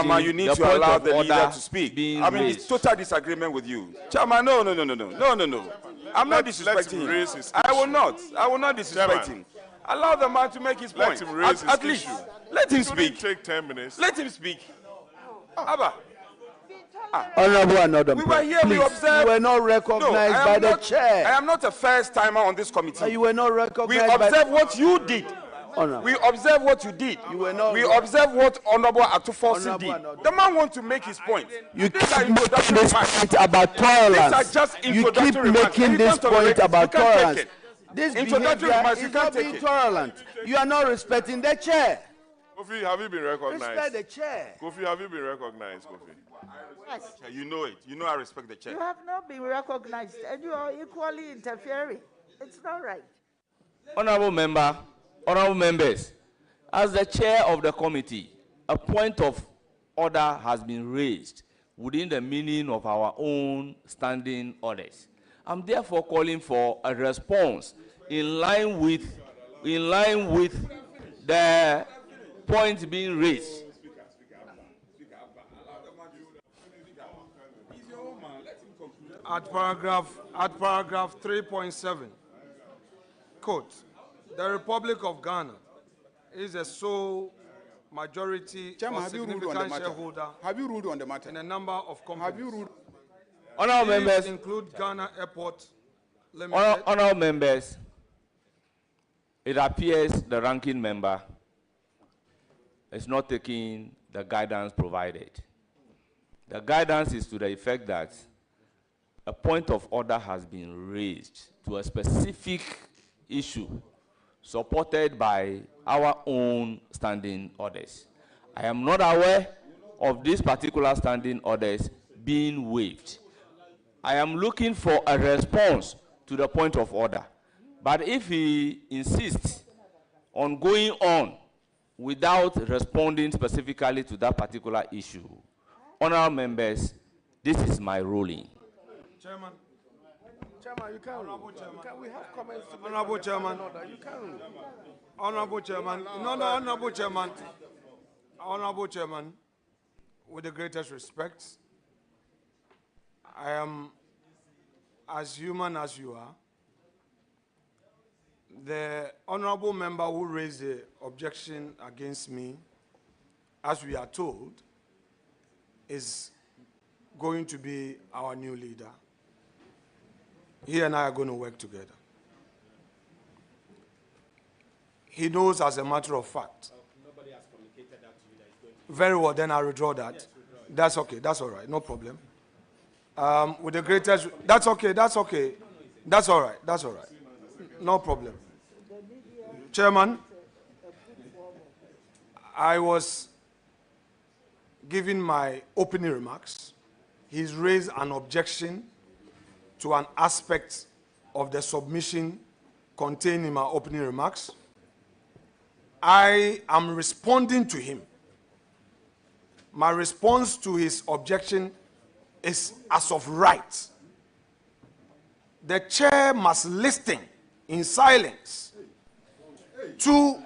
Chairman, you need to allow the leader to speak. I mean, it's total disagreement with you. Chairman, no. I'm not disrespecting him. I will not disrespect him. Allow the man to make his point. Let him raise his issue. Let him speak. Take 10 minutes. Let him speak. Abba. Honorable Another. We were here, we observed. You were not recognized by the chair. I am not a first timer on this committee. You were not recognized. We observed what you did. Honorable. We observed what you did. You were not. We observed what Honorable Atufosi did. The man wants to make his point. You keep making this point about tolerance. You keep making this point about tolerance. This behavior is not being tolerant. You are not respecting the chair. Kofi, have you been recognized? Respect the chair. Kofi, have you been recognized, Kofi? Yes. You know it. You know I respect the chair. You have not been recognized, and you are equally interfering. It's not right. Honorable members, as the chair of the committee, a point of order has been raised within the meaning of our own standing orders. I'm therefore calling for a response in line with the point being raised. At paragraph 3.7, quote, the Republic of Ghana is a sole majority or significant shareholder. Have you ruled on the matter? In a number of companies. Have you ruled? Honorable members, include Ghana Airport Limited. Honorable members, it appears the ranking member is not taking the guidance provided. The guidance is to the effect that a point of order has been raised to a specific issue supported by our own standing orders. I am not aware of these particular standing orders being waived. I am looking for a response to the point of order. But if he insists on going on without responding specifically to that particular issue, honorable members, this is my ruling. Chairman, Chairman, you can't. Honorable Chairman. We have comments to make. Honorable Chairman. You can't. Honorable Chairman. No, Honorable Chairman. Honorable Chairman, with the greatest respect, I am as human as you are. The honorable member who raised the objection against me, as we are told, is going to be our new leader. He and I are going to work together. He knows as a matter of fact. Nobody has communicated that to you that is going to. Very well, then I'll withdraw that. Yes, withdraw. That's okay, that's all right, no problem. With the greatest, that's okay. That's all right. No problem. Chairman, I was giving my opening remarks. He's raised an objection to an aspect of the submission contained in my opening remarks. I am responding to him. My response to his objection is as of right. The chair must listen in silence to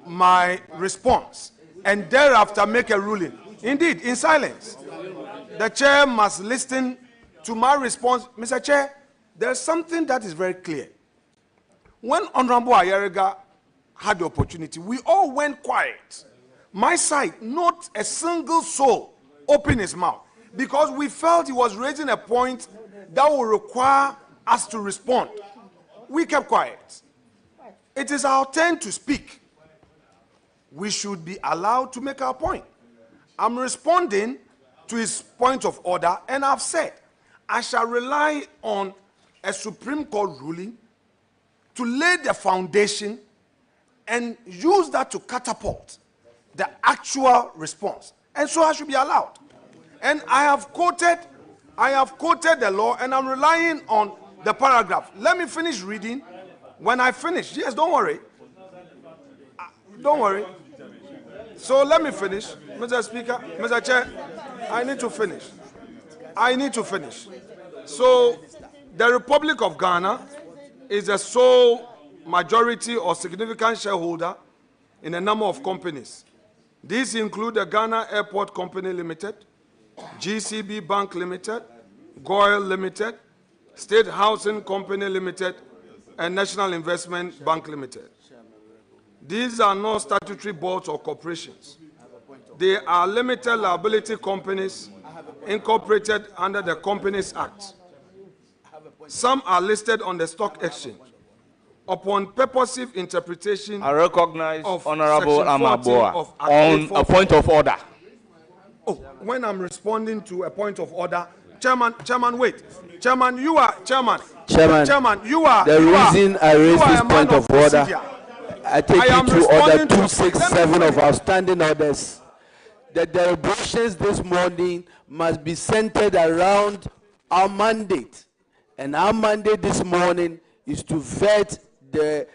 my response and thereafter make a ruling. Indeed, in silence. The chair must listen to my response. Mr. Chair, there's something that is very clear. When Honorable Ayariga had the opportunity, we all went quiet. My side, not a single soul opened his mouth because we felt he was raising a point that would require us to respond. We kept quiet. It is our turn to speak. We should be allowed to make our point. I'm responding to his point of order, and I've said I shall rely on a Supreme Court ruling to lay the foundation and use that to catapult the actual response. And so I should be allowed. And I have quoted the law, and I'm relying on the paragraph. Let me finish reading. When I finish, yes, don't worry. Don't worry. So let me finish. Mr. Speaker, Mr. Chair, I need to finish. So the Republic of Ghana is a sole majority or significant shareholder in a number of companies. These include the Ghana Airport Company Limited, GCB Bank Limited, Goyle Limited, State Housing Company Limited, and National Investment Bank Limited. These are not statutory boards or corporations. They are limited liability companies incorporated under the Companies Act. Some are listed on the stock exchange. Upon purposive interpretation, I recognize of Honorable Section 14 Amaboa of Act on 844. a point of order. Oh, when I'm responding to a point of order, Chairman, wait. Chairman, you are Chairman. Chairman, you are. The reason I raised this point of order, procedure. I take you to order 267 of our standing orders. The deliberations this morning must be centered around our mandate. And our mandate this morning is to vet the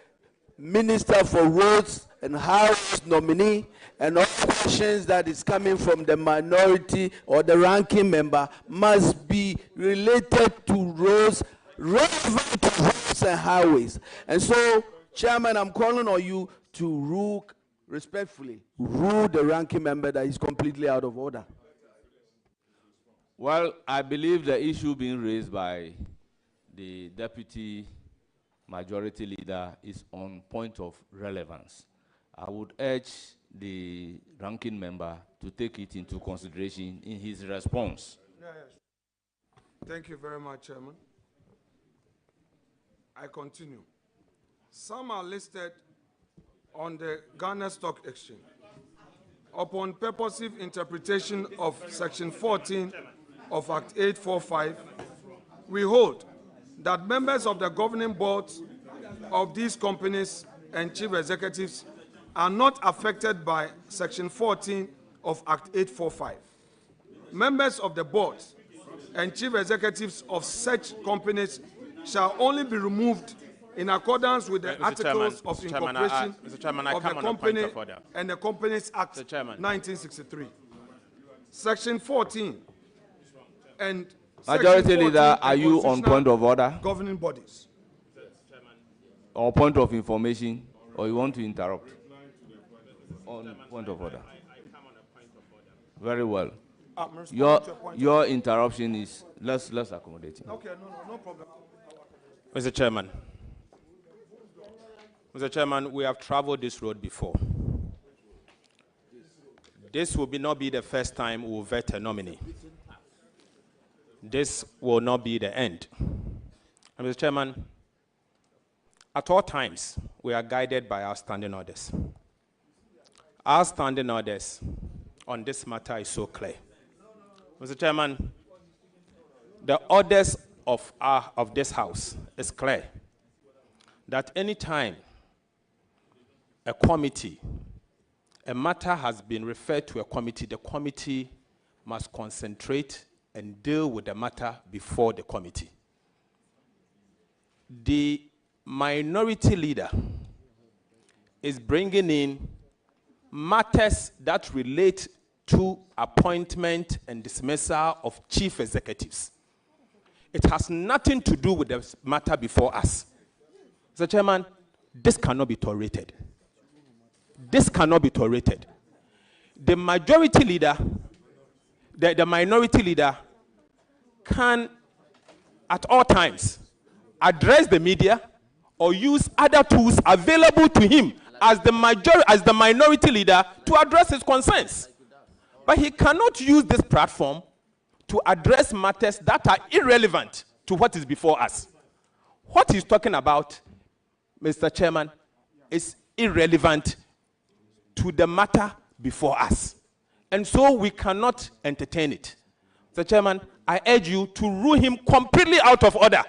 Minister for Roads and Highways nominee, and all questions that is coming from the minority or the ranking member must be related to roads, relevant to roads and highways. And so, Chairman, I'm calling on you to rule, respectfully, rule the ranking member that is completely out of order. Well, I believe the issue being raised by the Deputy Majority Leader is on point of relevance. I would urge the ranking member to take it into consideration in his response. Thank you very much, Chairman. I continue. Some are listed on the Ghana Stock Exchange. Upon purposive interpretation of Section 14 of Act 845, we hold that members of the governing boards of these companies and chief executives are not affected by Section 14 of Act 845. Members of the boards and chief executives of such companies shall only be removed in accordance with the articles of incorporation of the company and the Companies Act 1963. Section 14 and Majority Leader, are you on point of order? Governing bodies. Or point of information, or you want to interrupt? On point of order. Very well. Your interruption is let's accommodate him. Okay, no problem. Mr. Chairman, we have traveled this road before. This will not be the first time we will vet a nominee. This will not be the end. And Mr. Chairman, at all times, we are guided by our standing orders. Our standing orders on this matter is so clear. Mr. Chairman, the orders of this House is clear that any time a committee, a matter has been referred to a committee, the committee must concentrate and deal with the matter before the committee. The minority leader is bringing in matters that relate to appointment and dismissal of chief executives. It has nothing to do with the matter before us. Mr. Chairman, this cannot be tolerated. This cannot be tolerated. The majority leader, the minority leader can, at all times, address the media or use other tools available to him as the minority leader to address his concerns. But he cannot use this platform to address matters that are irrelevant to what is before us. What he's talking about, Mr. Chairman, is irrelevant to the matter before us. And so we cannot entertain it. Mr. Chairman, I urge you to rule him completely out of order.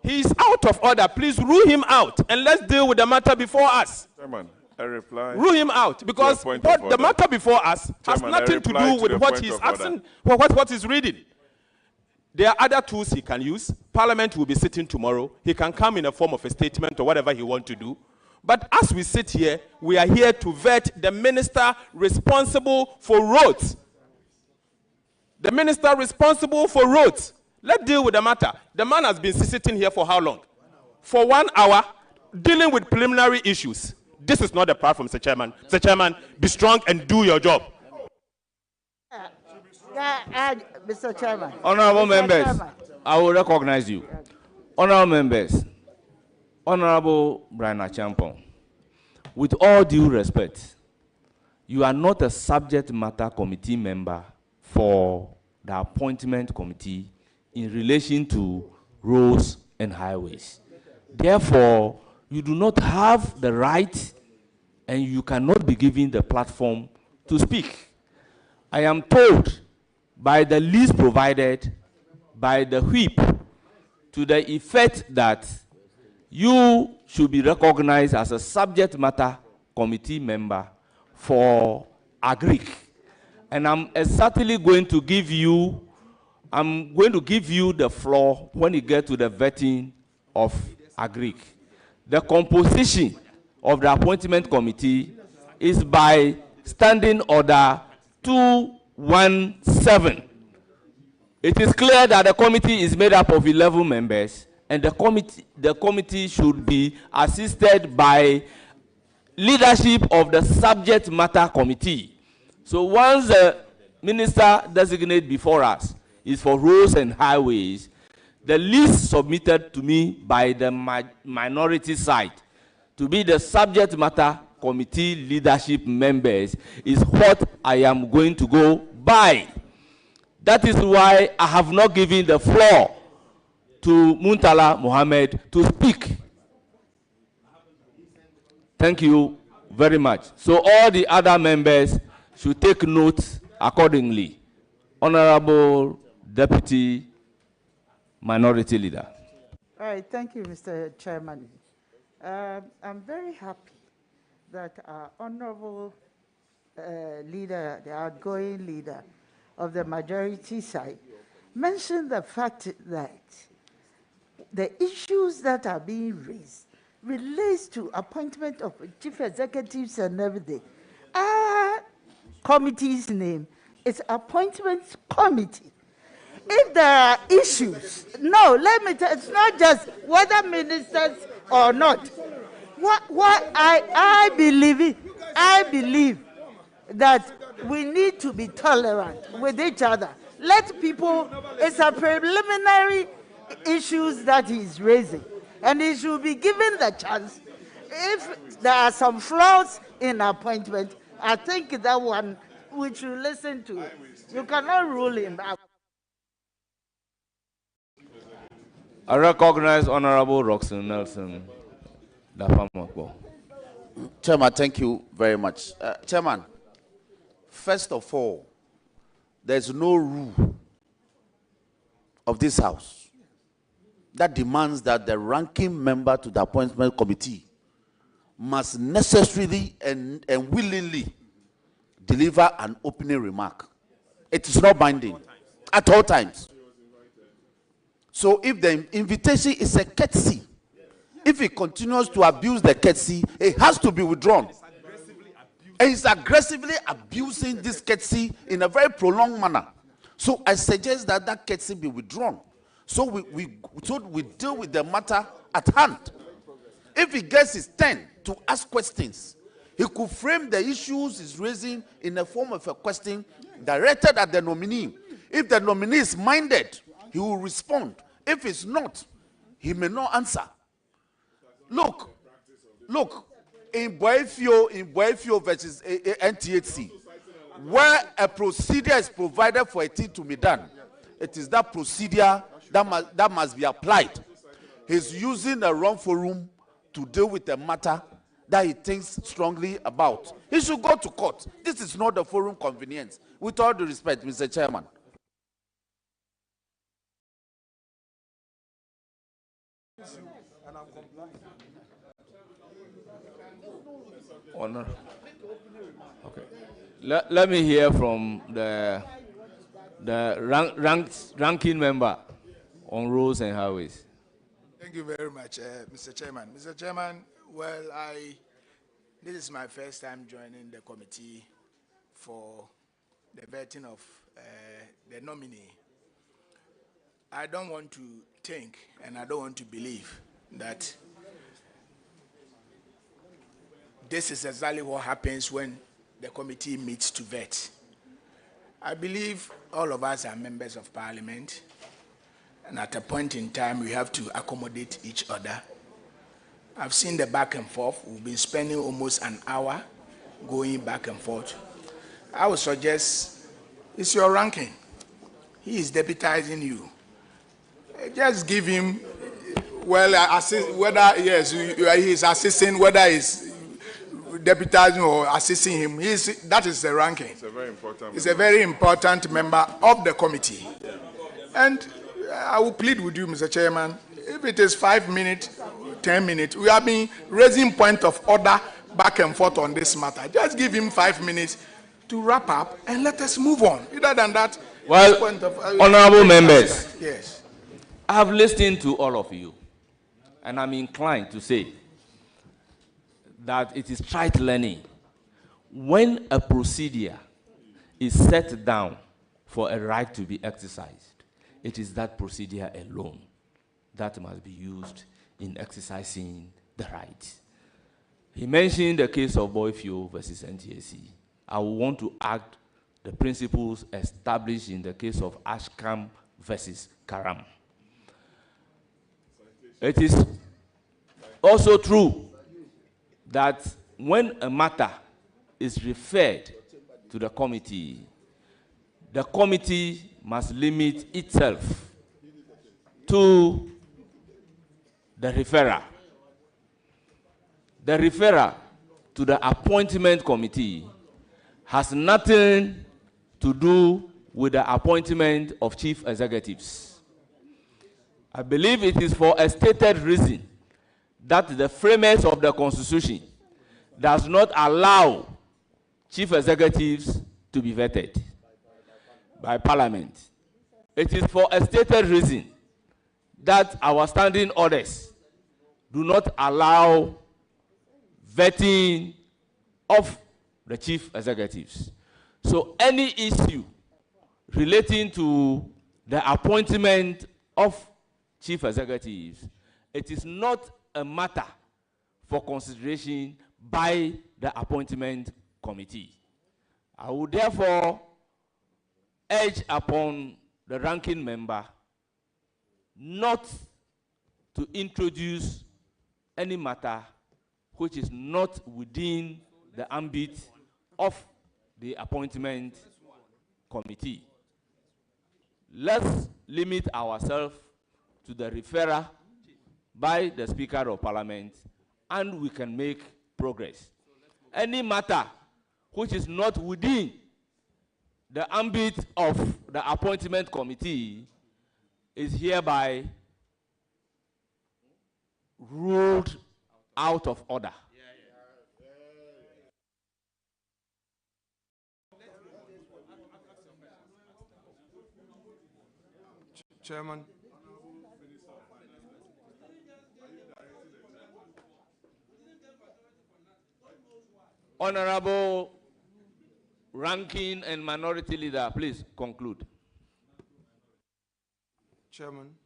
He is out of order. Please rule him out and let's deal with the matter before us. Chairman, I reply. Rule him out because what the matter before us has nothing to do with what he's asking, what he's reading. There are other tools he can use. Parliament will be sitting tomorrow. He can come in a form of a statement or whatever he wants to do. But as we sit here, we are here to vet the minister responsible for roads. The minister responsible for roads. Let's deal with the matter. The man has been sitting here for how long? For 1 hour, dealing with preliminary issues. This is not the platform, Mr. Chairman. Mr. Chairman, be strong and do your job. Mr. Chairman. Honorable members, I will recognize you. Honorable members, Honorable Brian Achampong, with all due respect, you are not a subject matter committee member for the appointment committee in relation to roads and highways. Therefore, you do not have the right and you cannot be given the platform to speak. I am told by the list provided by the whip to the effect that you should be recognized as a subject matter committee member for Agric. And I'm certainly going to give you, the floor when you get to the vetting of Agric. The composition of the appointment committee is by Standing Order 217. It is clear that the committee is made up of 11 members, and the committee should be assisted by leadership of the subject matter committee. So once the minister designate before us is for roads and highways, the list submitted to me by the minority side to be the subject matter committee leadership members is what I am going to go by. That is why I have not given the floor to Muntala Mohammed to speak. Thank you very much. So all the other members should take note accordingly. Honorable Deputy Minority Leader. All right, thank you, Mr. Chairman. I'm very happy that our honorable leader, the outgoing leader of the majority side, mentioned the fact that the issues that are being raised relates to appointment of chief executives and everything. Our committee's name is Appointments Committee. If there are issues, no, let me tell, it's not just whether ministers or not. What I believe that we need to be tolerant with each other. Let people, it's a preliminary issues that he's raising, and he should be given the chance. If there are some flaws in appointment, I think that one we should listen to. You cannot rule him out. I recognize Honorable Roxanne Nelson. Chairman, thank you very much. Chairman, first of all, there's no rule of this House that demands that the ranking member to the appointment committee must necessarily and willingly deliver an opening remark. It is not binding at all times. So if the invitation is a courtesy, if he continues to abuse the courtesy, it has to be withdrawn. And he's aggressively abusing this courtesy in a very prolonged manner. So I suggest that that courtesy be withdrawn. So we deal with the matter at hand. If he gets his turn to ask questions, he could frame the issues he's raising in the form of a question directed at the nominee. If the nominee is minded, he will respond. If it's not, he may not answer. Look, in Boefio versus NTHC, where a procedure is provided for a thing to be done, it is that procedure that must be applied. He's using a wrong forum to deal with a matter that he thinks strongly about. He should go to court. This is not the forum convenience. With all due respect, Mr. Chairman. Honor. Okay. Let me hear from the ranking member on roads and highways. Thank you very much, Mr. Chairman. Mr. Chairman, well, this is my first time joining the committee for the vetting of the nominee. I don't want to think and I don't want to believe that this is exactly what happens when the committee meets to vet. I believe all of us are members of parliament, and at a point in time, we have to accommodate each other. I've seen the back and forth. We've been spending almost an hour going back and forth. I would suggest it's your ranking. He is deputizing you. Just give him, well, assist, whether, yes, he is assisting, whether he's deputizing or assisting him. That is the ranking. It's a very important He's a very important member of the committee. And I will plead with you, Mr. Chairman, if it is 5 minutes, 10 minutes, we have been raising point of order back and forth on this matter. Just give him 5 minutes to wrap up and let us move on. Other than that, well, honorable members, yes, I have listened to all of you, and I'm inclined to say that it is trite learning. When a procedure is set down for a right to be exercised, it is that procedure alone that must be used in exercising the right. He mentioned the case of Boyfio versus NTSC. I want to add the principles established in the case of Ashcam versus Karam. It is also true that when a matter is referred to the committee must limit itself to the referrer. The referrer to the appointment committee has nothing to do with the appointment of chief executives. I believe it is for a stated reason that the framers of the Constitution does not allow chief executives to be vetted by Parliament. It is for a stated reason that our standing orders do not allow vetting of the chief executives. So any issue relating to the appointment of chief executives, it is not a matter for consideration by the appointment committee. I would therefore urge upon the ranking member not to introduce any matter which is not within the ambit of the appointment committee. Let's limit ourselves to the referral by the Speaker of Parliament, and we can make progress. Any matter which is not within the ambit of the appointment committee is hereby ruled out of order. Chairman. Honorable Ranking and Minority Leader, please conclude. Chairman.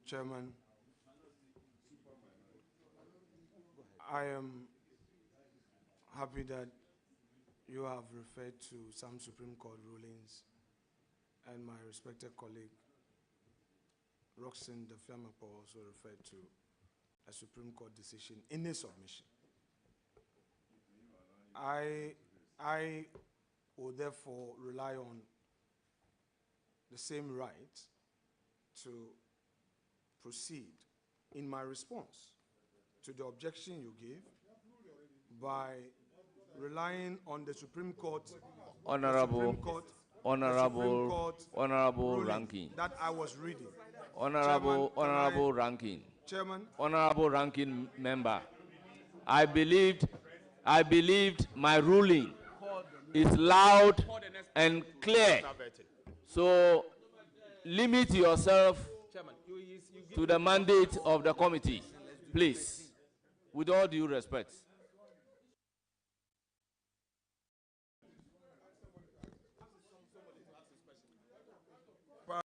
Chairman, I am happy that you have referred to some Supreme Court rulings, and my respected colleague, Roxanne Defiamapo, also referred to a Supreme Court decision in his submission. I will therefore rely on the same right to proceed in my response to the objection you gave by relying on the Supreme Court, Honorable Ranking. That I was reading. Honorable Ranking. Chairman. Honorable Ranking Member, I believed my ruling is loud and clear. So limit yourself to the mandate of the committee, please, with all due respect.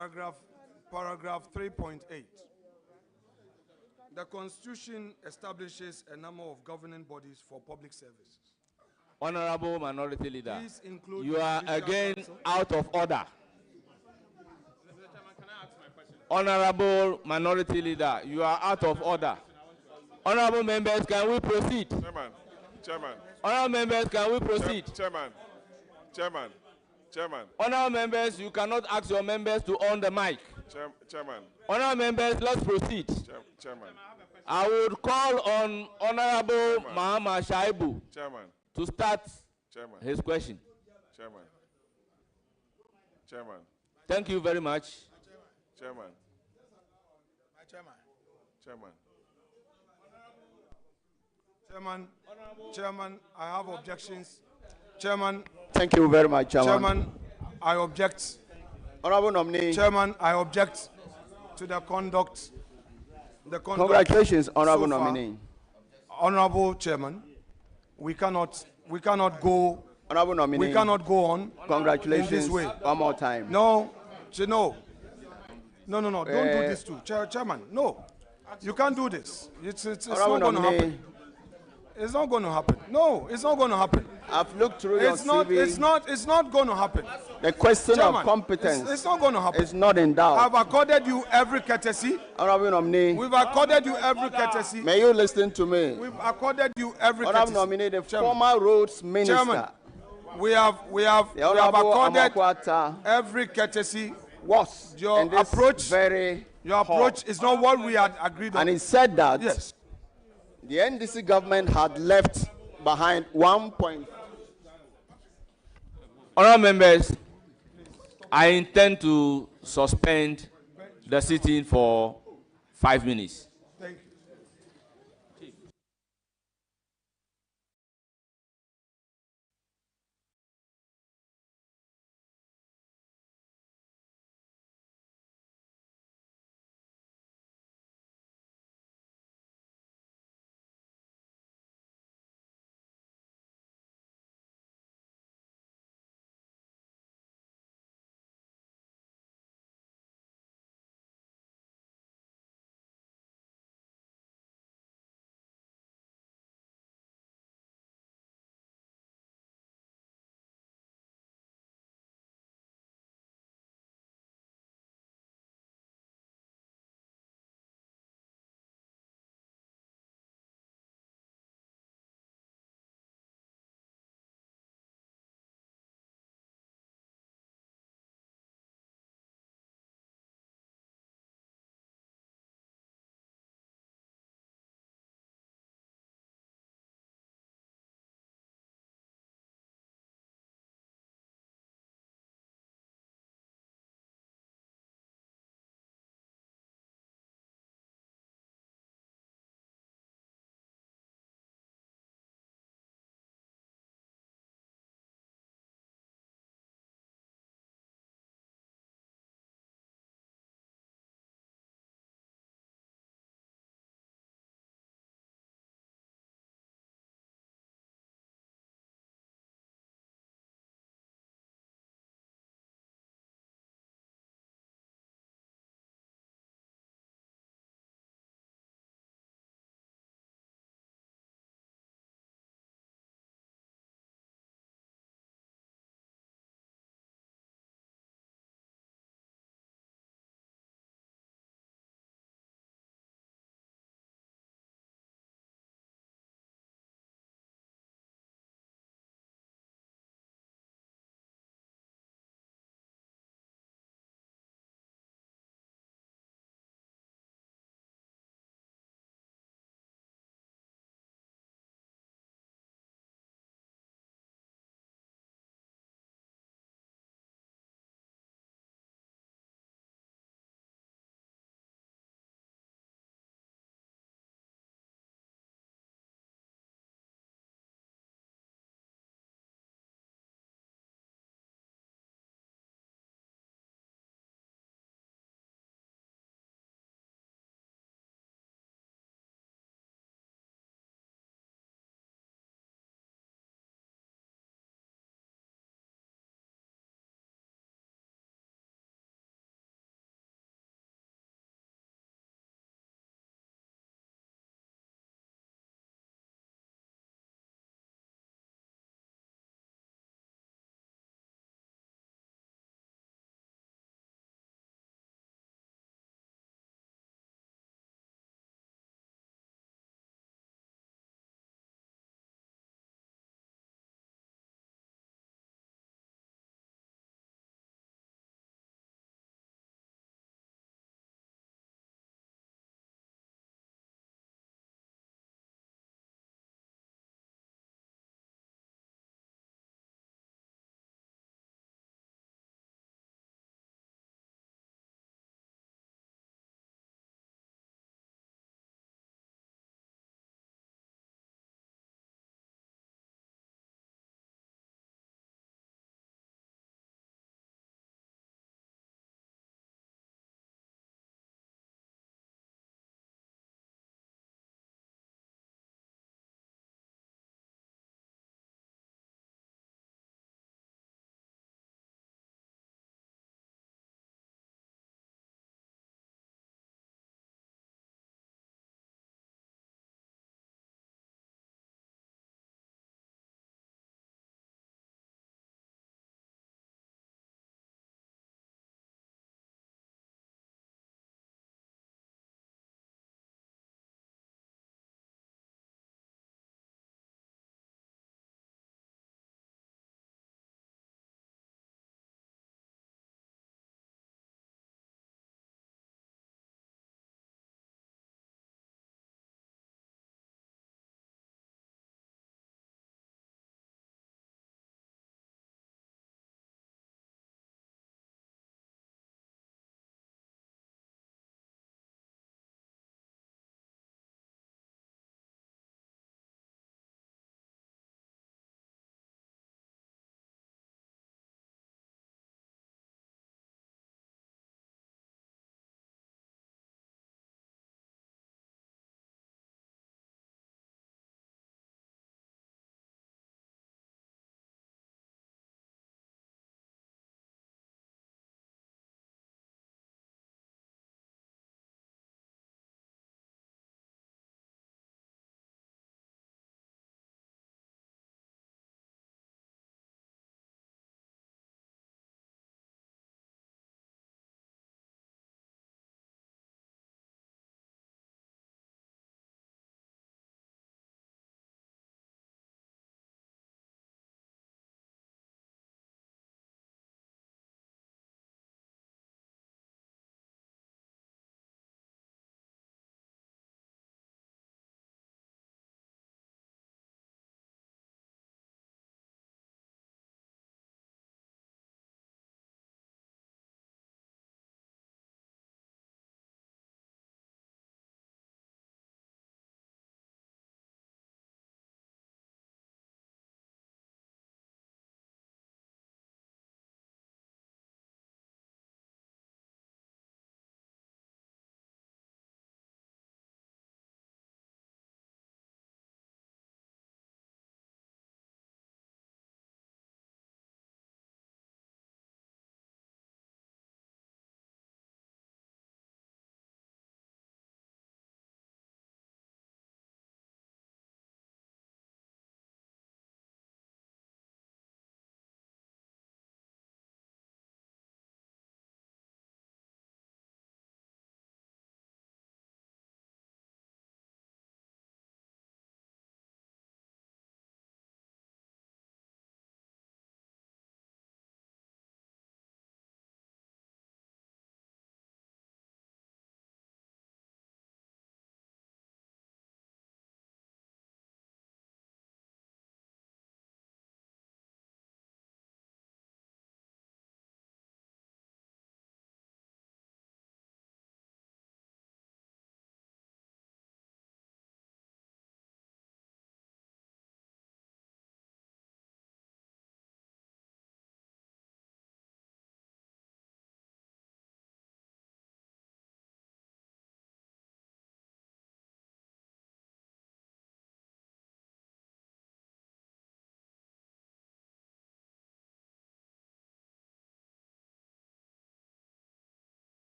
Paragraph 3.8. The Constitution establishes a number of governing bodies for public services. Honorable Minority Leader, These include you the are Judicial again Council. out of order. Honorable Minority Leader, you are out of order. Honorable members, can we proceed? Chairman. Honorable members, can we proceed? Chairman. Honorable members, you cannot ask your members to on the mic. Chairman. Honorable members, let's proceed. Chairman. I would call on Honorable Mahama Shaibu to start his question. Chairman. Thank you very much. Chairman. Chairman, I have objections. Chairman. Thank you very much, Chairman. Chairman, I object. Honorable nominee. Chairman, I object to the conduct. Congratulations, Honorable so nominee. Honorable Chairman, we cannot go. Honorable nominee. We cannot go on. Congratulations. In this way. One more time. No. Don't do this too, Chairman. No, you can't do this. It's not going to happen. It's not going to happen. No, it's not going to happen. I've looked through your CV. It's not going to happen. The question Chairman, of competence. It's not going to happen. It's not in doubt. I've accorded you every courtesy. Honorable nominee. We've accorded you every courtesy. May you listen to me? We've accorded you every courtesy. Honorable nominee, the former roads minister. Chairman, we have accorded every courtesy. Was your approach is not what we had agreed on. And he said that yes, the NDC government had left behind 1 point. Honorable members, I intend to suspend the sitting for 5 minutes.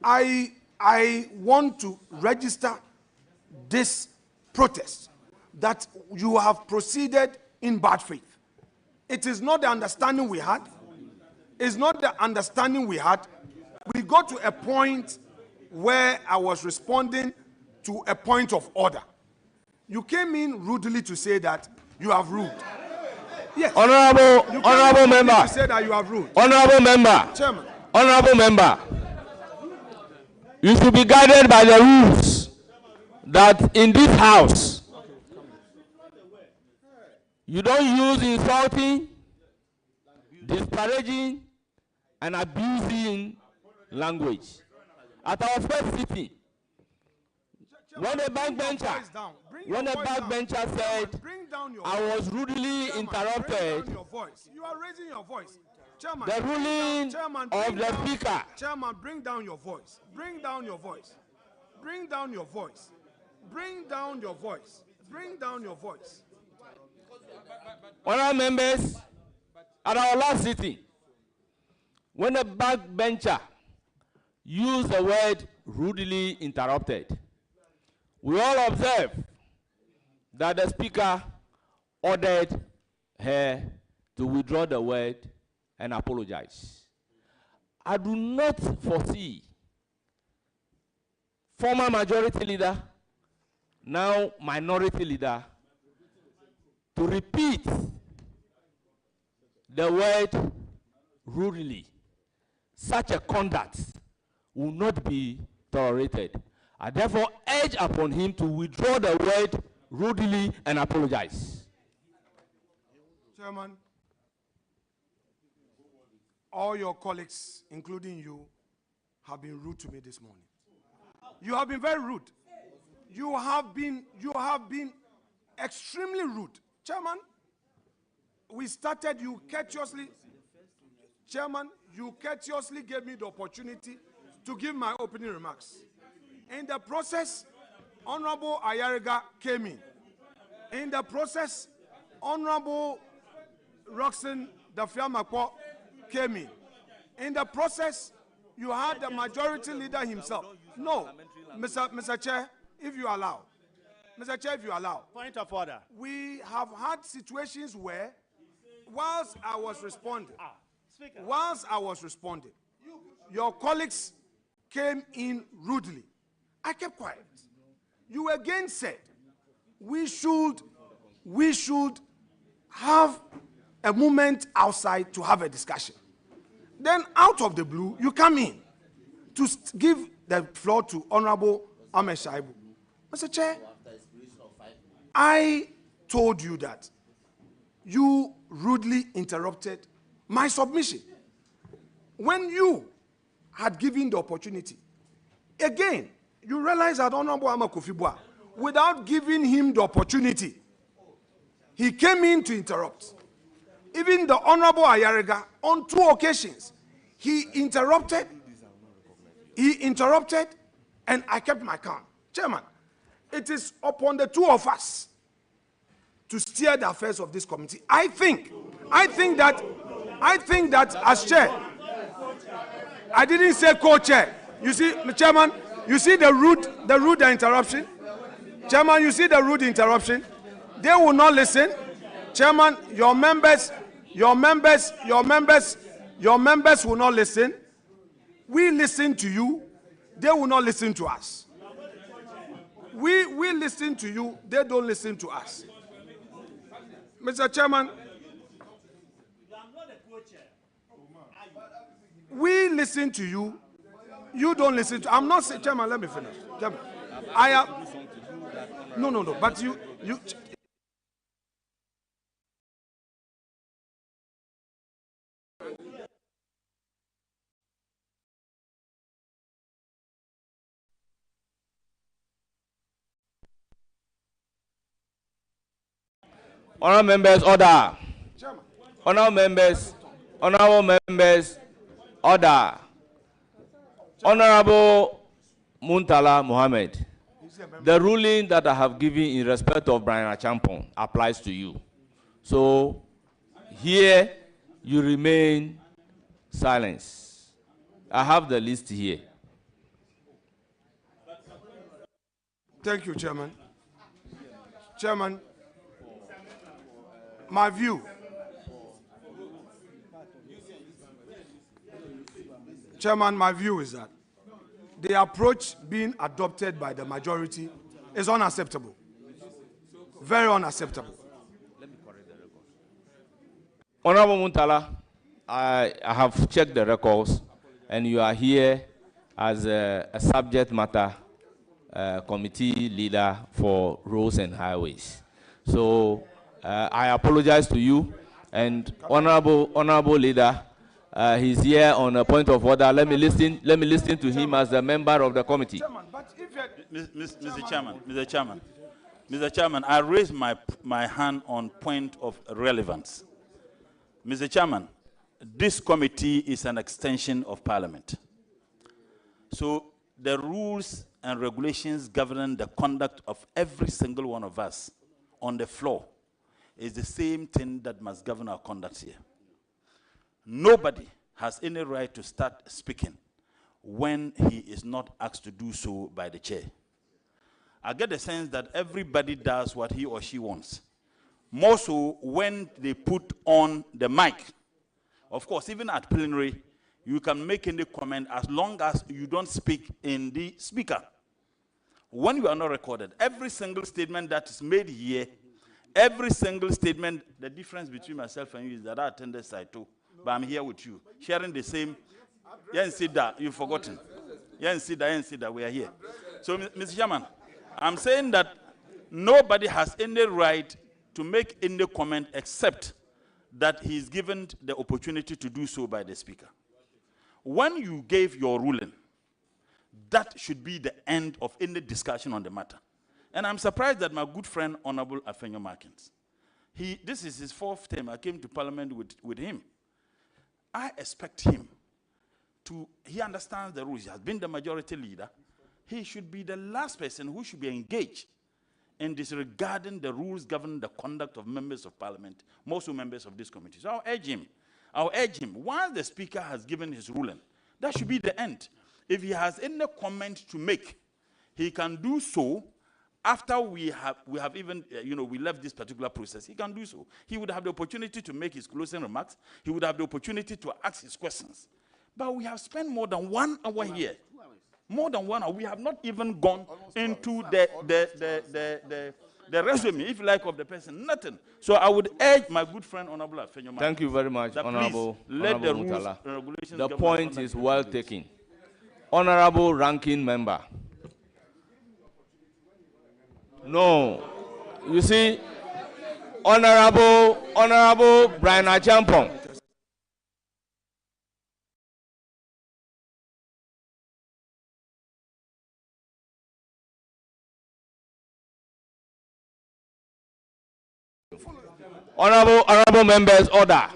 I want to register this protest that you have proceeded in bad faith. It is not the understanding we had. It's not the understanding we had. We got to a point where I was responding to a point of order. You came in rudely to say that you have ruled. Yes. Honorable member. To say that you have ruled. Honorable member. Chairman. Honorable member. You should be guided by the rules that in this house you don't use insulting, disparaging, and abusing language. At our first sitting, when a backbencher said I was rudely interrupted, you are raising your voice. Chairman, the ruling of the speaker. Chairman, bring down your voice. Bring down your voice. Bring down your voice. Bring down your voice. Bring down your voice. Honourable members, at our last sitting, when a backbencher used the word rudely interrupted, we all observed that the speaker ordered her to withdraw the word and apologize. I do not foresee former majority leader, now minority leader, to repeat the word rudely. Such a conduct will not be tolerated. I therefore urge upon him to withdraw the word rudely and apologize. Chairman, all your colleagues, including you, have been rude to me this morning. You have been very rude. You have been extremely rude. Chairman, we started, you courteously gave me the opportunity to give my opening remarks. In the process, Honorable Ayariga came in. In the process, Honorable Roxanne Dafiamakpo came in. In the process, you had the majority leader himself. No, Mr. Chair, if you allow. Mr. Chair, if you allow. Point of order. We have had situations where, whilst I was responding, your colleagues came in rudely. I kept quiet. You again said we should have a moment outside to have a discussion. Then out of the blue, you come in to give the floor to Honorable Ahmed Shaibu. Mr. Chair, I told you that you rudely interrupted my submission when you had given the opportunity. Again, you realize that Honorable Ahmed Kofi-Boah, without giving him the opportunity, he came in to interrupt. Even the Honorable Ayariga, on 2 occasions, he interrupted, and I kept my calm. Chairman, it is upon the 2 of us to steer the affairs of this committee. I think that as chair, I didn't say co-chair. You see, Chairman, you see the rude interruption? Chairman, you see the rude interruption? They will not listen. Chairman, your members will not listen. We listen to you. They will not listen to us. We listen to you. They don't listen to us. Mr. Chairman, we listen to you. You don't listen to. I'm not saying, Chairman, let me finish. Chairman, I am. No. But you. Honourable members, order. Honourable members, order. Honourable Muntala Mohammed, the ruling that I have given in respect of Brian Achampong applies to you. So here you remain silent. I have the list here. Thank you, Chairman. Chairman, my view. Chairman, my view is that the approach being adopted by the majority is unacceptable. Very unacceptable. Honorable Muntala, I have checked the records, and you are here as a subject matter committee leader for roads and highways. So I apologize to you, and honorable leader, he's here on a point of order. Let me listen to him as a member of the committee. Mr. Chairman, I raise my hand on point of relevance. Mr. Chairman, this committee is an extension of Parliament. So the rules and regulations governing the conduct of every single one of us on the floor is the same thing that must govern our conduct here. Nobody has any right to start speaking when he is not asked to do so by the chair. I get the sense that everybody does what he or she wants. More so when they put on the mic. Of course, even at plenary, you can make any comment as long as you don't speak in the speaker. When you are not recorded, every single statement that is made here, every single statement, the difference between myself and you is that I attended side too, but I'm here with you, sharing the same. You've forgotten. We are here. So, Mr. Chairman, I'm saying that nobody has any right to make any comment except that he is given the opportunity to do so by the speaker. When you gave your ruling, that should be the end of any discussion on the matter. And I'm surprised that my good friend, Honorable Afenyo Markins, this is his 4th term. I came to Parliament with him. I expect him he understands the rules. He has been the majority leader. He should be the last person who should be engaged in disregarding the rules governing the conduct of members of Parliament, most members of this committee. So I'll urge him, once the speaker has given his ruling, that should be the end. If he has any comment to make, he can do so after we have even, we left this particular process. He can do so. He would have the opportunity to make his closing remarks. He would have the opportunity to ask his questions. But we have spent more than 1 hour here. More than 1 hour. We have not even gone into the resume, if you like, of the person. Nothing. So I would urge my good friend, Honorable Afenyo. Thank you very much, Honorable Mutala. The point is well taken. Honorable Ranking Member. No. You see, Honorable Brian Achampong. Honorable members, order.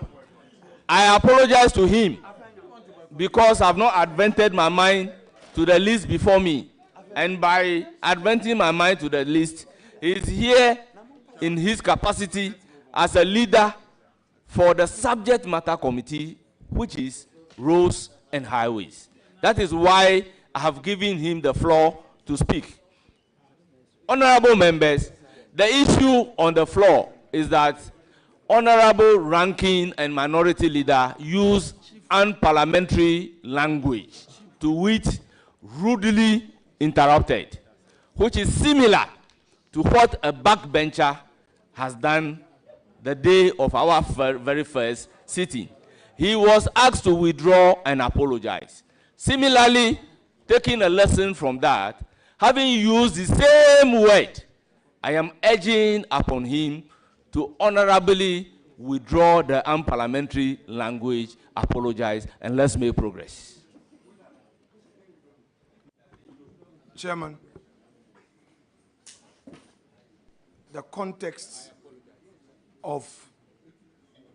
I apologize to him because I've not advented my mind to the list before me. And by adventing my mind to the list, he is here in his capacity as a leader for the subject matter committee, which is roads and highways. That is why I have given him the floor to speak. Honorable members, the issue on the floor is that Honorable Ranking and Minority Leader use unparliamentary language, to which rudely interrupted, which is similar to what a backbencher has done the day of our very first sitting. He was asked to withdraw and apologize. Similarly, taking a lesson from that, having used the same word, I am urging upon him to honorably withdraw the unparliamentary language, apologize, and let's make progress. Chairman, the context of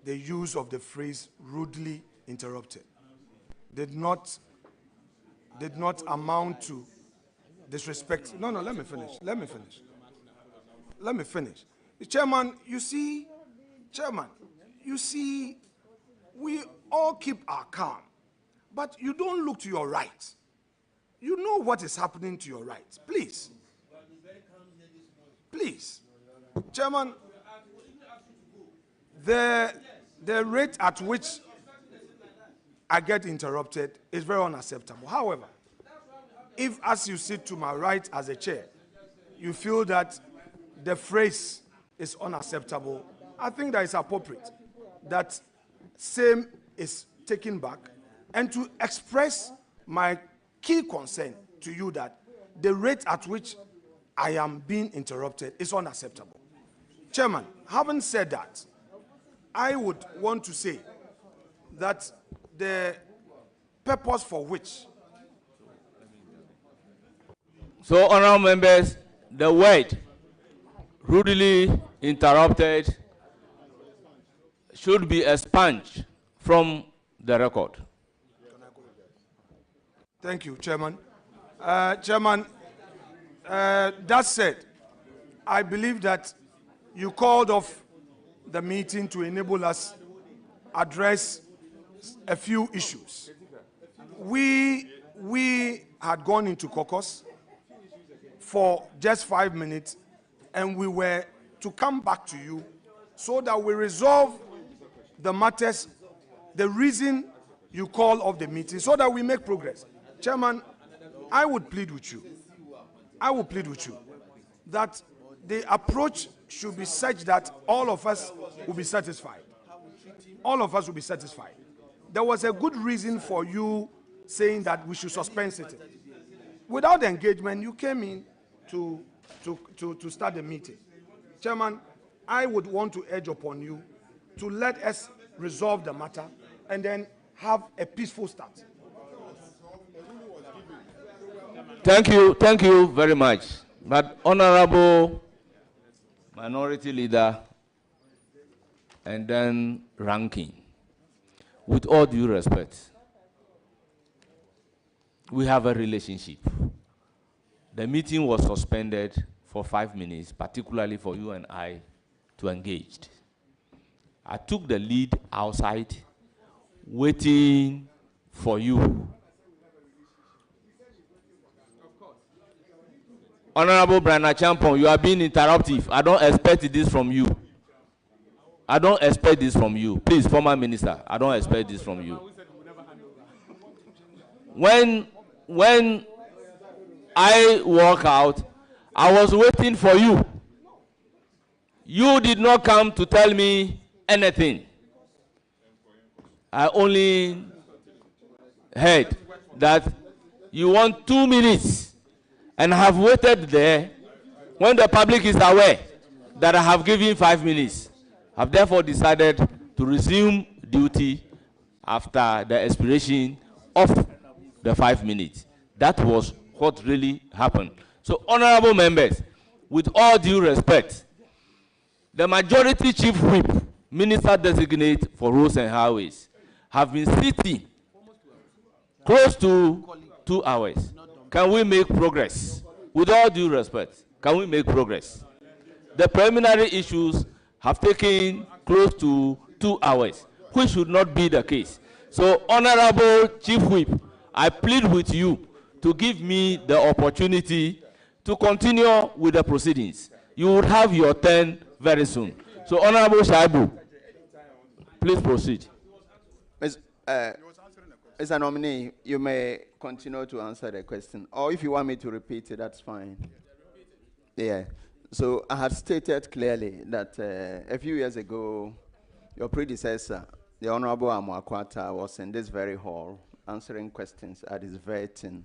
the use of the phrase rudely interrupted did not amount to disrespect. No, let me finish. Chairman, you see, we all keep our calm. but you don't look to your right. You know what is happening to your right. Please. Please. Chairman, the rate at which I get interrupted is very unacceptable. However, if as you sit to my right as a chair, you feel that the phrase is unacceptable, I think that it's appropriate that same is taken back and to express my key concern to you that the rate at which I am being interrupted is unacceptable. Chairman, having said that, I would want to say that the purpose for which. So, honorable members, the word rudely interrupted should be expunged from the record. Thank you, Chairman. Chairman, that said, I believe that you called off the meeting to enable us address a few issues. We had gone into caucus for just 5 minutes, and we were to come back to you so that we resolve the matters, the reason you call off the meeting, so that we make progress. Chairman, I would plead with you that the approach should be such that all of us will be satisfied. All of us will be satisfied. There was a good reason for you saying that we should suspend sitting. Without engagement, you came in to start the meeting. Chairman, I would want to urge upon you to let us resolve the matter and then have a peaceful start. Thank you very much. But Honorable Minority Leader and then Ranking, with all due respect, we have a relationship. The meeting was suspended for 5 minutes, particularly for you and I to engage. I took the lead outside, waiting for you. Honorable Brana Champon, you are being interruptive. I don't expect this from you. I don't expect this from you. Please, former minister, I don't expect this from you. When I walk out, I was waiting for you. You did not come to tell me anything. I only heard that you want 2 minutes and have waited there when the public is aware that I have given 5 minutes. I have therefore decided to resume duty after the expiration of the 5 minutes. That was what really happened. So, honorable members, with all due respect, the majority chief whip, minister designate for roads and highways, have been sitting close to 2 hours. Can we make progress? With all due respect, can we make progress? The preliminary issues have taken close to 2 hours, which should not be the case. So, honorable chief whip, I plead with you to give me the opportunity to continue with the proceedings. You would have your turn very soon. So, Honorable Shaibu, please proceed. As a nominee, you may continue to answer the question. Or if you want me to repeat it, that's fine. Yeah. So I had stated clearly that a few years ago, your predecessor, the Honorable Amwakwata, was in this very hall answering questions at his vetting.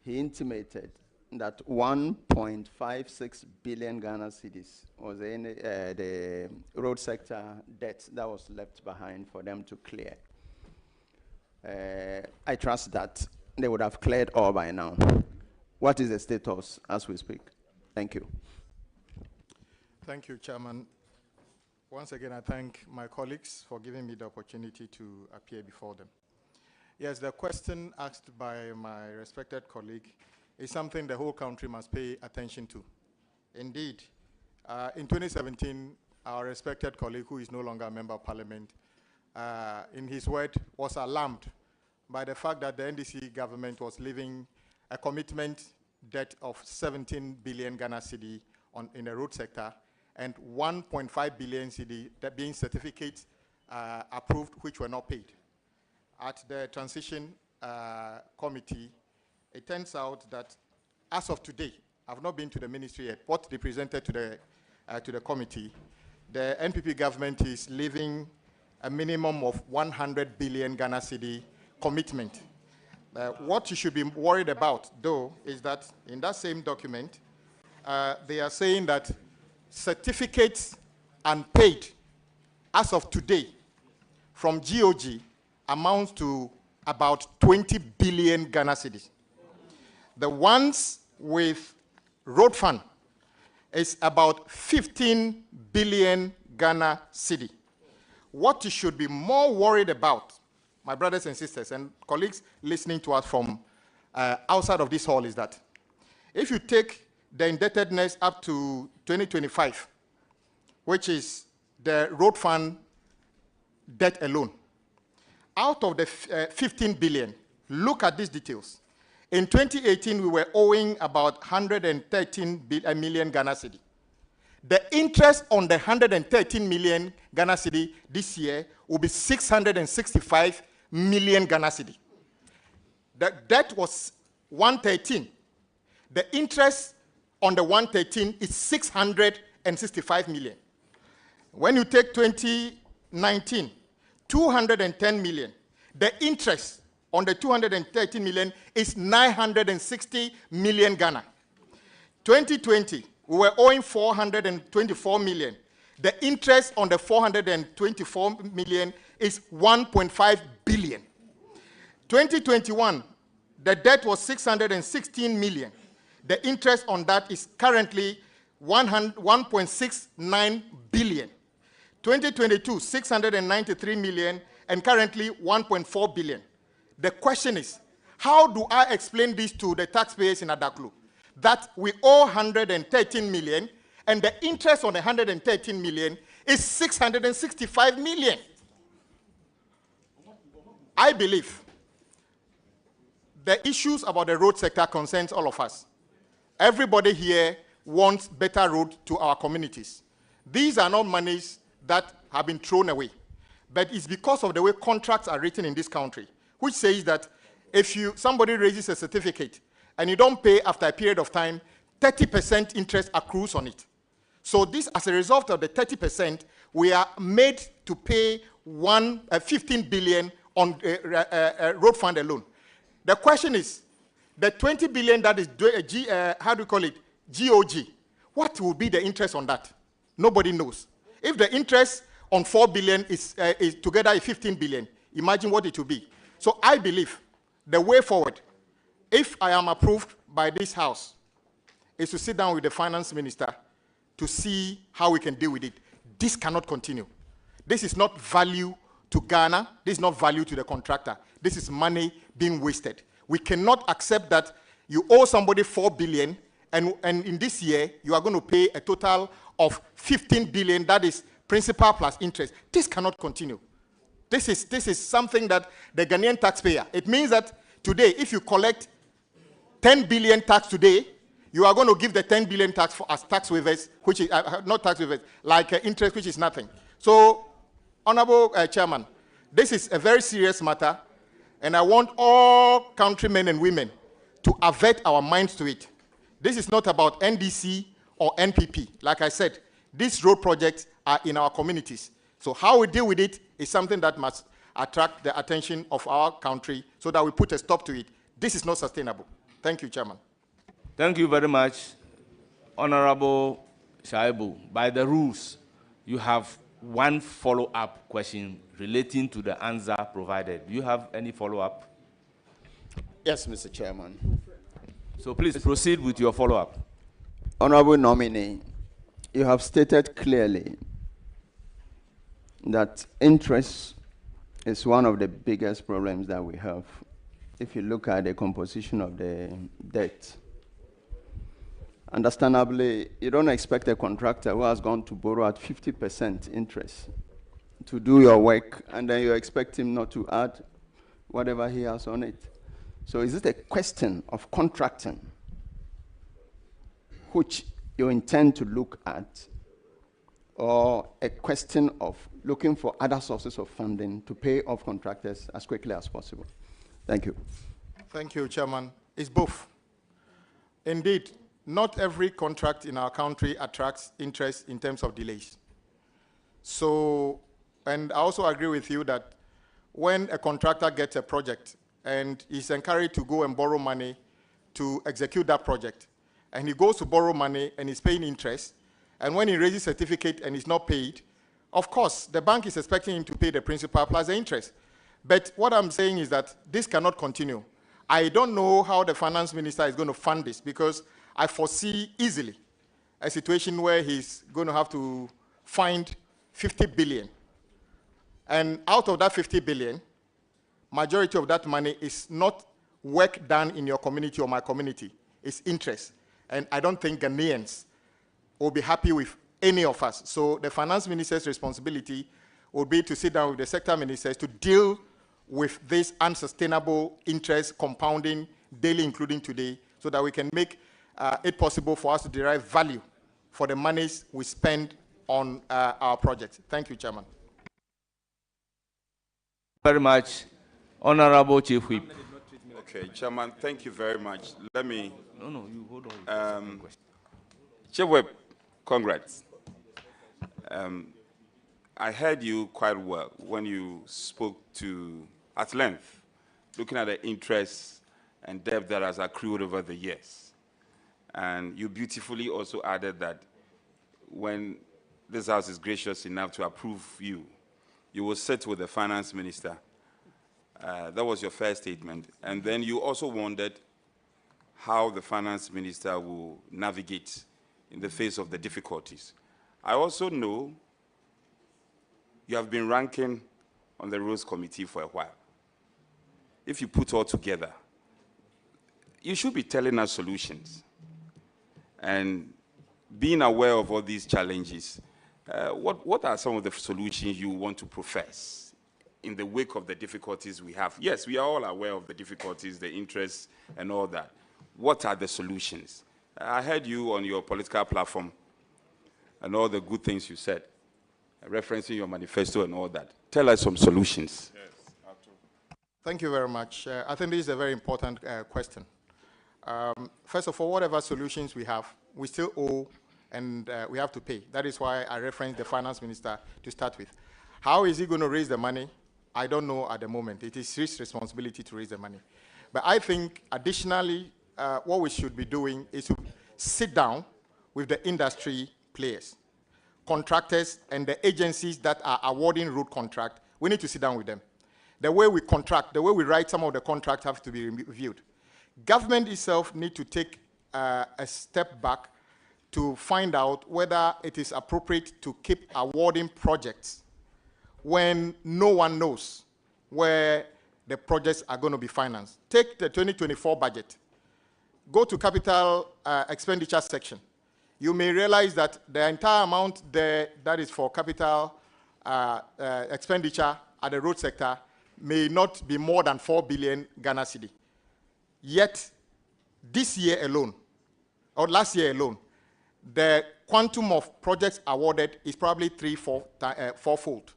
He intimated that 1.56 billion Ghana cedis was in the road sector debt that was left behind for them to clear. I trust that they would have cleared all by now. What is the status as we speak? Thank you. Thank you, Chairman. Once again, I thank my colleagues for giving me the opportunity to appear before them. Yes, the question asked by my respected colleague is something the whole country must pay attention to. Indeed, in 2017, our respected colleague, who is no longer a member of parliament, in his word, was alarmed by the fact that the NDC government was leaving a commitment debt of 17 billion Ghana cedi in the road sector and 1.5 billion cedi that being certificates approved which were not paid. At the transition committee, it turns out that as of today, I've not been to the ministry yet, what they presented to the committee, the NPP government is leaving a minimum of 100 billion Ghana cedi commitment. What you should be worried about, though, is that in that same document, they are saying that certificates unpaid as of today from GOG amounts to about 20 billion Ghana cedis. The ones with road fund is about 15 billion Ghana cedi. What you should be more worried about, my brothers and sisters and colleagues listening to us from outside of this hall, is that if you take the indebtedness up to 2025, which is the road fund debt alone, out of the 15 billion, look at these details. In 2018, we were owing about 113 million Ghana cedi. The interest on the 113 million Ghana cedi this year will be 665 million Ghana cedi. The debt was 113. The interest on the 113 is 665 million. When you take 2019, 210 million. The interest on the 230 million is 960 million Ghana. 2020, we were owing 424 million. The interest on the 424 million is 1.5 billion. 2021, the debt was 616 million. The interest on that is currently 1.69 billion. 2022, 693 million, and currently 1.4 billion. The question is, how do I explain this to the taxpayers in Adaklu? That we owe 113 million, and the interest on the 113 million is 665 million. I believe the issues about the road sector concerns all of us. Everybody here wants better road to our communities. These are not monies that have been thrown away, but it's because of the way contracts are written in this country, which says that if somebody raises a certificate and you don't pay after a period of time, 30% interest accrues on it. So this, as a result of the 30%, we are made to pay 15 billion on road fund alone. The question is, the 20 billion that is, GOG, what will be the interest on that? Nobody knows. If the interest on 4 billion is together 15 billion, imagine what it will be. So I believe the way forward, if I am approved by this House, is to sit down with the finance minister to see how we can deal with it. This cannot continue. This is not value to Ghana. This is not value to the contractor. This is money being wasted. We cannot accept that you owe somebody 4 billion, and in this year, you are going to pay a total of 15 billion, that is principal plus interest. This cannot continue. This is something that the Ghanaian taxpayer, it means that today, if you collect 10 billion tax today, you are going to give the 10 billion tax as tax waivers, which is, not tax waivers, like interest, which is nothing. So, Honorable Chairman, this is a very serious matter, and I want all countrymen and women to avert our minds to it. This is not about NDC or NPP. Like I said, these road projects are in our communities. So how we deal with it is something that must attract the attention of our country so that we put a stop to it. This is not sustainable. Thank you, Chairman. Thank you very much, Honorable Shaibu. By the rules, you have one follow-up question relating to the answer provided. Do you have any follow-up? Yes, Mr. Chairman. So please proceed with your follow-up. Honorable nominee, you have stated clearly that interest is one of the biggest problems that we have. If you look at the composition of the debt, understandably, you don't expect a contractor who has gone to borrow at 50% interest to do your work, and then you expect him not to add whatever he has on it. So is it a question of contracting, which you intend to look at, or a question of looking for other sources of funding to pay off contractors as quickly as possible? Thank you. Thank you, Chairman. It's both. Indeed, not every contract in our country attracts interest in terms of delays. So, and I also agree with you that when a contractor gets a project and is encouraged to go and borrow money to execute that project, and he goes to borrow money and is paying interest, and when he raises certificate and is not paid, of course, the bank is expecting him to pay the principal plus the interest. But what I'm saying is that this cannot continue. I don't know how the finance minister is going to fund this, because I foresee easily a situation where he's going to have to find 50 billion. And out of that 50 billion, majority of that money is not work done in your community or my community. It's interest. And I don't think Ghanaians will be happy with any of us. So the finance minister's responsibility will be to sit down with the sector ministers to deal with this unsustainable interest compounding daily, including today, so that we can make it possible for us to derive value for the monies we spend on our projects. Thank you, Chairman. Very much. Honorable Chief Whip. Okay, Chairman, thank you very much. Let me... No, you hold on. Chief Whip, congrats. I heard you quite well when you spoke at length, looking at the interest and debt that has accrued over the years. And you beautifully also added that when this House is gracious enough to approve you, you will sit with the finance minister. That was your first statement. And then you also wondered how the finance minister will navigate in the face of the difficulties. I also know you have been ranking on the Rules Committee for a while. If you put all together, you should be telling us solutions. And being aware of all these challenges, what are some of the solutions you want to profess in the wake of the difficulties we have? Yes, we are all aware of the difficulties, the interests, and all that. What are the solutions? I heard you on your political platform and all the good things you said, referencing your manifesto and all that. Tell us some solutions. Yes, thank you very much. I think this is a very important question. First of all, whatever solutions we have, we still owe and we have to pay. That is why I referenced the finance minister to start with. How is he going to raise the money? I don't know at the moment. It is his responsibility to raise the money. But I think additionally, what we should be doing is to sit down with the industry players, contractors, and the agencies that are awarding road contract. We need to sit down with them. The way we contract, the way we write some of the contracts have to be reviewed. Government itself need to take a step back to find out whether it is appropriate to keep awarding projects when no one knows where the projects are going to be financed. Take the 2024 budget. Go to capital expenditure section. You may realize that the entire amount there that is for capital expenditure at the road sector may not be more than 4 billion Ghana cedi. Yet, this year alone, or last year alone, the quantum of projects awarded is probably fourfold.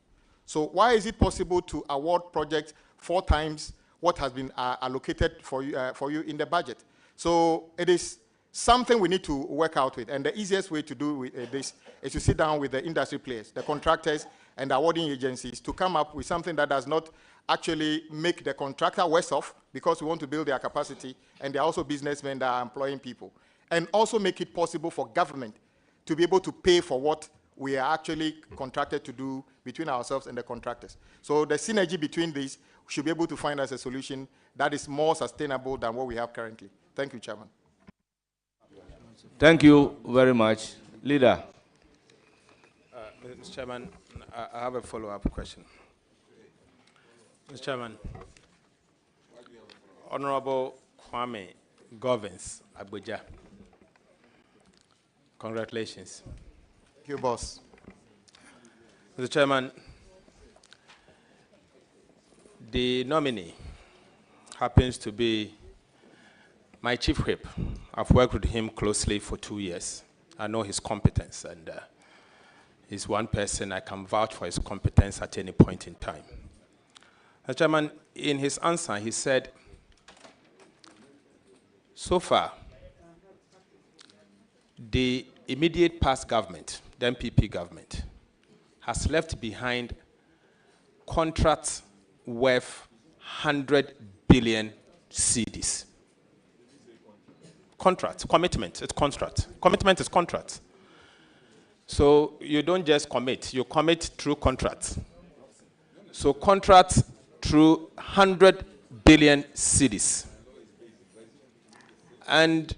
So why is it possible to award projects 4 times what has been allocated for you in the budget? So it is something we need to work out with. And the easiest way to do this is to sit down with the industry players, the contractors, and the awarding agencies to come up with something that does not actually make the contractor worse off, because we want to build their capacity, and they're also businessmen that are employing people. And also make it possible for government to be able to pay for what we are actually contracted to do between ourselves and the contractors. So the synergy between these should be able to find us a solution that is more sustainable than what we have currently. Thank you, Chairman. Thank you very much. Leader. Mr. Chairman, I have a follow-up question. Mr. Chairman, Honorable Kwame Govins Abuja, congratulations. Thank you, boss. Mr. Chairman, the nominee happens to be my chief whip. I've worked with him closely for 2 years. I know his competence, and he's one person I can vouch for his competence at any point in time. Mr. Chairman, in his answer, he said, so far, the immediate past government, the MPP government, has left behind contracts worth 100 billion cedis. Contract, commitment, it's contract. Commitment is contract. So you don't just commit, you commit through contracts. So contracts through 100 billion cedis. And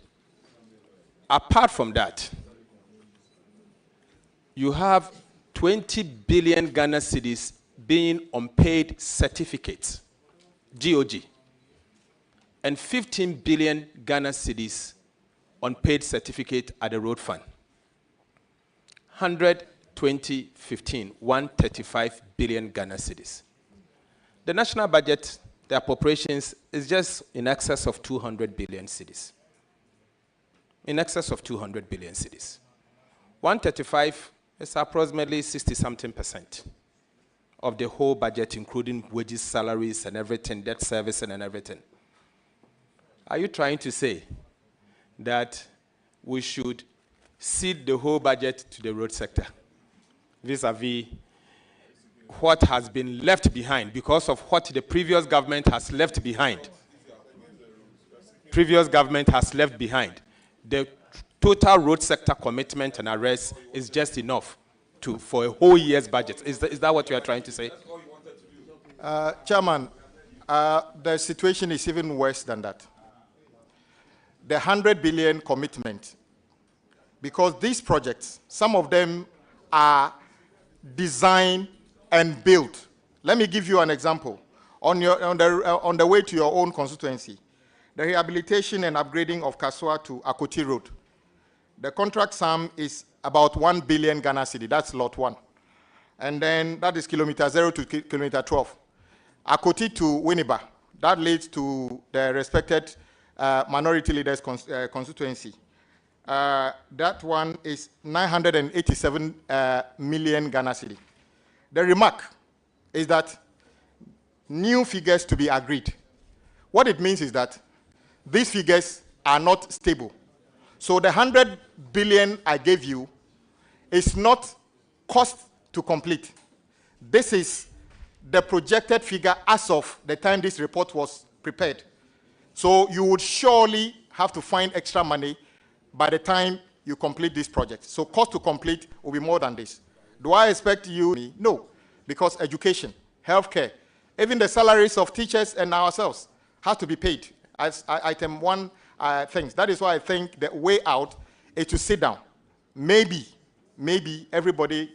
apart from that, you have 20 billion Ghana cedis being unpaid certificates, GOG, and 15 billion Ghana cedis unpaid certificate at the road fund. 100, 20, 15, 135 billion Ghana cedis. The national budget, the appropriations, is just in excess of 200 billion cedis. In excess of 200 billion cedis. 135 is approximately 60-something% of the whole budget, including wages, salaries, and everything, debt service, and everything. Are you trying to say that we should cede the whole budget to the road sector, vis-a-vis what has been left behind because of what the previous government has left behind? Previous government has left behind. The total road sector commitment and arrest is just enough for a whole year's budget. Is that what you are trying to say? Chairman, the situation is even worse than that. The 100 billion commitment, because these projects, some of them are designed and built. Let me give you an example. On the way to your own constituency, the rehabilitation and upgrading of Kasua to Akoti Road, the contract sum is about 1 billion Ghana cedi. That's lot 1. And then that is kilometer 0 to kilometer 12. Akoti to Winneba, that leads to the respected minority leaders constituency. That one is 987 million Ghana cedi. The remark is that new figures to be agreed. What it means is that these figures are not stable. So the 100 billion I gave you is not cost to complete. This is the projected figure as of the time this report was prepared. So you would surely have to find extra money by the time you complete this project. So cost to complete will be more than this. Do I expect you? No, because education, healthcare, even the salaries of teachers and ourselves have to be paid as item 1 things. That is why I think the way out is to sit down. Maybe everybody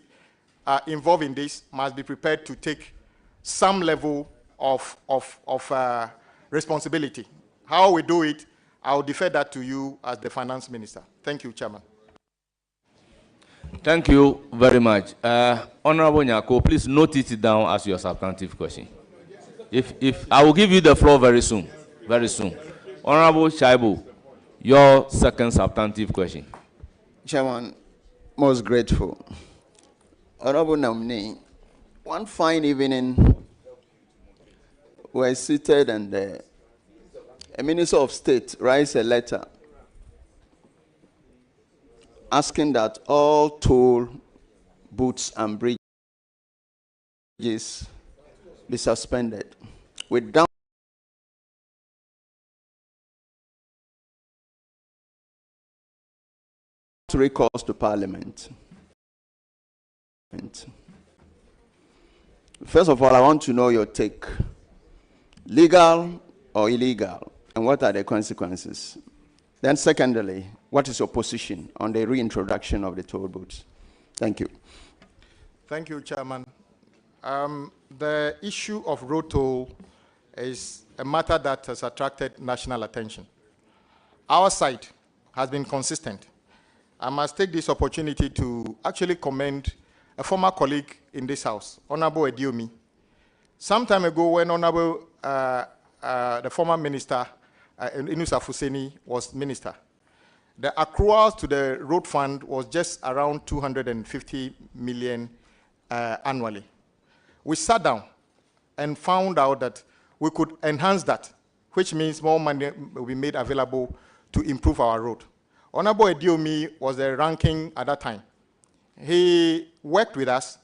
involved in this must be prepared to take some level of responsibility. How we do it, I'll defer that to you as the finance minister. Thank you, Chairman. Thank you very much. Honorable Nyako, please note it down as your substantive question. If I will give you the floor very soon. Very soon. Honorable Shaibu, your second substantive question. Chairman, most grateful. Honorable nominee, one fine evening, we're seated and a Minister of State writes a letter asking that all toll booths and bridges be suspended without recourse to Parliament. First of all, I want to know your take. Legal or illegal, and what are the consequences? Then secondly, what is your position on the reintroduction of the toll booths? Thank you. Thank you, Chairman. The issue of road toll is a matter that has attracted national attention. Our side has been consistent. I must take this opportunity to actually commend a former colleague in this house, Honorable Ediomi. Some time ago, when Honorable the former minister, Inusa Fuseni, was minister. The accruals to the road fund was just around 250 million annually. We sat down and found out that we could enhance that, which means more money will be made available to improve our road. Honorable Ediomi was the ranking at that time. He worked with us,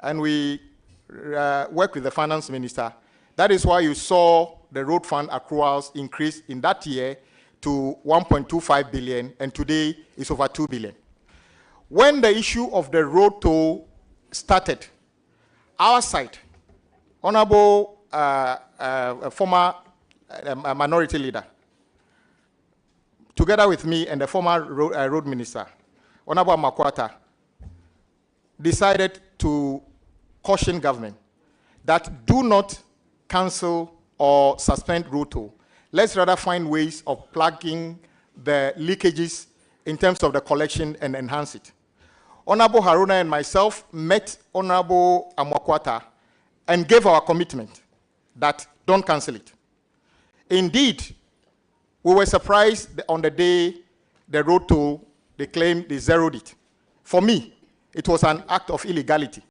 and we worked with the finance minister. That is why you saw the road fund accruals increase in that year to 1.25 billion, and today it's over 2 billion. When the issue of the road toll started, our side, Honorable former minority leader, together with me and the former road minister, Honorable Makwata, decided to caution government that do not cancel or suspend road toll. Let's rather find ways of plugging the leakages in terms of the collection and enhance it. Honorable Haruna and myself met Honorable Amakwata and gave our commitment that don't cancel it. Indeed, we were surprised on the day the road toll, they claimed they zeroed it. For me, it was an act of illegality.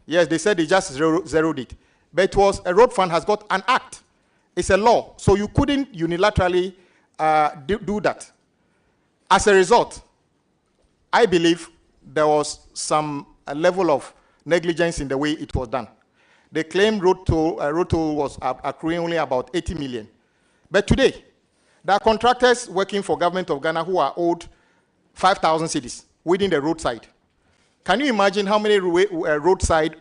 Yes, they said they just zeroed it. But it was, a road fund has got an act. It's a law. So you couldn't unilaterally do that. As a result, I believe there was some level of negligence in the way it was done. They claimed road toll was accruing only about 80 million. But today, there are contractors working for government of Ghana who are owed 5,000 cedis within the roadside. Can you imagine how many roadside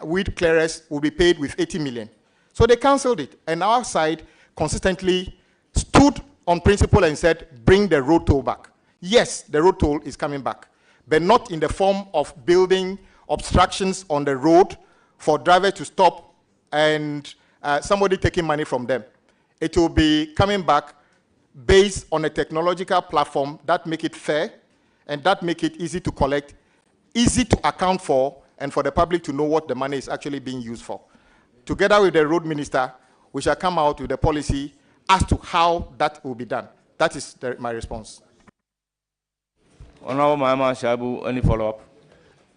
weed clearers will be paid with 80 million? So they cancelled it. And our side consistently stood on principle and said, bring the road toll back. Yes, the road toll is coming back, but not in the form of building obstructions on the road for drivers to stop and somebody taking money from them. It will be coming back based on a technological platform that make it fair and that make it easy to collect, easy to account for, and for the public to know what the money is actually being used for. Together with the road minister, we shall come out with a policy as to how that will be done. That is my response. Honorable Mahama Shabu, any follow-up?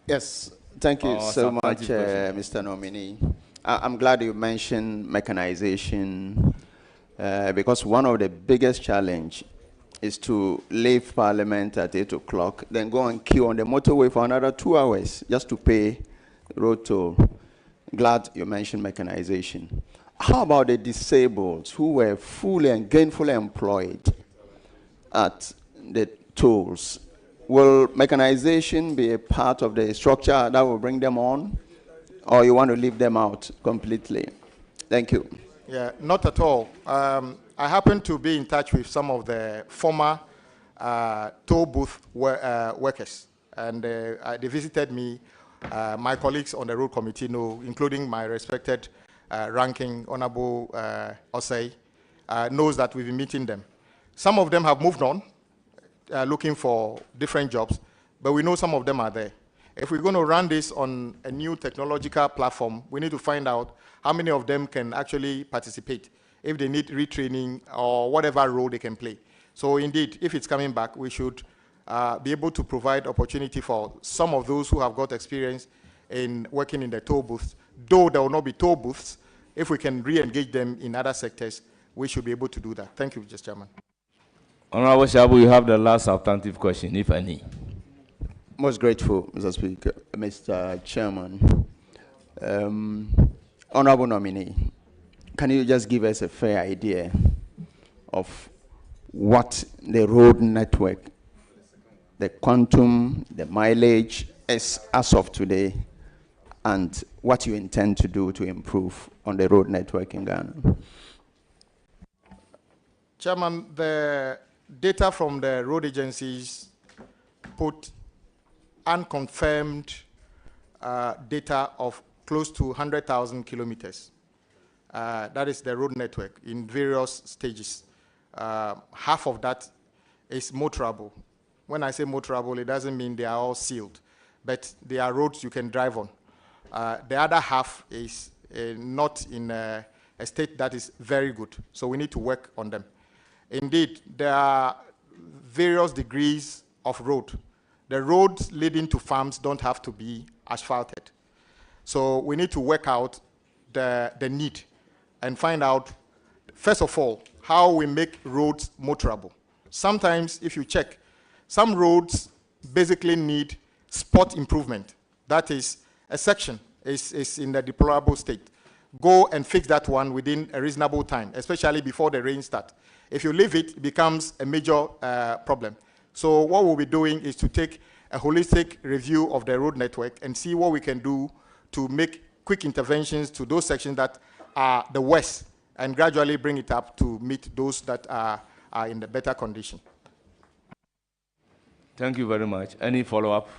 Yes, thank you so much, Mr. Nominee. I'm glad you mentioned mechanization, because one of the biggest challenge is to leave Parliament at 8 o'clock, then go and queue on the motorway for another 2 hours just to pay road toll. Glad you mentioned mechanization. How about the disabled who were fully and gainfully employed at the tolls? Will mechanization be a part of the structure that will bring them on, or you want to leave them out completely? Thank you. Yeah, not at all. I happen to be in touch with some of the former toll booth workers, and they visited me. My colleagues on the road committee know, including my respected ranking Honorable Osei, knows that we've been meeting them. Some of them have moved on, looking for different jobs, but we know some of them are there. If we're going to run this on a new technological platform, we need to find out how many of them can actually participate, if they need retraining or whatever role they can play. So indeed, if it's coming back, we should be able to provide opportunity for some of those who have got experience in working in the toll booths. Though there will not be toll booths, if we can re-engage them in other sectors, we should be able to do that. Thank you, Mr. Chairman. Honorable Shabu, you have the last substantive question, if any. Most grateful, Mr. Speaker, Mr. Chairman. Honorable Nominee, can you just give us a fair idea of what the road network, the quantum, the mileage is as of today, and what you intend to do to improve on the road network in Ghana? Chairman, the data from the road agencies put unconfirmed data of close to 100,000 kilometers. That is the road network in various stages. Half of that is motorable. When I say motorable, it doesn't mean they are all sealed, but they are roads you can drive on. The other half is not in a state that is very good. So we need to work on them. Indeed, there are various degrees of road. The roads leading to farms don't have to be asphalted. So we need to work out the need and find out, first of all, how we make roads motorable. Sometimes, if you check, some roads basically need spot improvement. That is, a section is in a deplorable state. Go and fix that one within a reasonable time, especially before the rain starts. If you leave it, it becomes a major problem. So what we'll be doing is to take a holistic review of the road network and see what we can do to make quick interventions to those sections that are the worst and gradually bring it up to meet those that are in the better condition. Thank you very much. Any follow-up?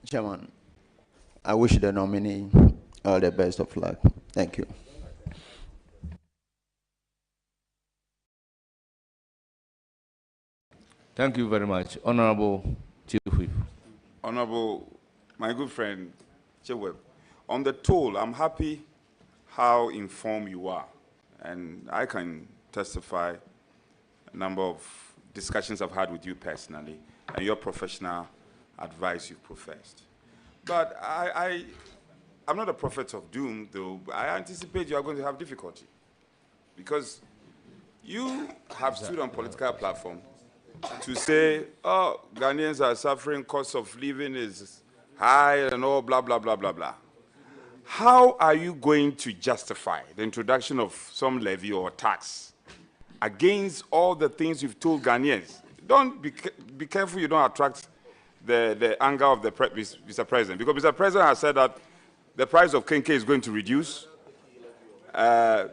Chairman, I wish the nominee all the best of luck. Thank you. Thank you very much. Honorable Chief Whip. Honorable, my good friend, Chief Whip, on the toll, I'm happy how informed you are. And I can testify a number of discussions I've had with you personally and your professional advice you've professed. But I'm not a prophet of doom, though. I anticipate you are going to have difficulty because you have stood on political platform to say, oh, Ghanaians are suffering, cost of living is high and all, blah, blah, blah, blah, blah. How are you going to justify the introduction of some levy or tax against all the things you've told Ghanaians? Don't be careful you don't attract the anger of the Mr. President, because Mr. President has said that the price of Kenke is going to reduce. The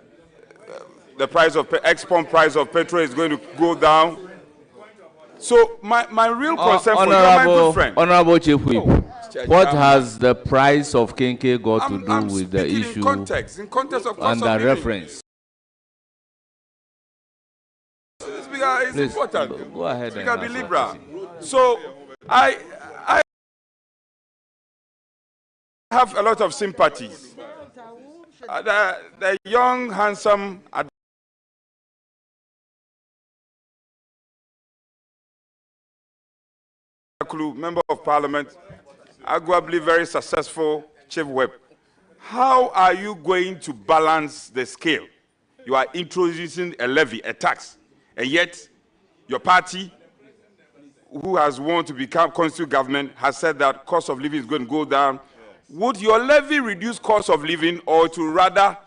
price of export price of petrol is going to go down. So my real concern for you, my good friend. Honorable Chief Whip, what has the price of Kenke got to do with the issue in context of cost under of living. reference? Speaker, it's Please, important. go ahead. Speaker, be liberal. So I have a lot of sympathies. The young, handsome member of parliament, arguably very successful Chief Whip. How are you going to balance the scale? You are introducing a levy, a tax, and yet your party, who has won to become constitutional government, has said that cost of living is going to go down. Would your levy reduce cost of living or to rather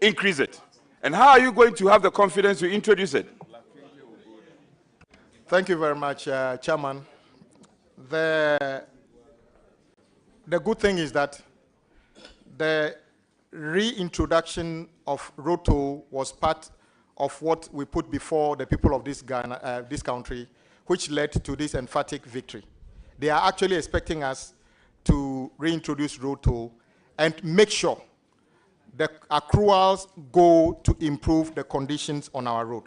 increase it? And how are you going to have the confidence to introduce it? Thank you very much, Chairman. The good thing is that the reintroduction of road toll was part of what we put before the people of this country, which led to this emphatic victory. They are actually expecting us to reintroduce road toll and make sure the accruals go to improve the conditions on our road.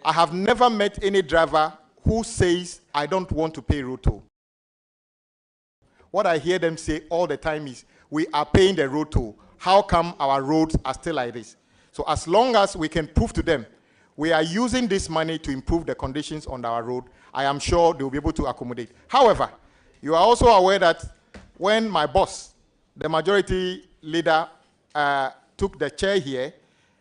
I have never met any driver who says, I don't want to pay road toll. What I hear them say all the time is, we are paying the road toll. How come our roads are still like this? So as long as we can prove to them we are using this money to improve the conditions on our road, I am sure they will be able to accommodate. However, you are also aware that when my boss, the majority leader, took the chair here,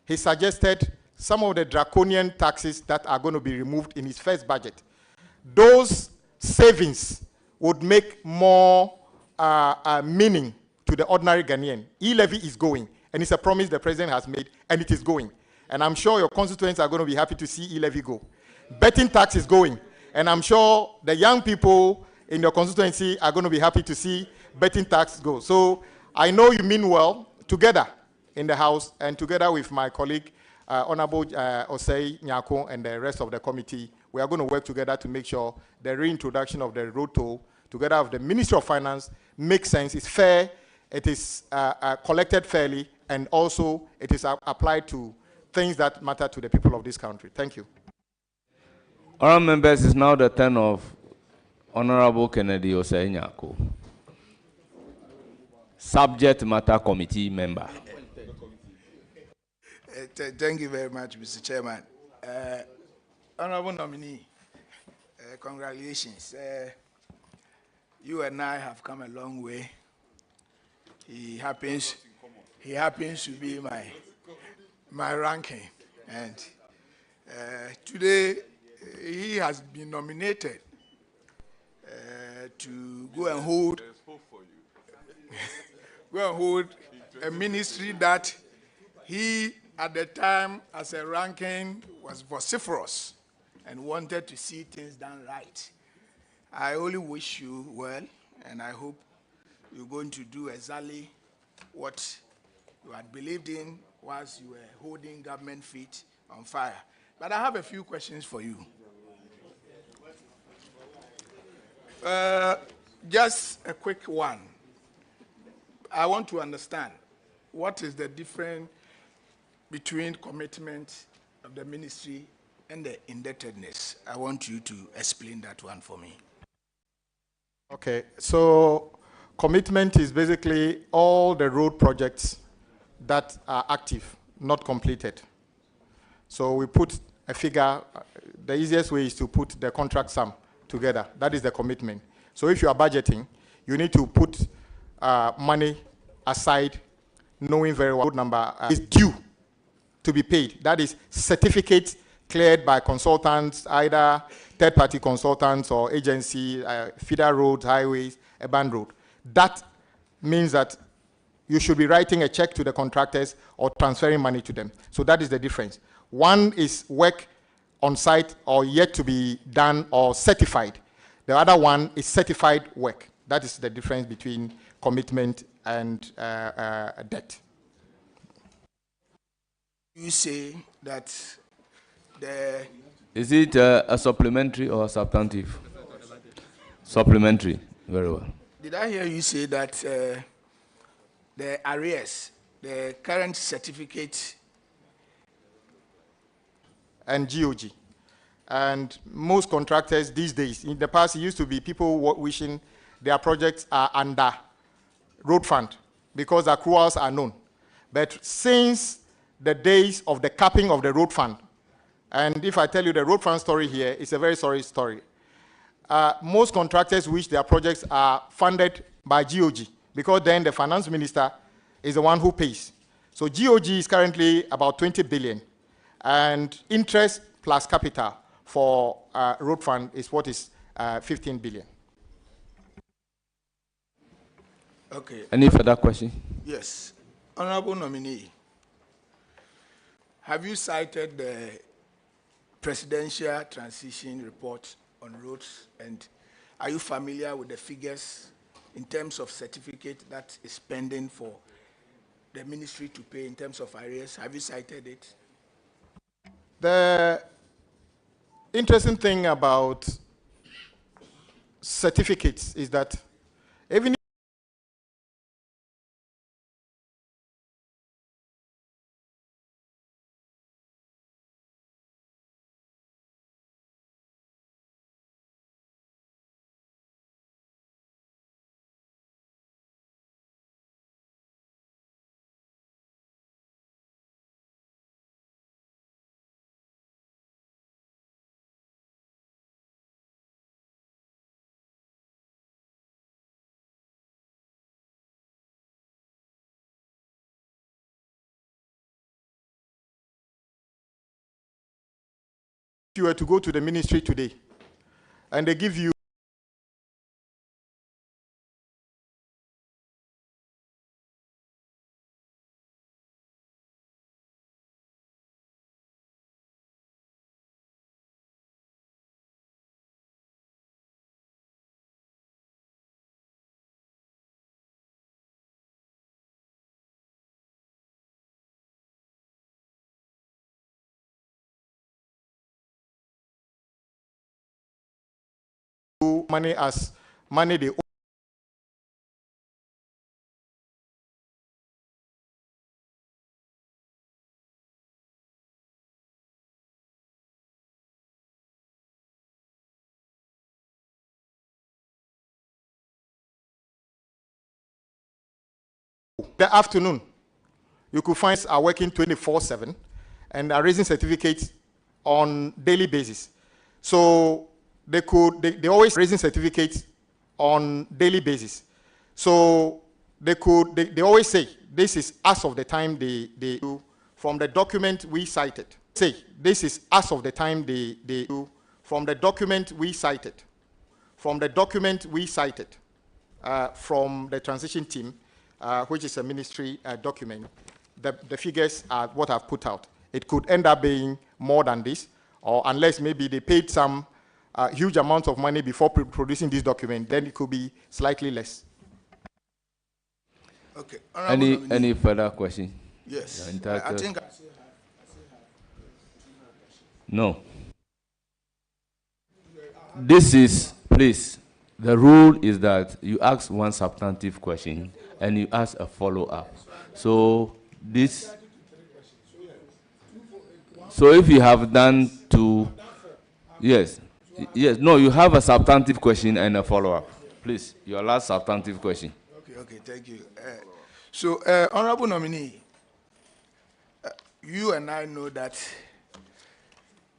he suggested some of the draconian taxes that are going to be removed in his first budget. Those savings would make more meaning to the ordinary Ghanaian. E-levy is going, and it's a promise the president has made, and it is going. And I'm sure your constituents are going to be happy to see e-levy go. Betting tax is going, and I'm sure the young people in your constituency are going to be happy to see betting tax go. So I know you mean well. Together in the House and together with my colleague, Honorable Osei Nyako, and the rest of the committee, we are going to work together to make sure the reintroduction of the road toll, together with the Ministry of Finance, makes sense, it's fair, it is collected fairly, and also it is applied to things that matter to the people of this country. Thank you. Honourable members, it's now the turn of Honourable Kennedy Osei Nyako, Subject Matter Committee member. Thank you very much, Mr. Chairman. Honorable nominee, congratulations. You and I have come a long way. He happens to be my ranking, and today he has been nominated to go and hold a ministry that he, at the time, as a ranking, was vociferous and wanted to see things done right. I only wish you well, and I hope you're going to do exactly what you had believed in whilst you were holding government feet on fire. But I have a few questions for you. Just a quick one. I want to understand what is the difference between commitment of the ministry and the indebtedness. I want you to explain that one for me. Okay, so commitment is basically all the road projects that are active, not completed. So we put a figure, the easiest way is to put the contract sum together. That is the commitment. So if you are budgeting, you need to put money aside, knowing very well what number is due to be paid. That is certificates cleared by consultants, either third-party consultants or agency, feeder roads, highways, urban road. That means that you should be writing a check to the contractors or transferring money to them. So that is the difference. One is work on site or yet to be done or certified. The other one is certified work. That is the difference between commitment and debt. You say that Is it a supplementary or a substantive? Supplementary. Very well. Did I hear you say that the arrears, the current certificate, and GOG. And most contractors these days, in the past, it used to be people wishing their projects are under road fund because accruals are known. But since the days of the capping of the road fund, and if I tell you the road fund story here, it's a very sorry story. Most contractors wish their projects are funded by GOG because then the finance minister is the one who pays. So GOG is currently about 20 billion. And interest plus capital for road fund is what is 15 billion. Okay. Any further question? Yes. Honorable nominee, have you cited the presidential transition report on roads, and are you familiar with the figures in terms of certificate that is pending for the ministry to pay in terms of arrears? Have you cited it? The interesting thing about certificates is that even you were to go to the ministry today and they give you money as money they owe. The afternoon, you could find are working 24/7 and are raising certificates on daily basis. So they always raising certificates on daily basis. So they always say, this is as of the time they do from the document we cited. Say, this is as of the time they do from the document we cited. From the document we cited from the transition team, which is a ministry document, the figures are what I've put out. It could end up being more than this, or unless maybe they paid some huge amounts of money before producing this document, then it could be slightly less. Okay. Any further question? Yes. I think. No. This is, please, the rule is that you ask one substantive question and you ask a follow-up. So this, so if you have done two, yes, no, you have a substantive question and a follow-up. Please, your last substantive question. Okay, thank you. Honorable nominee, you and I know that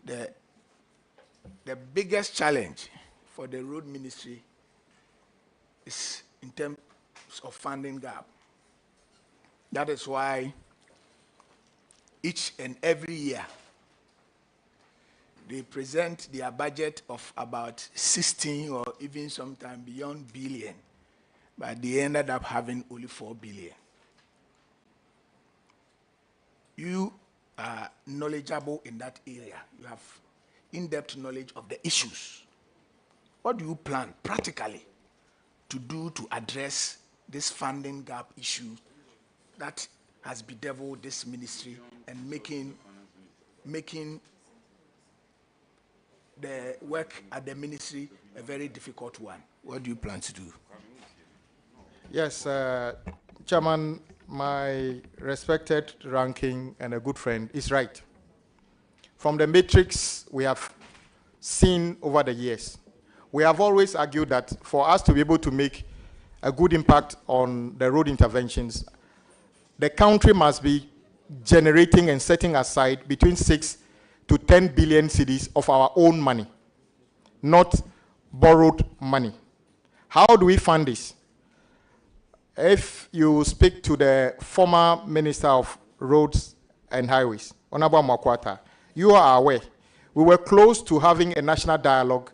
the biggest challenge for the road ministry is in terms of funding gap. That is why each and every year they present their budget of about 16 or even sometimes beyond billion, but they ended up having only 4 billion. You are knowledgeable in that area. You have in-depth knowledge of the issues. What do you plan practically to do to address this funding gap issue that has bedeviled this ministry and making the work at the ministry a very difficult one? What do you plan to do? Yes, Chairman, my respected ranking and a good friend is right. From the matrix we have seen over the years, we have always argued that for us to be able to make a good impact on the road interventions, the country must be generating and setting aside between 6 to 10 billion cedis of our own money, not borrowed money. How do we fund this? If you speak to the former Minister of Roads and Highways, Honorable Makwata, you are aware, we were close to having a national dialogue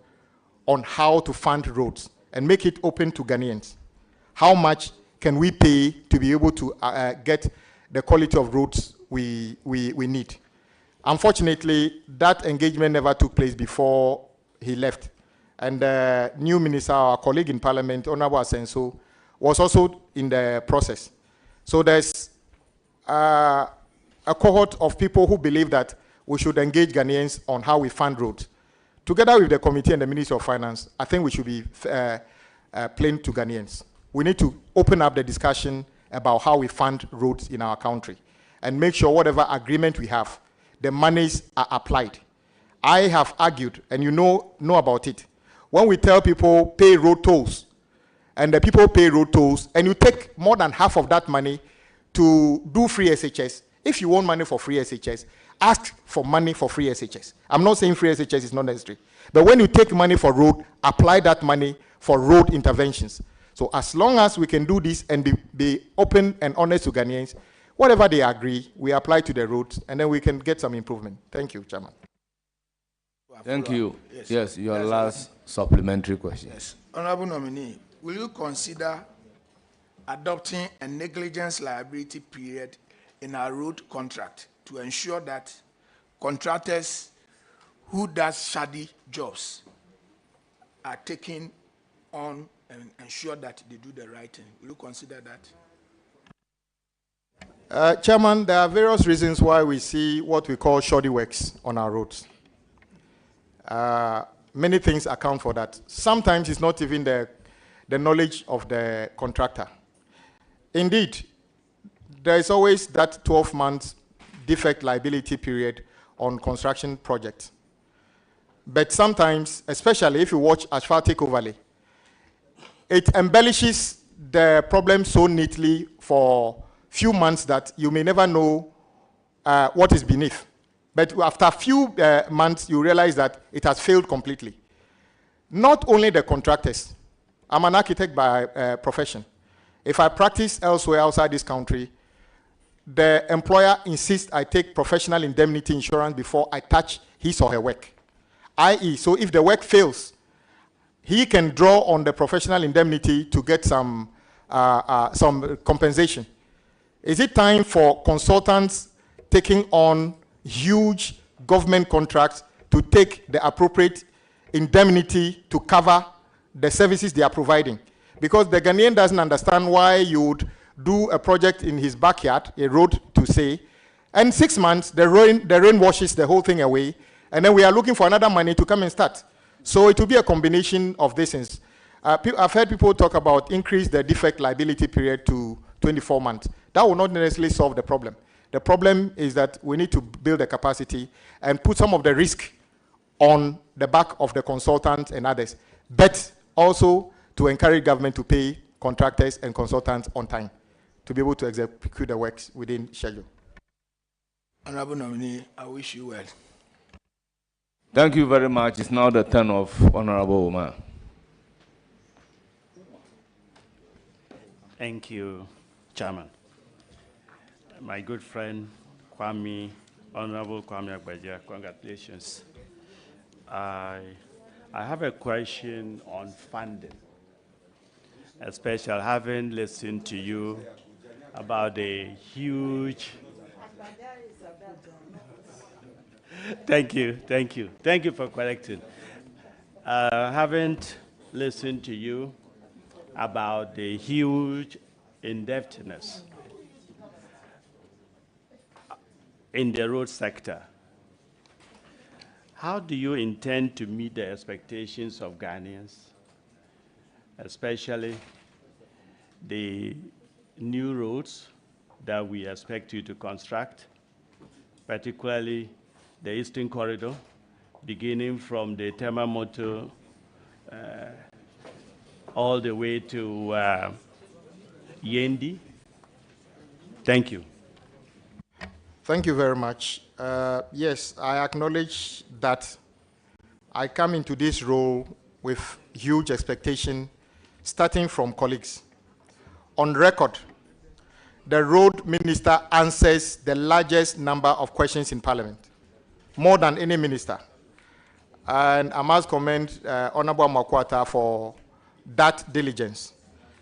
on how to fund roads and make it open to Ghanaians. How much can we pay to be able to get the quality of roads we need? Unfortunately, that engagement never took place before he left. And the new minister, our colleague in Parliament, Honorable Asenso, was also in the process. So there's a cohort of people who believe that we should engage Ghanaians on how we fund roads. Together with the committee and the Ministry of Finance, I think we should be plain to Ghanaians. We need to open up the discussion about how we fund roads in our country and make sure whatever agreement we have, the monies are applied. I have argued, and you know about it. When we tell people pay road tolls, and the people pay road tolls, and you take more than half of that money to do free SHS. If you want money for free SHS, ask for money for free SHS. I'm not saying free SHS is not necessary. But when you take money for road, apply that money for road interventions. So as long as we can do this and be open and honest to Ghanaians, whatever they agree, we apply to the roads, and then we can get some improvement. Thank you, Chairman. Thank you. Yes, your last supplementary question. Yes. Honorable nominee, will you consider adopting a negligence liability period in our road contract to ensure that contractors who does shoddy jobs are taken on and ensure that they do the right thing? Will you consider that? Chairman, there are various reasons why we see what we call shoddy works on our roads. Many things account for that. Sometimes it's not even the knowledge of the contractor. Indeed, there is always that 12-month defect liability period on construction projects. But sometimes, especially if you watch asphaltic overlay, it embellishes the problem so neatly for few months that you may never know what is beneath. But after a few months, you realize that it has failed completely. Not only the contractors. I'm an architect by profession. If I practice elsewhere outside this country, the employer insists I take professional indemnity insurance before I touch his or her work. I.e., so if the work fails, he can draw on the professional indemnity to get some compensation. Is it time for consultants taking on huge government contracts to take the appropriate indemnity to cover the services they are providing? Because the Ghanaian doesn't understand why you would do a project in his backyard, a road to say, and 6 months, the rain washes the whole thing away, and then we are looking for another money to come and start. So it will be a combination of these things. I've heard people talk about increase the defect liability period to 24 months. That will not necessarily solve the problem. The problem is that we need to build a capacity and put some of the risk on the back of the consultants and others, but also to encourage government to pay contractors and consultants on time to be able to execute the works within schedule. Honorable nominee, I wish you well. Thank you very much. It's now the turn of Honorable Omar. Thank you, Chairman. My good friend, Kwame, Honorable Kwame Agbaja, congratulations. I have a question on funding, especially having listened to you about the huge... Thank you for correcting. Having listened to you about the huge indebtedness in the road sector, how do you intend to meet the expectations of Ghanaians, especially the new roads that we expect you to construct, particularly the Eastern Corridor, beginning from the Temamoto all the way to Yendi? Thank you. Thank you very much. Yes, I acknowledge that I come into this role with huge expectation, starting from colleagues. On record, the road minister answers the largest number of questions in Parliament, more than any minister. And I must commend Honorable Makwata for that diligence.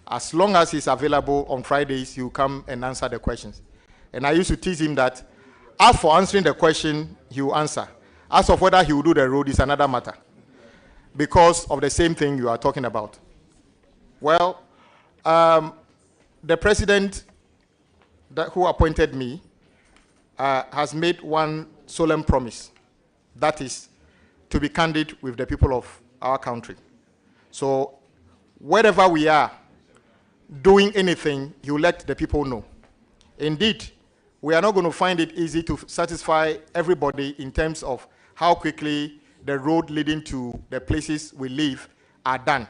As long as he's available on Fridays, he'll come and answer the questions. And I used to tease him that as for answering the question, he will answer. As of whether he will do the road is another matter, because of the same thing you are talking about. Well, the president who appointed me has made one solemn promise, that is to be candid with the people of our country. So wherever we are doing anything, he will let the people know. Indeed, we are not going to find it easy to satisfy everybody in terms of how quickly the road leading to the places we live are done.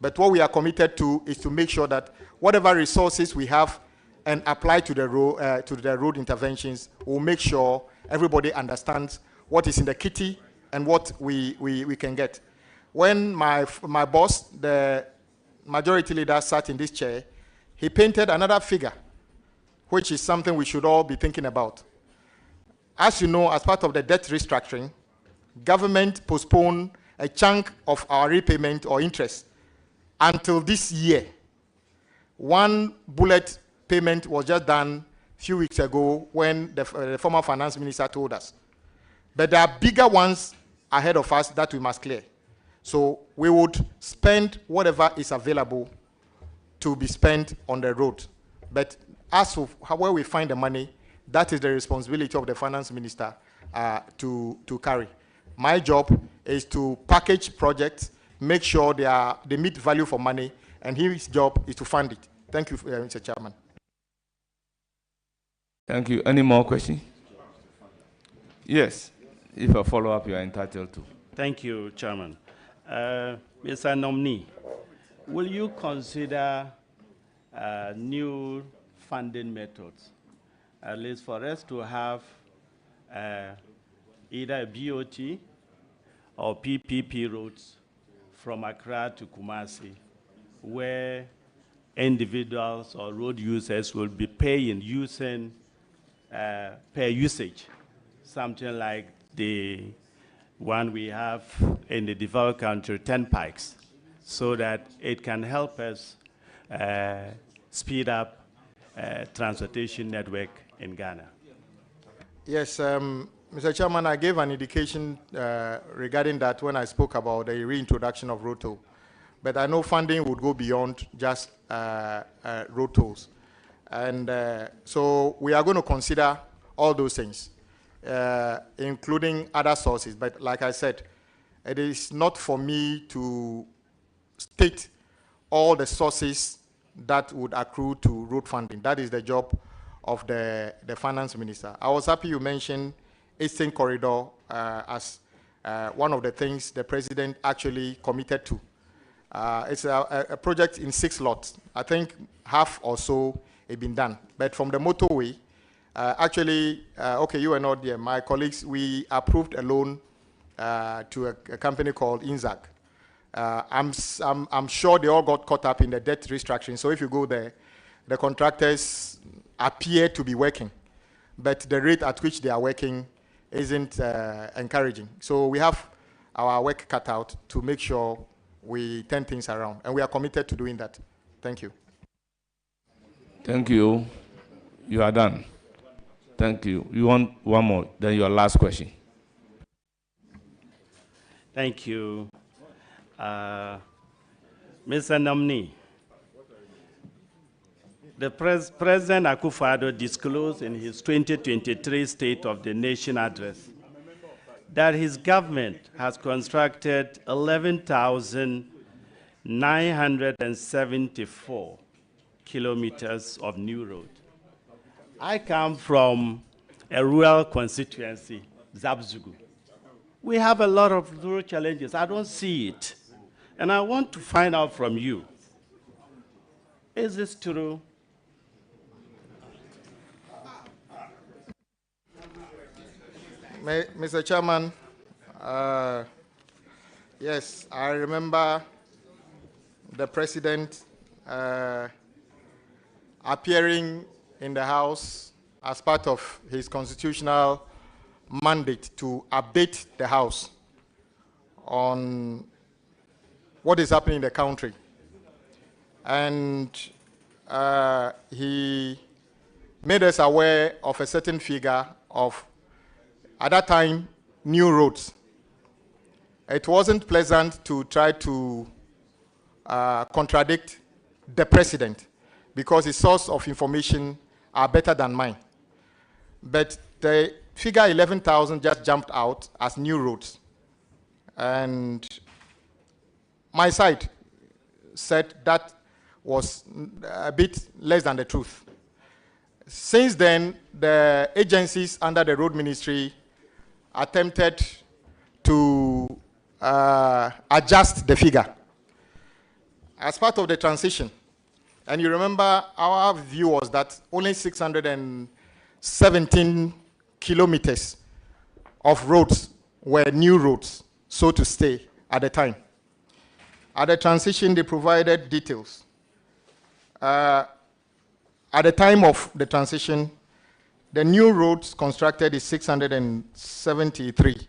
But what we are committed to is to make sure that whatever resources we have and apply to the road interventions, we'll make sure everybody understands what is in the kitty and what we can get. When my boss, the majority leader, sat in this chair, he painted another figure, which is something we should all be thinking about. As you know, as part of the debt restructuring, government postponed a chunk of our repayment or interest until this year. One bullet payment was just done a few weeks ago when the former finance minister told us. But there are bigger ones ahead of us that we must clear. So we would spend whatever is available to be spent on the road. But as of where we find the money, that is the responsibility of the finance minister to carry. My job is to package projects, make sure they meet value for money, and his job is to fund it. Thank you, Mr. Chairman. Thank you. Any more questions? Yes. If a follow-up, you are entitled to. Thank you, Chairman. Mr. Nominee, will you consider new funding methods, at least for us to have either a BOT or PPP routes from Accra to Kumasi, where individuals or road users will be paying using per usage, something like the one we have in the developed country, 10 pikes, so that it can help us speed up transportation network in Ghana. Yes, Mr. Chairman, I gave an indication regarding that when I spoke about the reintroduction of road toll. But I know funding would go beyond just road tolls. And so we are going to consider all those things, including other sources. But like I said, it is not for me to state all the sources that would accrue to road funding. That is the job of the finance minister. I was happy you mentioned Eastern Corridor as one of the things the president actually committed to. It's a project in 6 lots. I think half or so have been done. But from the motorway, actually, okay, you were not there. My colleagues, we approved a loan to a company called INZAC. I'm sure they all got caught up in the debt restructuring. So if you go there, the contractors appear to be working, but the rate at which they are working isn't encouraging. So we have our work cut out to make sure we turn things around, and we are committed to doing that. Thank you. Thank you. You are done. Thank you. You want one more, then your last question. Thank you. Mr. Nomni, the President Akufo-Addo disclosed in his 2023 State of the Nation address that his government has constructed 11,974 kilometers of new road. I come from a rural constituency, Zabzugu. We have a lot of rural challenges. I don't see it. And I want to find out from you, is this true? Mr. Chairman, yes, I remember the President appearing in the House as part of his constitutional mandate to update the House on what is happening in the country. And he made us aware of a certain figure of, at that time, new roads. It wasn't pleasant to try to contradict the president because his source of information are better than mine. But the figure 11,000 just jumped out as new roads. And my side said that was a bit less than the truth. Since then, the agencies under the road ministry attempted to adjust the figure as part of the transition. And you remember our view was that only 617 kilometers of roads were new roads, so to say, at the time. At the transition, they provided details. At the time of the transition, the new roads constructed is 673,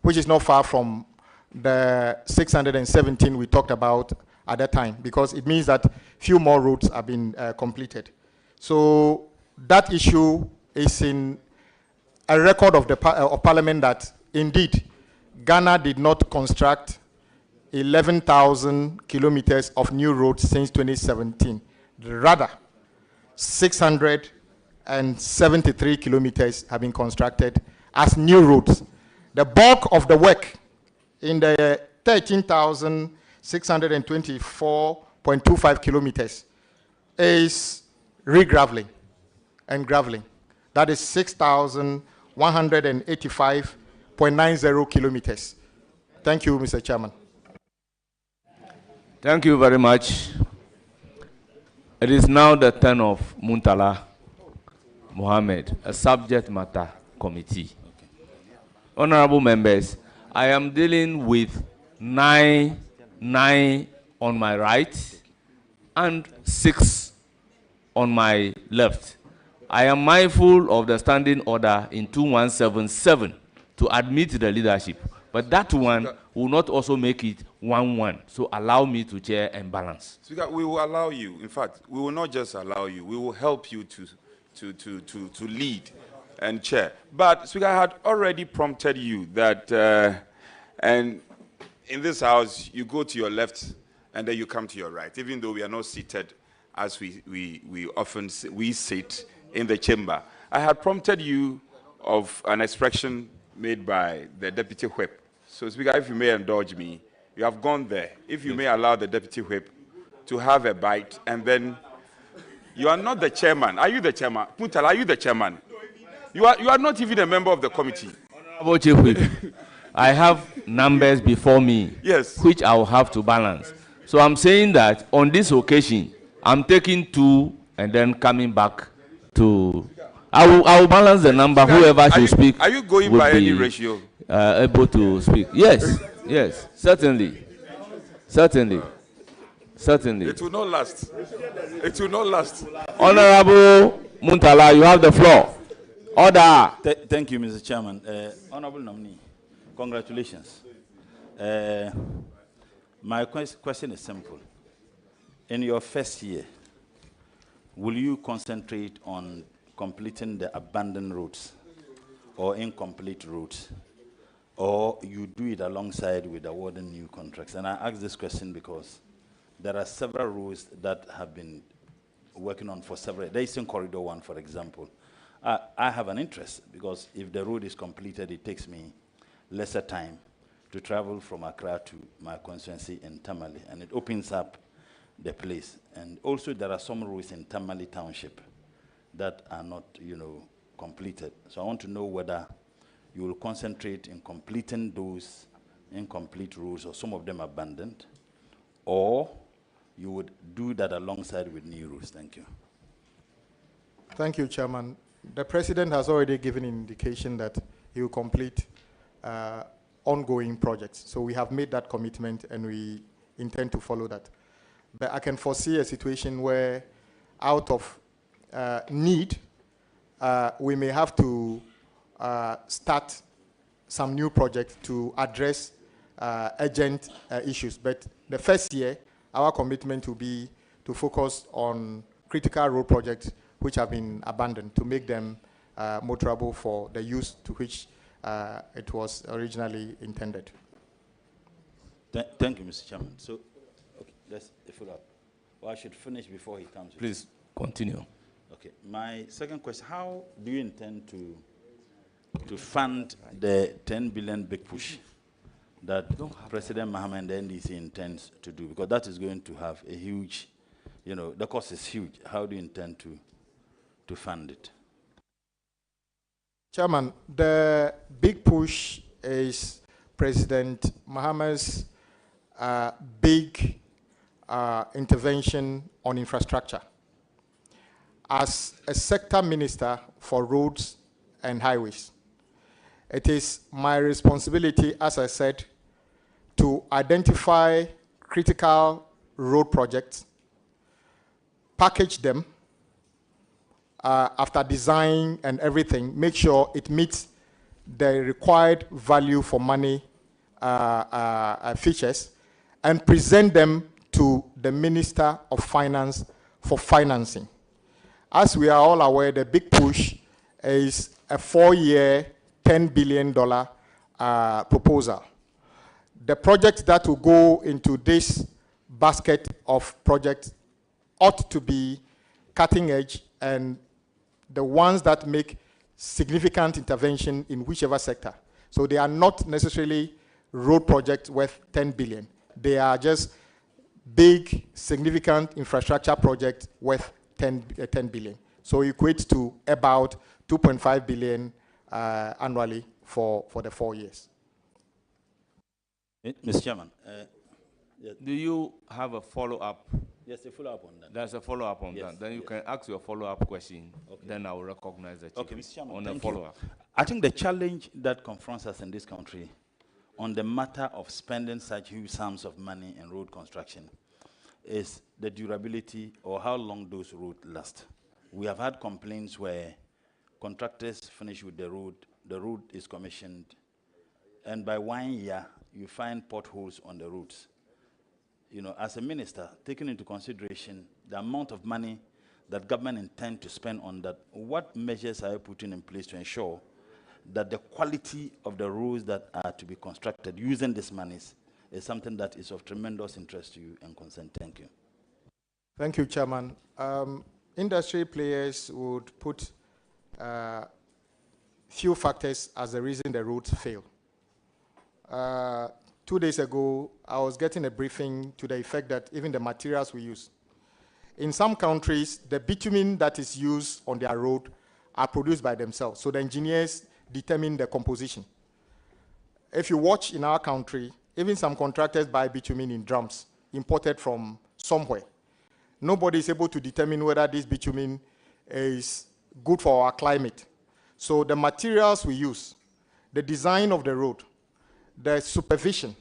which is not far from the 617 we talked about at that time, because it means that few more roads have been completed. So that issue is in a record of the of Parliament that indeed Ghana did not construct 11,000 kilometers of new roads since 2017. Rather, 673 kilometers have been constructed as new roads. The bulk of the work in the 13,624.25 kilometers is re-graveling and graveling. That is 6,185.90 kilometers. Thank you, Mr. Chairman. Thank you very much. It is now the turn of Muntala Mohammed, a subject matter committee. Honorable members, I am dealing with 9 on my right and 6 on my left. I am mindful of the standing order in 2177 to admit the leadership, but that one will not also make it 1-1. So allow me to chair and balance. Speaker, we will allow you. In fact, we will not just allow you. We will help you to lead and chair. But Speaker, I had already prompted you that, and in this house, you go to your left and then you come to your right, even though we are not seated as we often sit in the chamber. I had prompted you of an expression made by the Deputy Whip. So, Speaker, if you may indulge me, you have gone there. If you may allow the Deputy Whip to have a bite, and then you are not the chairman. Are you the chairman? Puntal, are you the chairman? You are not even a member of the committee. Honorable Chief Whip, I have numbers before me, yes, which I will have to balance. So I'm saying that on this occasion, I'm taking 2 and then coming back to. I will balance the number. Whoever should speak. Are you going by any ratio? Able to speak? Yes, yes, certainly, certainly, certainly. It will not last. It will not last. Honorable Muntala, you have the floor. Order. Thank you, Mr. Chairman. Honorable nominee, congratulations. My question is simple. In your first year, will you concentrate on completing the abandoned roads or incomplete roads, or you do it alongside with awarding new contracts? And I ask this question because there are several roads that have been working on for several. The Eastern Corridor one, for example. I have an interest because if the road is completed, it takes me lesser time to travel from Accra to my constituency in Tamale, and it opens up the place. And also there are some roads in Tamale Township that are not, completed. So I want to know whether you will concentrate in completing those incomplete roads, or some of them abandoned, or you would do that alongside with new roads. Thank you. Thank you, Chairman. The President has already given an indication that he will complete ongoing projects. So we have made that commitment and we intend to follow that. But I can foresee a situation where out of need, we may have to start some new projects to address urgent issues. But the first year, our commitment will be to focus on critical road projects which have been abandoned, to make them motorable for the use to which it was originally intended. Thank you, Mr. Chairman. So, okay, let's follow up. Well, I should finish before he comes. Please continue. Okay. My second question: how do you intend to fund the 10 billion big push that President Mohammed and the NDC intends to do? Because that is going to have a huge, the cost is huge. How do you intend to fund it? Chairman, the big push is President Mohammed's big intervention on infrastructure. As a sector minister for roads and highways, it is my responsibility, as I said, to identify critical road projects, package them, after design and everything, make sure it meets the required value for money features, and present them to the Minister of Finance for financing. As we are all aware, the big push is a 4-year, $10 billion proposal. The projects that will go into this basket of projects ought to be cutting edge and the ones that make significant intervention in whichever sector. So they are not necessarily road projects worth 10 billion. They are just big, significant infrastructure projects worth 10 billion. So equates to about 2.5 billion annually for the 4 years. Mr. Chairman. Do you have a follow-up There's a follow-up on that. There's a follow-up on that. Then you can ask your follow-up question. Okay. Then I will recognize the chief. Okay, Mr. Chairman, on the follow-up. I think the challenge that confronts us in this country on the matter of spending such huge sums of money in road construction is the durability or how long those roads last. We have had complaints where contractors finish with the road is commissioned, and by 1 year, you find potholes on the roads. You know, as a minister, taking into consideration the amount of money that government intend to spend on that, what measures are you putting in place to ensure that the quality of the roads that are to be constructed using these monies is something that is of tremendous interest to you and concern? Thank you. Thank you, Chairman. Industry players would put few factors as the reason the roads fail. 2 days ago, I was getting a briefing to the effect that even the materials we use. In some countries, the bitumen that is used on their road are produced by themselves. So the engineers determine the composition. If you watch in our country, even some contractors buy bitumen in drums, imported from somewhere. Nobody is able to determine whether this bitumen is good for our climate. So the materials we use, the design of the road, the supervision.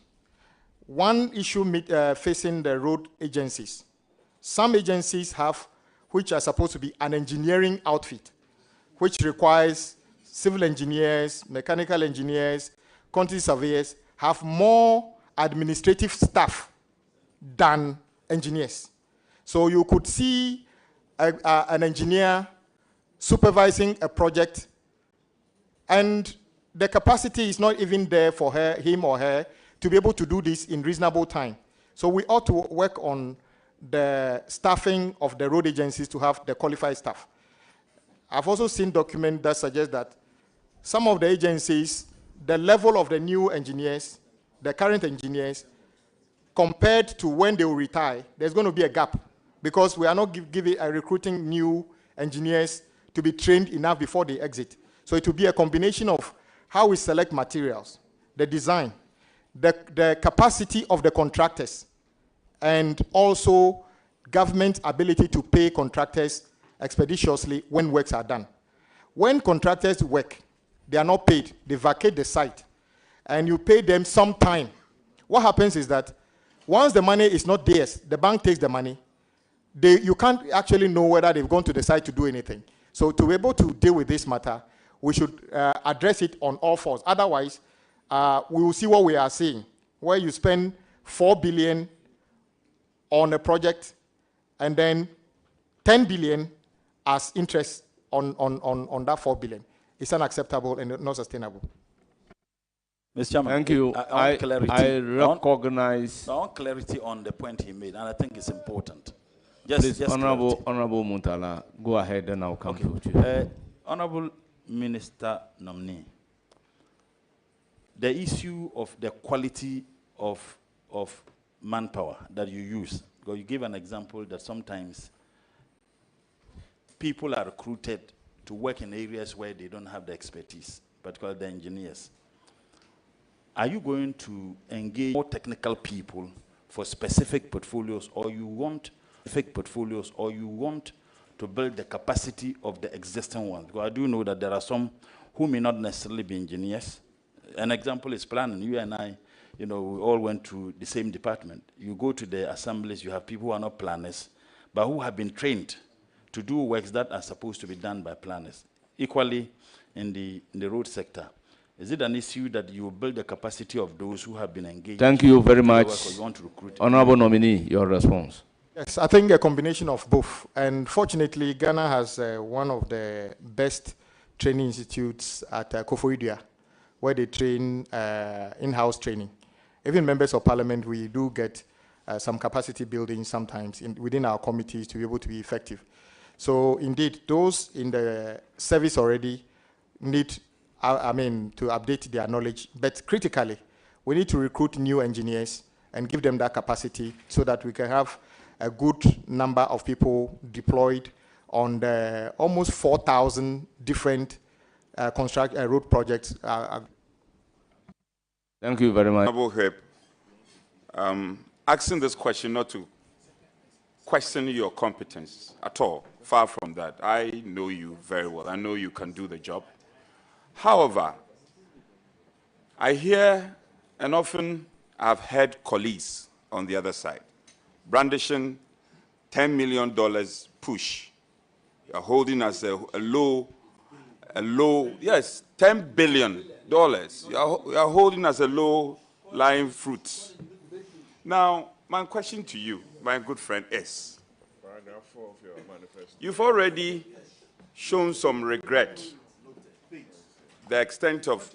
One issue facing the road agencies. Some agencies have, which are supposed to be an engineering outfit, which requires civil engineers, mechanical engineers, quantity surveyors, have more administrative staff than engineers. So you could see an engineer supervising a project, and the capacity is not even there for him or her to be able to do this in reasonable time. So we ought to work on the staffing of the road agencies to have the qualified staff. I've also seen documents that suggest that some of the agencies, the level of the new engineers, the current engineers, compared to when they will retire, there's going to be a gap because we are not recruiting new engineers to be trained enough before they exit. So it will be a combination of how we select materials, the design, the capacity of the contractors, and also government ability to pay contractors expeditiously when works are done. When contractors work, they are not paid. They vacate the site, and you pay them some time. What happens is that once the money is not theirs, the bank takes the money. You can't actually know whether they've gone to the site to do anything. So to be able to deal with this matter, we should address it on all fours. Otherwise, we will see what we are seeing, where you spend 4 billion on a project and then 10 billion as interest on that 4 billion. It's unacceptable and not sustainable. Mr. Chairman, thank you. I recognize. I want clarity on the point he made, and I think it's important. Please, Honorable Muntala, go ahead and I'll come to you. Honorable Minister nominee, the issue of the quality of manpower that you use, because you gave an example that sometimes people are recruited to work in areas where they don't have the expertise, particularly the engineers. Are you going to engage more technical people for specific portfolios, or you want specific portfolios, or you want to build the capacity of the existing ones? Because I do know that there are some who may not necessarily be engineers. An example is planning. You and I, you know, we all went to the same department. You go to the assemblies, you have people who are not planners, but who have been trained to do works that are supposed to be done by planners. Equally, in the road sector, is it an issue that you build the capacity of those who have been engaged? Thank you very much. You want to recruit? Honorable nominee, your response. Yes, I think a combination of both. And fortunately, Ghana has one of the best training institutes at Koforidua, where they train in-house training. Even members of parliament, we do get some capacity building sometimes within our committees to be able to be effective. So indeed, those in the service already need, to update their knowledge. But critically, we need to recruit new engineers and give them that capacity so that we can have a good number of people deployed on the almost 4,000 different road projects. Thank you very much. Honorable Hip, asking this question not to question your competence at all. Far from that. I know you very well. I know you can do the job. However, I hear, and often I've heard colleagues on the other side brandishing $10 million push. You're holding us a low, yes, $10 billion. You are holding us a low-lying fruit. Now, my question to you, my good friend, is, Paragraph 4 of your manifesto. You've already shown some regret, the extent of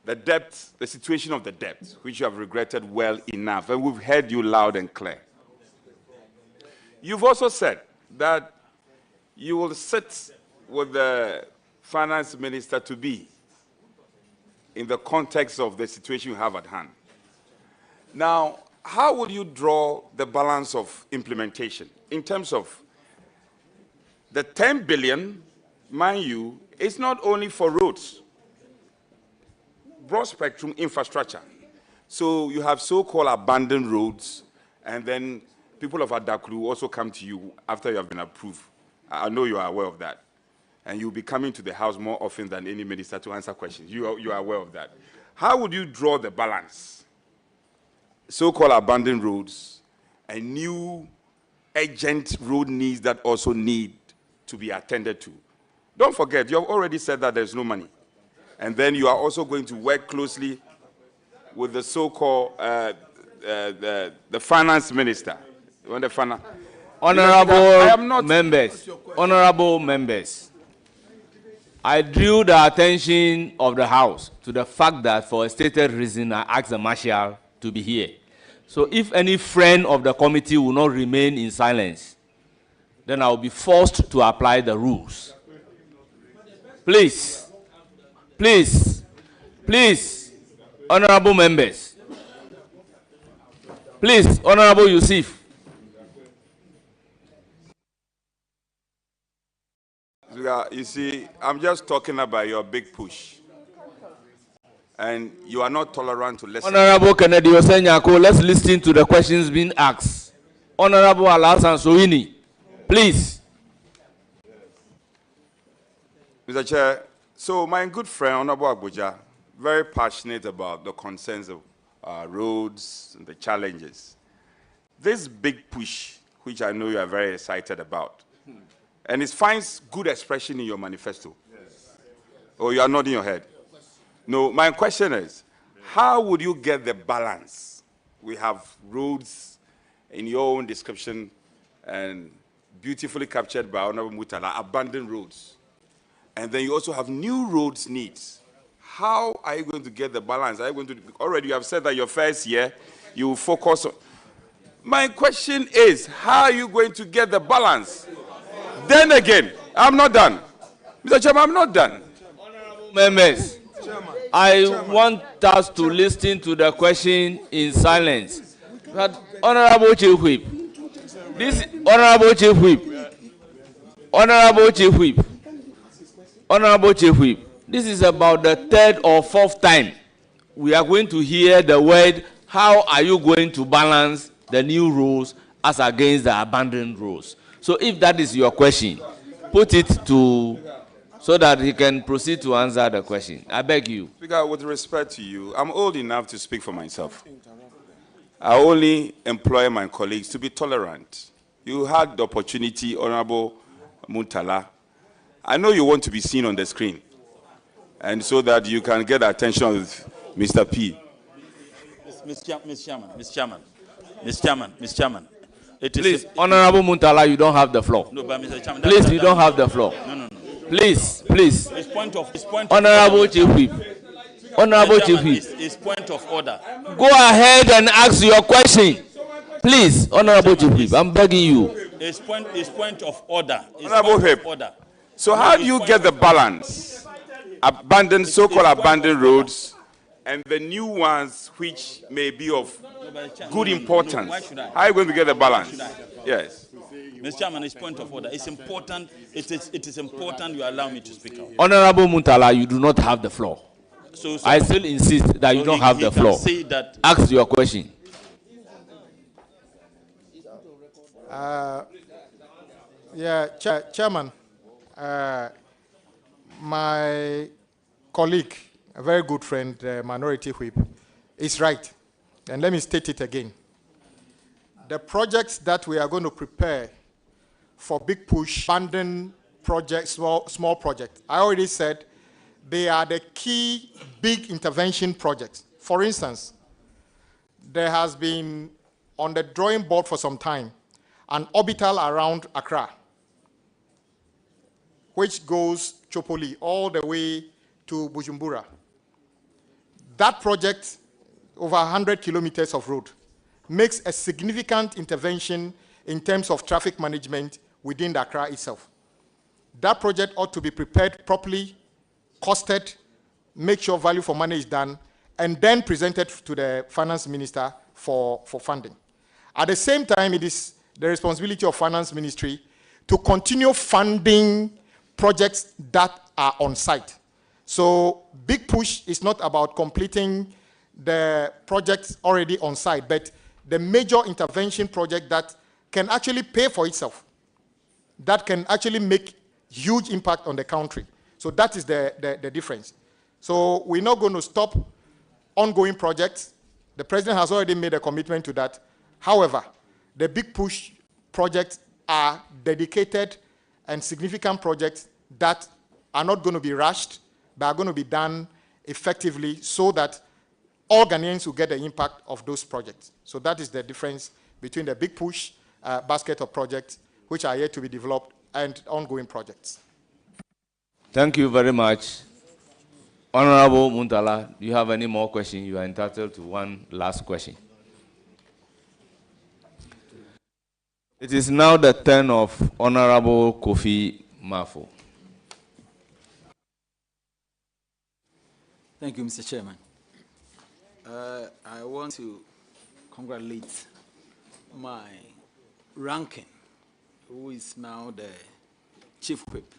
the depth, the situation of the depth, which you have regretted well enough, and we've heard you loud and clear. You've also said that you will sit with the finance minister to be in the context of the situation you have at hand. Now, how will you draw the balance of implementation in terms of the 10 billion, mind you, it's not only for roads, broad spectrum infrastructure. So you have so-called abandoned roads, and then people of Adaklu also come to you after you have been approved. I know you are aware of that. And you'll be coming to the House more often than any minister to answer questions. You are aware of that. How would you draw the balance? So-called abandoned roads and new urgent road needs that also need to be attended to. Don't forget, you have already said that there's no money. And then you are also going to work closely with the so-called the finance minister. Honorable members, I drew the attention of the House to the fact that for a stated reason, I asked the Marshal to be here. So if any friend of the committee will not remain in silence, then I will be forced to apply the rules. Please, please, please, honorable members. Please, Honorable Yusuf. You see, I'm just talking about your big push. And you are not tolerant to listen. Honorable Kennedy Osenyako, let's listen to the questions being asked. Honorable Alasan Soini, please. Mr. Chair, so my good friend, Honorable Abuja, very passionate about the concerns of roads and the challenges. This big push, which I know you are very excited about, and it finds good expression in your manifesto. Yes. Or you are nodding your head? No, my question is, how would you get the balance? We have roads in your own description and beautifully captured by Honorable Mutala, abandoned roads. And then you also have new roads needs. How are you going to get the balance? Are you going to, already you have said that your first year, you will focus on. My question is, how are you going to get the balance? Then again, I'm not done. Mr. Chairman, I'm not done. Honorable members, I want us to listen to the question in silence. But Honorable Chief Whip, this Honorable Chief Whip, Honorable Chief Whip, Honorable Chief Whip, this is about the third or fourth time we are going to hear the word, how are you going to balance the new rules as against the abandoned rules? So if that is your question, put it to, so that he can proceed to answer the question. I beg you. Speaker, with respect to you, I'm old enough to speak for myself. I only employ my colleagues to be tolerant. You had the opportunity, Honorable Muntala. I know you want to be seen on the screen, and so that you can get the attention of Mr. P. Mr. Chairman. Please, Honorable Muntala, you don't have the floor. No, but Mr. Chairman, please, you don't have the floor. No. Please. His point of Honorable Chief Whip. Honorable Chief Whip. His point of order. Go ahead and ask your question. Please, Honorable Chief Whip, I'm begging you. His point of order. Honorable Whip. So how do you get the balance? Abandoned, so-called abandoned roads, and the new ones which may be of good importance. How are you going to get the balance? Yes. Mr. Chairman, his point of order. It's important. It is important you allow me to speak out. Honorable Muntala, you do not have the floor. So I still insist that you don't have the floor. Ask your question. Chairman, my colleague, a very good friend, Minority Whip, is right. And let me state it again. The projects that we are going to prepare for big push funding projects, small projects, I already said they are the key big intervention projects. For instance, there has been on the drawing board for some time an orbital around Accra, which goes Chopoli all the way to Bujumbura. That project, over 100 kilometers of road, makes a significant intervention in terms of traffic management within the Accra itself. That project ought to be prepared properly, costed, make sure value for money is done, and then presented to the finance minister for funding. At the same time, it is the responsibility of finance ministry to continue funding projects that are on site. So big push is not about completing the projects already on site, but the major intervention project that can actually pay for itself, that can actually make huge impact on the country. So that is the difference. So we're not going to stop ongoing projects. The president has already made a commitment to that. However, the big push projects are dedicated and significant projects that are not going to be rushed, but are going to be done effectively so that all Ghanaians will get the impact of those projects. So that is the difference between the big push basket of projects, which are yet to be developed, and ongoing projects. Thank you very much. Honorable Muntala, do you have any more questions? You are entitled to one last question. It is now the turn of Honorable Kofi Mafo. Thank you, Mr. Chairman. I want to congratulate my ranking, who is now the Chief Whip.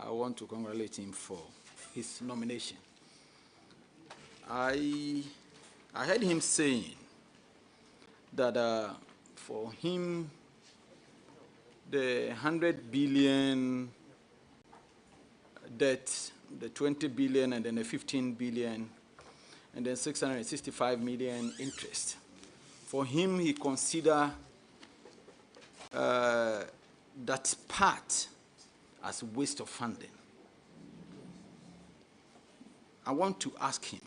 I want to congratulate him for his nomination. I heard him saying that for him, the 100 billion debt, the 20 billion, and then the 15 billion, and then 665 million interest. For him, he considered that part as waste of funding. I want to ask him,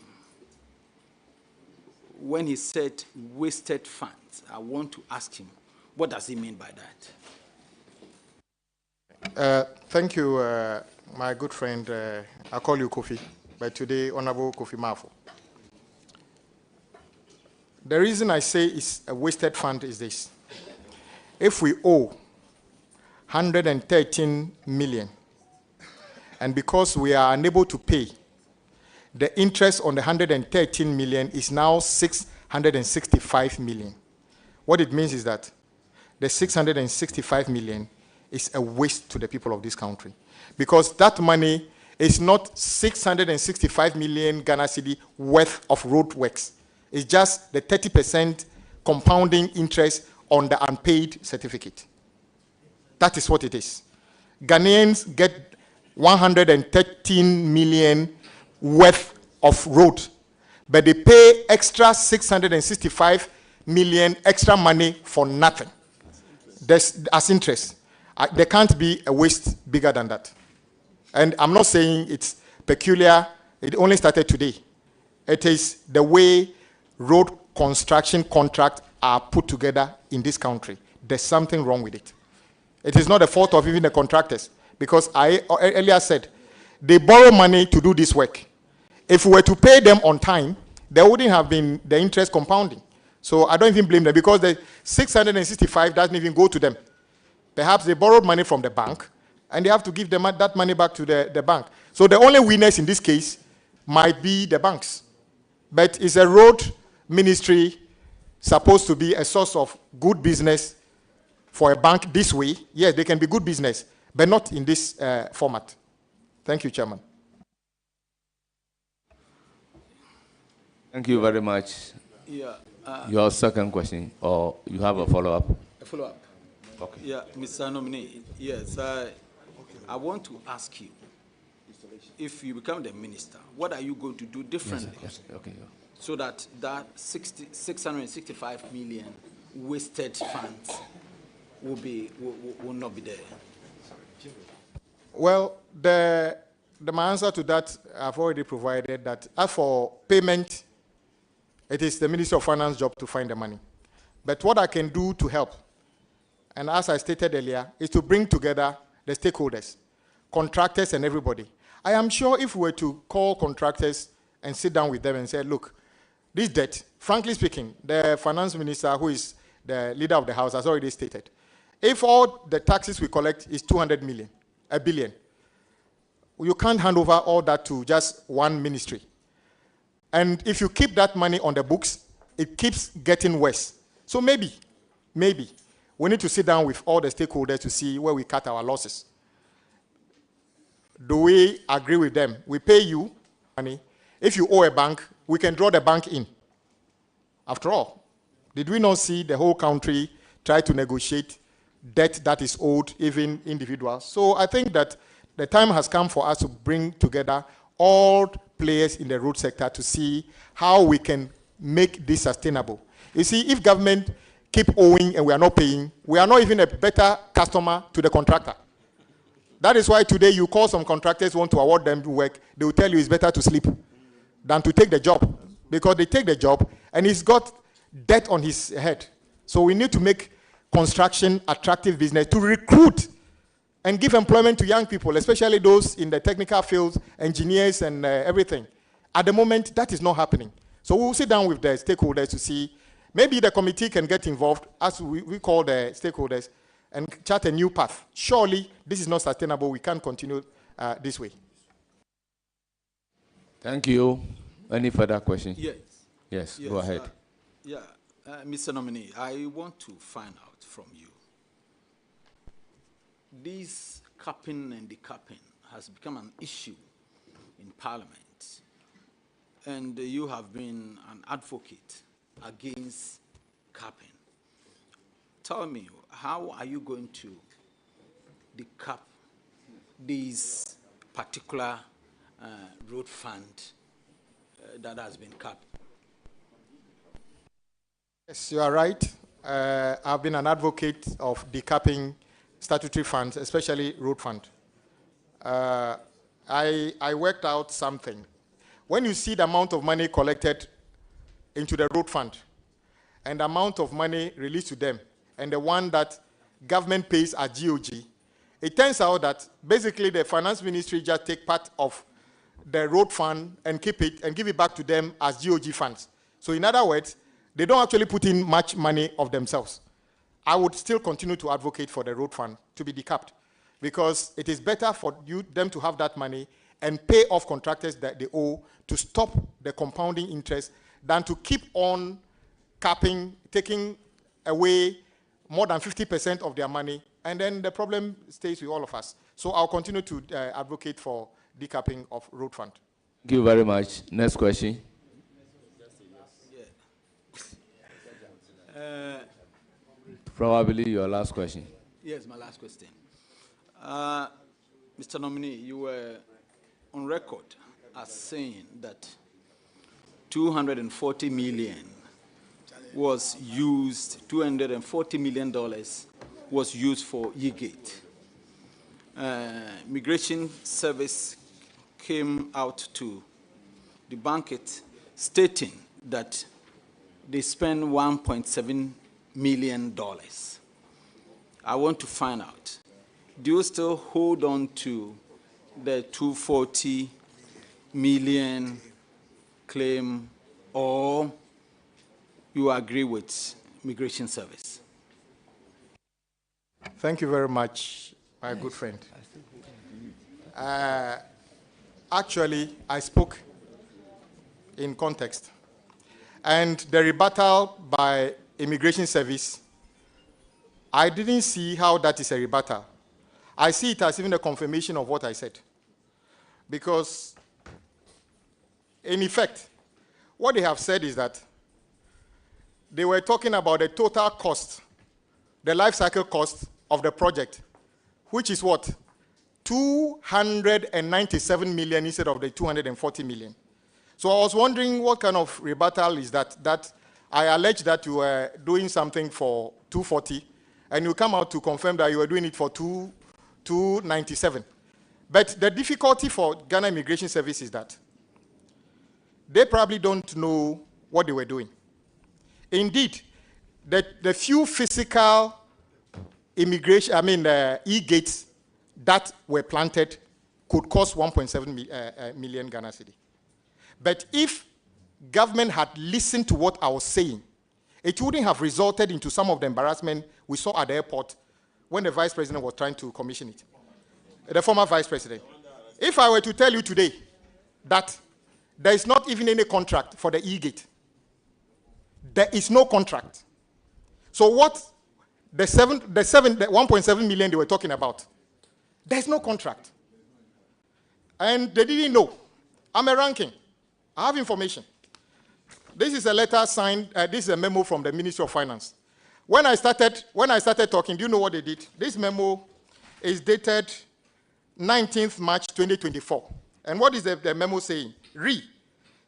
when he said wasted funds, I want to ask him, what does he mean by that? Thank you, my good friend. I call you Kofi, but today, Honorable Kofi Mafo. The reason I say it's a wasted fund is this. If we owe 113 million, and because we are unable to pay, the interest on the 113 million is now 665 million. What it means is that the 665 million is a waste to the people of this country, because that money is not 665 million Ghana cedi worth of road works. It's just the 30% compounding interest on the unpaid certificate. That is what it is. Ghanaians get 113 million worth of road, but they pay extra 665 million extra money for nothing. As interest. There can't be a waste bigger than that. And I'm not saying it's peculiar. It only started today. It is the way road construction contracts are put together in this country. There's something wrong with it. It is not the fault of even the contractors, because I earlier said they borrow money to do this work. If we were to pay them on time, there wouldn't have been the interest compounding. So I don't even blame them, because the 665 doesn't even go to them. Perhaps they borrowed money from the bank, and they have to give them that money back to the bank. So the only winners in this case might be the banks. But it's a road ministry supposed to be a source of good business for a bank this way. Yes, they can be good business, but not in this format. Thank you, Chairman. Thank you very much. Yeah, your second question, or you have a follow-up? A follow-up. Okay. Yeah, Mr. Nominee, yes, I want to ask you, if you become the minister, what are you going to do differently? Yes, okay. Yeah. So that 665 million wasted funds will not be there? Well, my answer to that, I've already provided that. As for payment, it is the Ministry of Finance job to find the money. But what I can do to help, and as I stated earlier, is to bring together the stakeholders, contractors and everybody. I am sure if we were to call contractors and sit down with them and say, look, this debt, frankly speaking, the finance minister, who is the leader of the house, has already stated, if all the taxes we collect is 200 million, a billion, you can't hand over all that to just one ministry. And if you keep that money on the books, it keeps getting worse. So maybe, we need to sit down with all the stakeholders to see where we cut our losses. Do we agree with them? We pay you money. If you owe a bank, we can draw the bank in. After all, did we not see the whole country try to negotiate debt that is owed, even individuals? So I think that the time has come for us to bring together all players in the road sector to see how we can make this sustainable. You see, if government keep owing and we are not paying, we are not even a better customer to the contractor. That is why today you call some contractors, want to award them work, they will tell you it's better to sleep than to take the job, because they take the job and he's got debt on his head. So we need to make construction attractive business to recruit and give employment to young people, especially those in the technical fields, engineers and everything. At the moment, that is not happening. So we'll sit down with the stakeholders to see, maybe the committee can get involved, as we call the stakeholders, and chart a new path. Surely, this is not sustainable. We can't continue this way. Thank you. Any further questions? Yes. Yes, go ahead. Mr. Nominee, I want to find out from you. This capping and decapping has become an issue in Parliament, and you have been an advocate against capping. Tell me, how are you going to decap this particular road fund that has been capped? Yes, you are right. I've been an advocate of decapping statutory funds, especially road fund. I worked out something. When you see the amount of money collected into the road fund and the amount of money released to them and the one that government pays at GOG, it turns out that basically the finance ministry just take part of the road fund and keep it and give it back to them as GOG funds. So in other words, they don't actually put in much money of themselves. I would still continue to advocate for the road fund to be decapped, because it is better for them to have that money and pay off contractors that they owe to stop the compounding interest than to keep on capping, taking away more than 50% of their money, and then the problem stays with all of us. So I'll continue to advocate for decapping of road fund. Thank you very much. Next question. Probably your last question. Yes, my last question. Mr. Nominee, you were on record as saying that 240 million was used, $240 million was used for Yigate. Migration Service came out to debunk it, stating that they spent $1.7 million. I want to find out, do you still hold on to the 240 million claim, or you agree with Migration Service? Thank you very much, my good friend. Actually, I spoke in context. And the rebuttal by Immigration Service, I didn't see how that is a rebuttal. I see it as even a confirmation of what I said. Because, in effect, what they have said is that they were talking about the total cost the life cycle cost of the project, which is what? 297 million instead of the 240 million. So I was wondering what kind of rebuttal is that I allege that you were doing something for 240 and you come out to confirm that you were doing it for 297. But the difficulty for Ghana Immigration Service is that they probably don't know what they were doing. Indeed, the few physical immigration, e-gates that were planted could cost 1.7 million Ghana cedi. But if government had listened to what I was saying, it wouldn't have resulted into some of the embarrassment we saw at the airport when the vice president was trying to commission it. The former vice president. If I were to tell you today that there is not even any contract for the e-gate, there is no contract. So what the 1.7 million they were talking about, there's no contract. And they didn't know. I'm a ranking. I have information. This is a letter signed, this is a memo from the Ministry of Finance. When I started talking, do you know what they did? This memo is dated 19th March 2024. And what is the memo saying?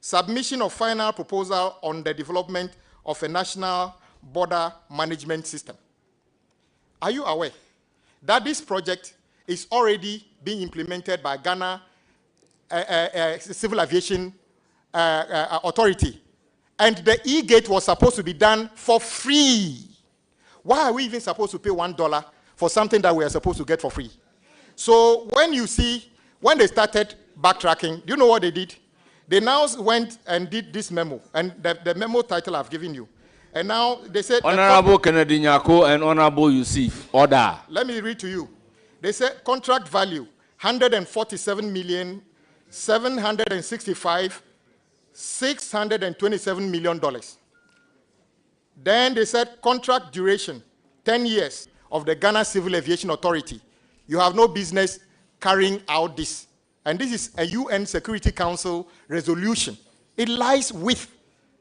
Submission of final proposal on the development of a national border management system. Are you aware that this project is already being implemented by Ghana Civil Aviation Authority? And the e-gate was supposed to be done for free. Why are we even supposed to pay $1 for something that we are supposed to get for free? So when they started backtracking, do you know what they did? They now went and did this memo, and the memo title I've given you. And now they said... Honorable Kennedy Nyako and Honorable Yusuf, order. Let me read to you. They said contract value, 147,765,627 million dollars. Then they said contract duration, 10 years of the Ghana Civil Aviation Authority. You have no business carrying out this. And this is a UN Security Council resolution. It lies with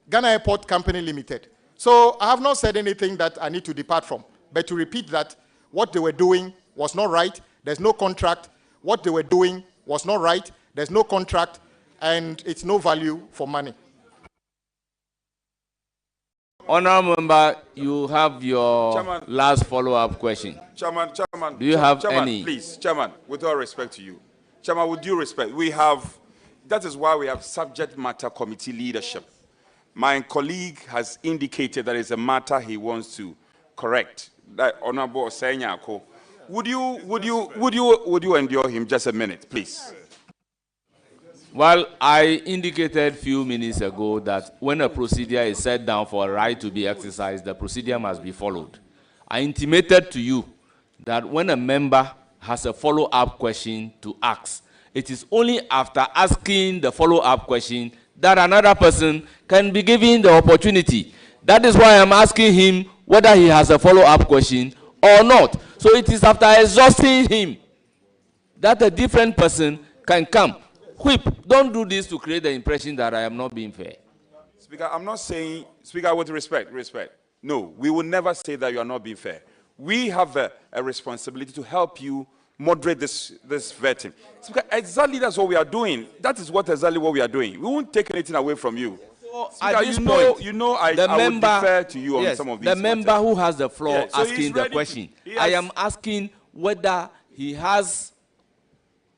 Ghana Airport Company Limited. So I have not said anything that I need to depart from. But to repeat that, what they were doing was not right. There's no contract. What they were doing was not right. There's no contract. And it's no value for money. Honorable Member, you have your Chairman, last follow-up question. Chairman, do you have any? Please, Chairman, with all respect to you. Chairman, with due respect, that is why we have subject matter committee leadership. My colleague has indicated that it's a matter he wants to correct. That Honorable Senyako, would you endure him just a minute, please? Well, I indicated a few minutes ago that when a procedure is set down for a right to be exercised, the procedure must be followed. I intimated to you that when a member has a follow-up question to ask, it is only after asking the follow-up question that another person can be given the opportunity. That is why I'm asking him whether he has a follow-up question or not. So it is after exhausting him that a different person can come. Whip, don't do this to create the impression that I am not being fair. Speaker, I'm not saying, Speaker, with respect. No, we will never say that you are not being fair. We have a responsibility to help you moderate this vetting. Speaker, exactly that's what we are doing. That is exactly what we are doing. We won't take anything away from you. So Speaker, I will defer to you on some of these The member matters. who has the floor asking the question. I am asking whether he has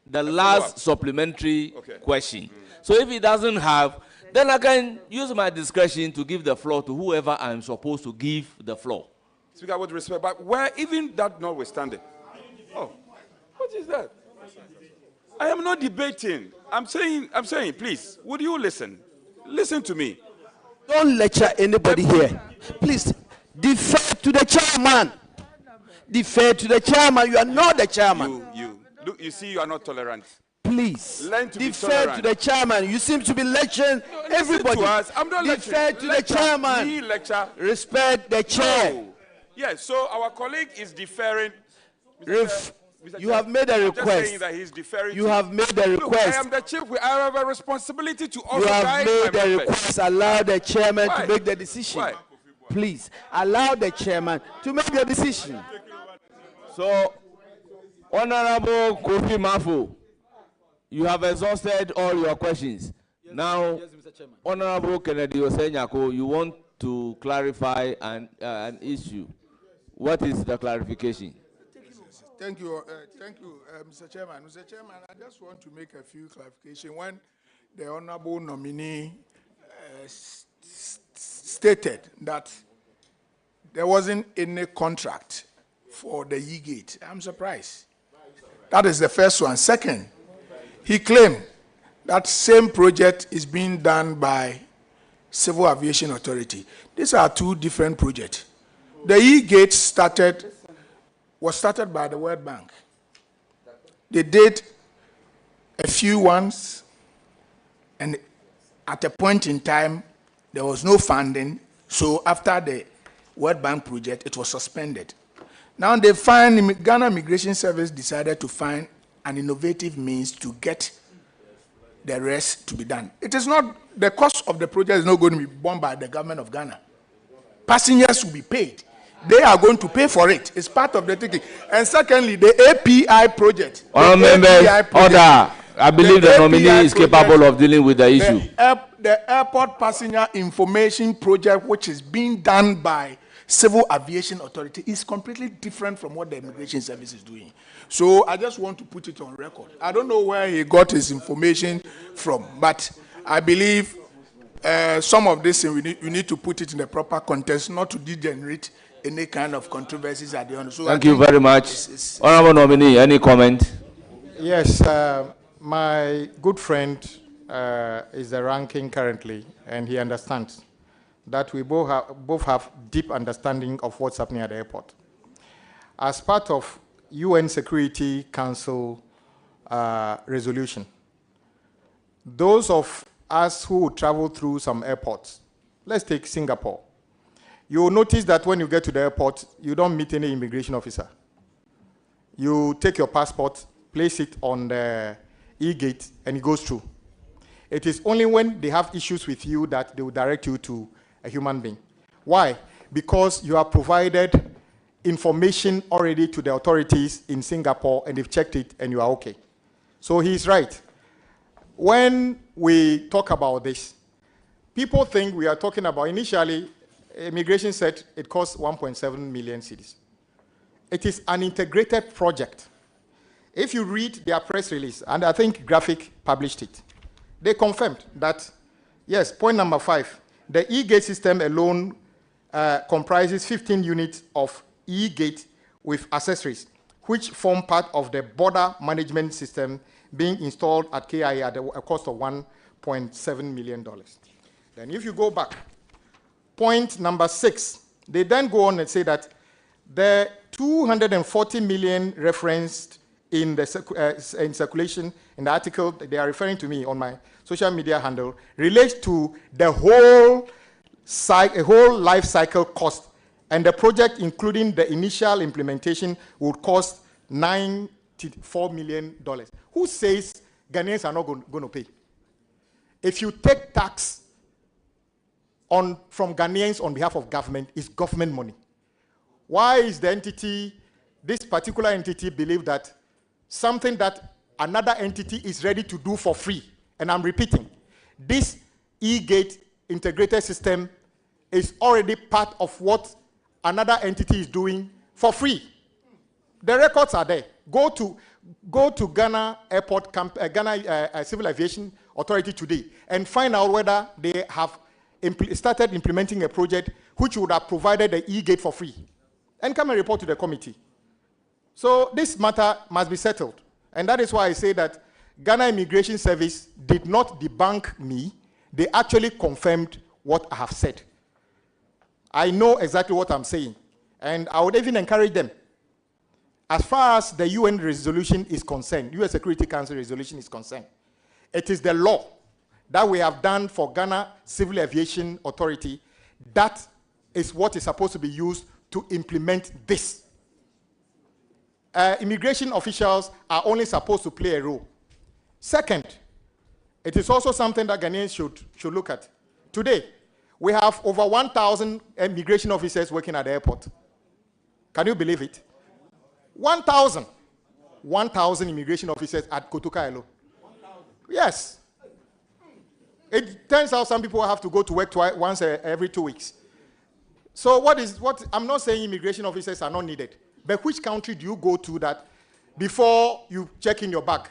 the last supplementary question. So if he doesn't have, then I can use my discretion to give the floor to whoever I'm supposed to give the floor. Speaker, with respect, but where even that notwithstanding. Oh, what is that? I am not debating. I'm saying, please, would you listen? Listen to me. Don't lecture anybody here. Please, defer to the chairman. Defer to the chairman. You are not the chairman. Look, you see, you are not tolerant. Please, learn to defer to the chairman. You seem to be lecturing everybody. To us. I'm not defer to the chairman. Respect the chair. No. Yes, so our colleague is deferring. You have made a request. Just saying that he's deferring. You have made a request. Look, I am the chief. I have a responsibility to also guide my members. You have made a request. Allow the chairman to make the decision. Why? please allow the chairman to make the decision. So, Honorable Kofi Mafo, you have exhausted all your questions. Now, Honorable Kennedy Osenyako, you want to clarify an issue. What is the clarification? Thank you, Mr. Chairman. Mr. Chairman, I just want to make a few clarifications. When the honorable nominee stated that there wasn't any contract for the E-Gate, I'm surprised. That is the first one. Second, he claimed that same project is being done by Civil Aviation Authority. These are two different projects. The E-Gate was started by the World Bank. They did a few ones, and at a point in time, there was no funding, so after the World Bank project, it was suspended. Now Ghana Immigration Service decided to find an innovative means to get the rest to be done. It is not, the cost of the project is not going to be borne by the government of Ghana. Passengers will be paid. They are going to pay for it. It's part of the ticket. And secondly, the API project. Order. I believe the nominee is capable of dealing with the issue. The airport passenger information project, which is being done by Civil Aviation Authority, is completely different from what the Immigration Service is doing. So I just want to put it on record. I don't know where he got his information from, but I believe some of this we need to put it in the proper context, not to degenerate any kind of controversies at the end. So Thank you very much. Honorable nominee, any comment? Yes, my good friend is the ranking currently, and he understands that we both have deep understanding of what's happening at the airport. As part of UN Security Council resolution, those of us who travel through some airports, let's take Singapore. You will notice that when you get to the airport, you don't meet any immigration officer. You take your passport, place it on the E-Gate, and it goes through. It is only when they have issues with you that they will direct you to a human being. Why? Because you have provided information already to the authorities in Singapore, and they've checked it, and you are okay. So he's right. When we talk about this, people think we are talking about, initially, immigration said it costs 1.7 million cedis. It is an integrated project. If you read their press release, and I think Graphic published it, they confirmed that, yes, point number 5, the E-Gate system alone comprises 15 units of E-Gate with accessories, which form part of the border management system being installed at KIA at a cost of $1.7 million. Then if you go back, point number 6, they then go on and say that the 240 million referenced in the in circulation in the article that they are referring to me on my social media handle relates to the whole life cycle cost, and the project, including the initial implementation, would cost $94 million. Who says Ghanaians are not going to pay? If you take tax from Ghanaians on behalf of government, it's government money. Why is the entity, this particular entity, believe that something that another entity is ready to do for free? And I'm repeating, this E-Gate integrated system is already part of what another entity is doing for free. The records are there. Go to Ghana Airport, Ghana Civil Aviation Authority today and find out whether they have started implementing a project which would have provided the E-Gate for free, and come and report to the committee. So this matter must be settled. And that is why I say that Ghana Immigration Service did not debunk me. They actually confirmed what I have said. I know exactly what I'm saying. And I would even encourage them. As far as the UN resolution is concerned, UN Security Council resolution is concerned, it is the law that we have done for Ghana Civil Aviation Authority that is what is supposed to be used to implement this. Immigration officials are only supposed to play a role. Second, it is also something that Ghanaians should look at. Today, We have over 1,000 immigration officers working at the airport. Can you believe it? 1,000. 1,000 immigration officers at Kotoka. Yes. It turns out some people have to go to work once every 2 weeks. So I'm not saying immigration officers are not needed, but which country do you go to that before you check in your bag,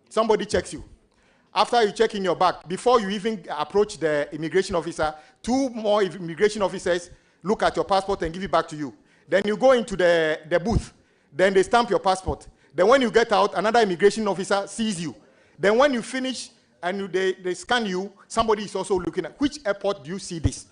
somebody checks you? After you check in your bag, before you even approach the immigration officer, 2 more immigration officers look at your passport and give it back to you. Then you go into the booth. Then they stamp your passport. Then when you get out, another immigration officer sees you. Then when you finish and they scan you, somebody is also looking at. Which airport do you see this?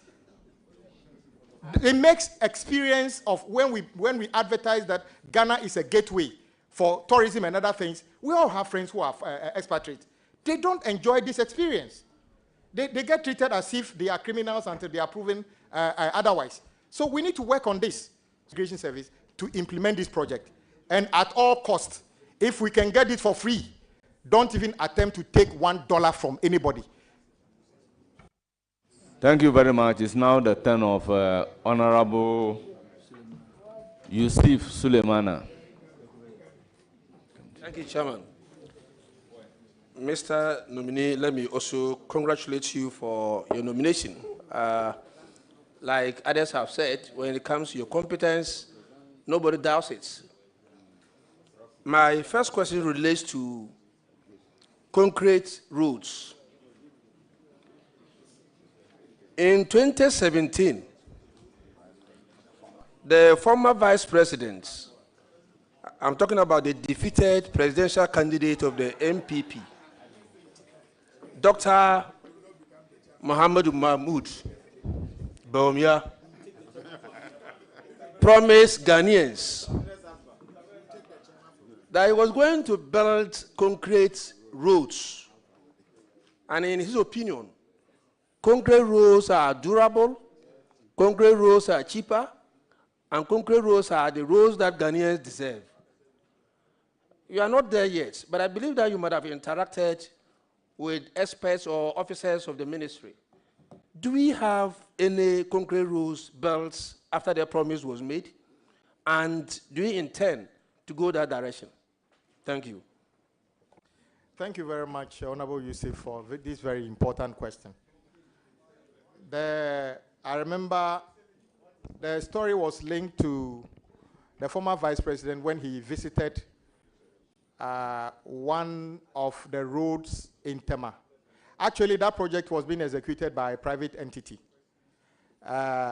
It makes experience of when we advertise that Ghana is a gateway for tourism and other things. We all have friends who are expatriates. They don't enjoy this experience. They get treated as if they are criminals until they are proven otherwise. So we need to work on this immigration service to implement this project. And at all costs, if we can get it for free, don't even attempt to take $1 from anybody. Thank you very much. It's now the turn of Honorable Yusuf Suleimana. Thank you, Chairman. Mr. Nominee, let me also congratulate you for your nomination. Like others have said, when it comes to your competence, nobody doubts it. My first question relates to concrete roads. In 2017, the former vice president, I'm talking about the defeated presidential candidate of the MPP, Dr. Mohamed Mahmoud Bawumia, promised Ghanaians that he was going to build concrete roads. And in his opinion, concrete roads are durable, concrete roads are cheaper, and concrete roads are the roads that Ghanaians deserve. You are not there yet, but I believe that you might have interacted with experts or officers of the ministry. Do we have any concrete roads built after their promise was made? And do we intend to go that direction? Thank you. Thank you very much, Honorable Yusuf, for this very important question. I remember the story was linked to the former vice president when he visited one of the roads in Tema. Actually, that project was being executed by a private entity.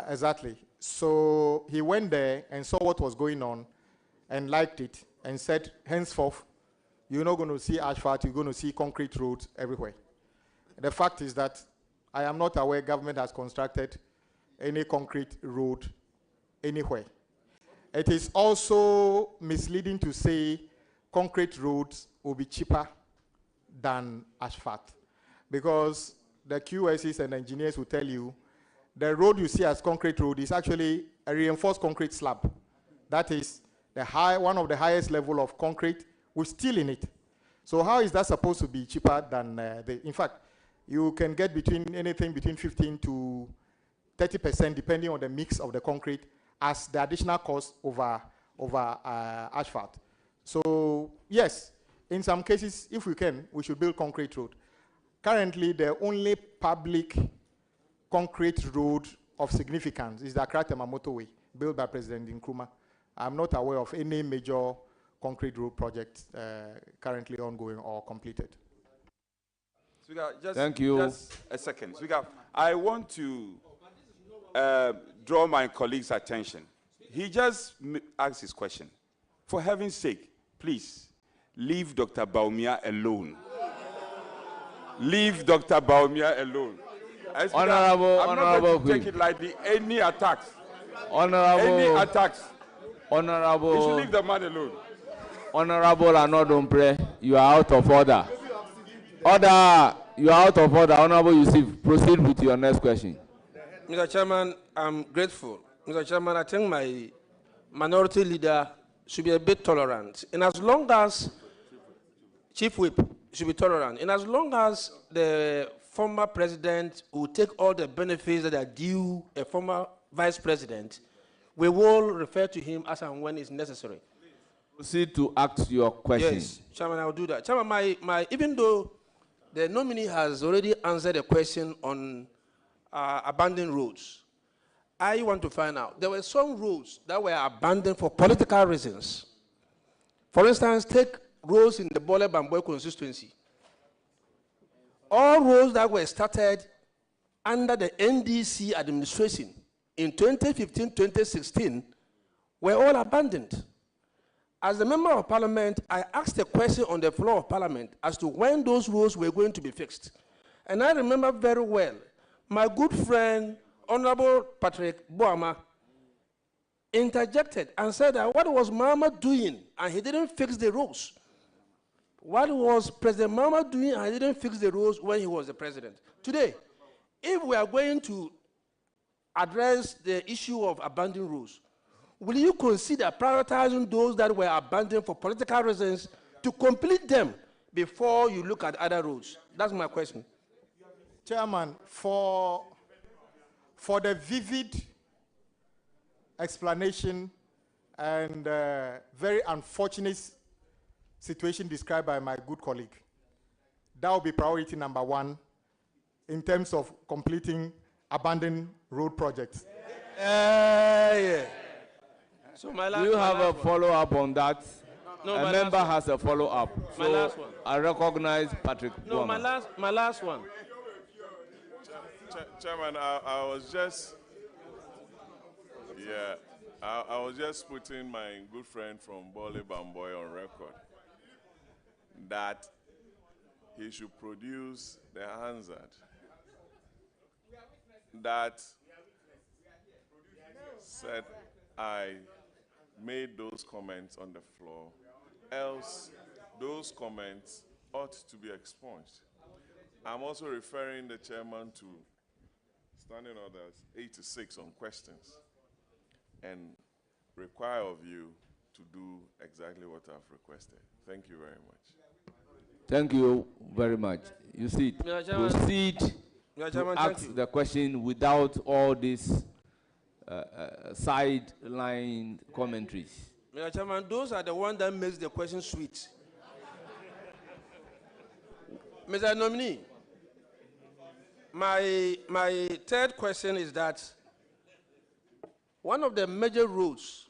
Exactly. So he went there and saw what was going on and liked it and said, henceforth, you're not going to see asphalt, you're going to see concrete roads everywhere. The fact is that I am not aware government has constructed any concrete road anywhere. It is also misleading to say concrete roads will be cheaper than asphalt, because the QSs and engineers will tell you the road you see as concrete road is actually a reinforced concrete slab. That is one of the highest level of concrete with steel in it. So how is that supposed to be cheaper than in fact, you can get anything between 15 to 30% depending on the mix of the concrete as the additional cost over asphalt. So yes, in some cases, if we can, we should build concrete road. Currently, the only public concrete road of significance is the Accra-Tema motorway, built by President Nkrumah. I'm not aware of any major concrete road project currently ongoing or completed. Thank you. Just a second. I want to draw my colleague's attention. He just asked his question. For heaven's sake, please, leave Dr. Bawumia alone. Leave Dr. Bawumia alone. Honorable, I'm not going to take it lightly. Any attacks. Honorable. Any attacks. Honorable. You should leave the man alone. Honorable Anodumpre, you are out of order. Order. You are out of order. Honorable Yusuf, proceed with your next question. Mr. Chairman, I'm grateful. Mr. Chairman, I think my minority leader should be a bit tolerant. And as long as Chief Whip should be tolerant, and as long as the former president will take all the benefits that are due a former vice president, we will refer to him as and when it's necessary. Proceed to ask your question. Yes, Chairman, I'll do that. Chairman, even though the nominee has already answered a question on abandoned roads, I want to find out. There were some roads that were abandoned for political reasons. For instance, take roads in the Bole Bamboy constituency. All roads that were started under the NDC administration in 2015-2016 were all abandoned. As a member of parliament, I asked a question on the floor of parliament as to when those roads were going to be fixed. And I remember very well, my good friend, Honorable Patrick Boama, interjected and said that what was Mama doing and he didn't fix the roads? What was President Mama doing and he didn't fix the roads when he was the president? Today, if we are going to address the issue of abandoned roads, will you consider prioritizing those that were abandoned for political reasons to complete them before you look at other roads? That's my question. Chairman, for the vivid explanation and very unfortunate situation described by my good colleague, that will be priority number one in terms of completing abandoned road projects. Yeah. So Do you have a follow-up on that? No, a member has a follow-up. So my last one. I recognize Patrick. No, Boama. my last one. Chairman, I was just, I was just putting my good friend from Bole Bamboy on record that he should produce the Hansard that said I made those comments on the floor, else those comments ought to be expunged. I'm also referring the chairman to Standing Orders 86 on questions and require of you to do exactly what I've requested. Thank you very much. Thank you very much. You see, proceed to ask the question without all these sideline commentaries. Mr. Chairman, those are the ones that makes the question sweet. Mr. Nominee, my third question is that one of the major roads